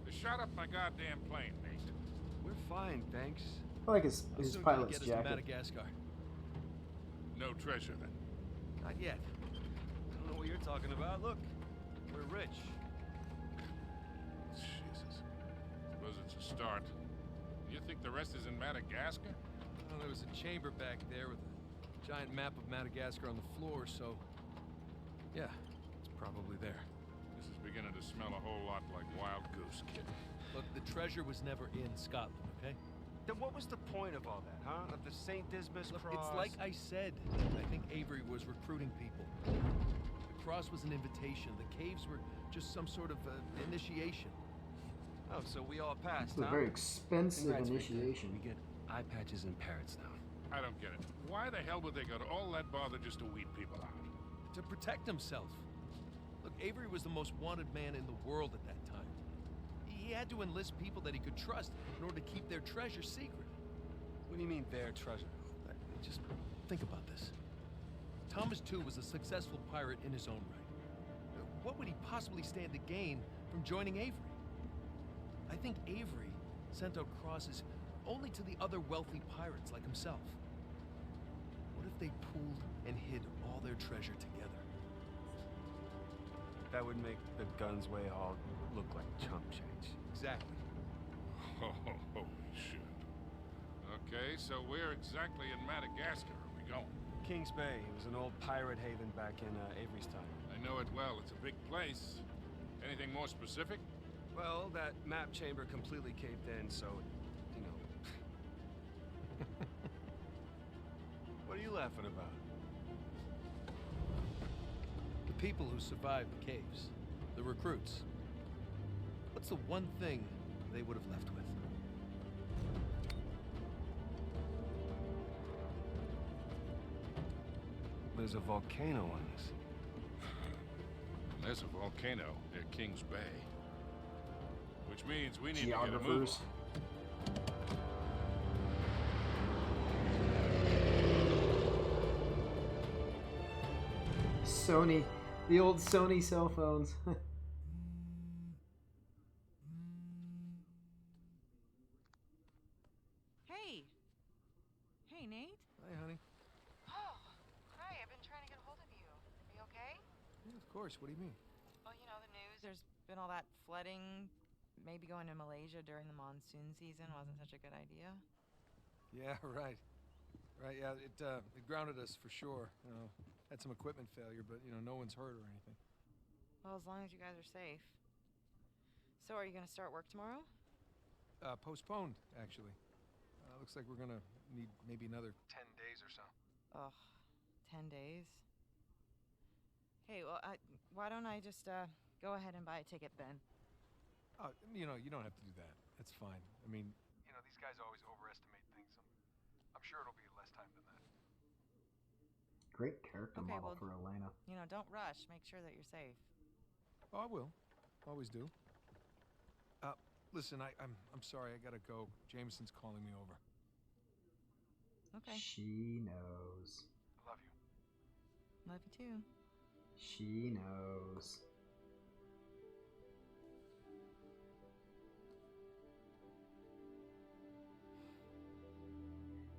They shot up my goddamn plane, Nate. We're fine, thanks. I like his pilot's Get us to jacket. Madagascar. No treasure, then. Not yet. I don't know what you're talking about. Look, we're rich. Jesus. Suppose it's a start. You think the rest is in Madagascar? Well, there was a chamber back there with a giant map of Madagascar on the floor, so... yeah, it's probably there. This is beginning to smell a whole lot like Wild Goose, kid. Look, the treasure was never in Scotland, okay? Then what was the point of all that, huh? Of the St. Dismas Look, cross? it's like I said. I think Avery was recruiting people. The cross was an invitation. The caves were just some sort of initiation. Oh, so we all passed, It's a very expensive Congrats, initiation. We get eye patches and parrots now. I don't get it. Why the hell would they go to all that bother just to weed people out? To protect himself. Look, Avery was the most wanted man in the world at that time. He had to enlist people that he could trust in order to keep their treasure secret. What do you mean, their treasure? Just think about this. Thomas, too, was a successful pirate in his own right. What would he possibly stand to gain from joining Avery? I think Avery sent out crosses only to the other wealthy pirates like himself. What if they pooled and hid all their treasure together? That would make the guns way all look like chump change. Exactly. Oh, holy shit. Okay, so where exactly in Madagascar are we going? Kings Bay. It was an old pirate haven back in Avery's time. I know it well. It's a big place. Anything more specific? Well, that map chamber completely caved in, so, you know. What are you laughing about? The people who survived the caves. The recruits. What's the one thing they would have left with? There's a volcano on this. There's a volcano near Kings Bay. Which means we need to get a move Geographers. Sony, the old Sony cell phones. Hey. Hey, Nate. Hi, honey. Oh, hi. I've been trying to get a hold of you. Are you okay? Yeah, of course. What do you mean? Well, you know, the news. There's been all that flooding. Maybe going to Malaysia during the monsoon season wasn't such a good idea. Yeah, right. Right, yeah, it grounded us for sure. You know, had some equipment failure, but, you know, no one's hurt or anything. Well, as long as you guys are safe. So, are you going to start work tomorrow? Postponed, actually. Looks like we're gonna need maybe another 10 days or so. Ugh, 10 days? Hey, well, why don't I just, go ahead and buy a ticket then? Oh, you know, you don't have to do that. That's fine. I mean, you know, these guys always overestimate things. I'm sure it'll be less time than that. Great character Okay, model well, for Elena. You know, don't rush. Make sure that you're safe. Oh, I will. Always do. Listen, I'm sorry. I gotta go. Jameson's calling me over. Okay. She knows. I love you. Love you too. She knows.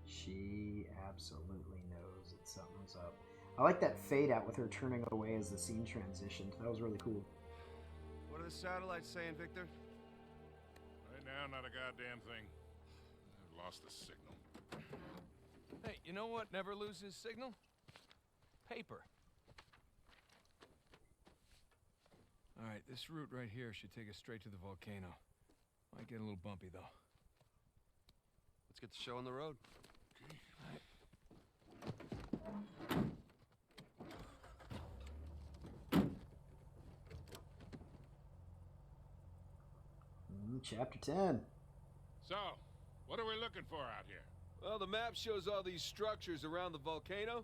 She absolutely knows that something's up. I like that fade out with her turning away as the scene transitioned. That was really cool. What are the satellites saying, Victor? Right now, not a goddamn thing. I've lost the signal. Hey, you know what never loses signal? Paper. All right, this route right here should take us straight to the volcano. Might get a little bumpy, though. Let's get the show on the road. Chapter 10. So, what are we looking for out here? Well, the map shows all these structures around the volcano.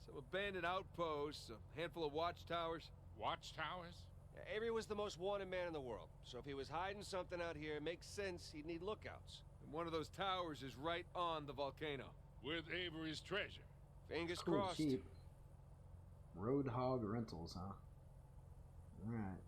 Some abandoned outposts, a handful of watchtowers. Watchtowers? Yeah, Avery was the most wanted man in the world, so if he was hiding something out here, it makes sense he'd need lookouts. And one of those towers is right on the volcano. With Avery's treasure. Fingers Cool, crossed. cheap. Roadhog Rentals, huh? Alright.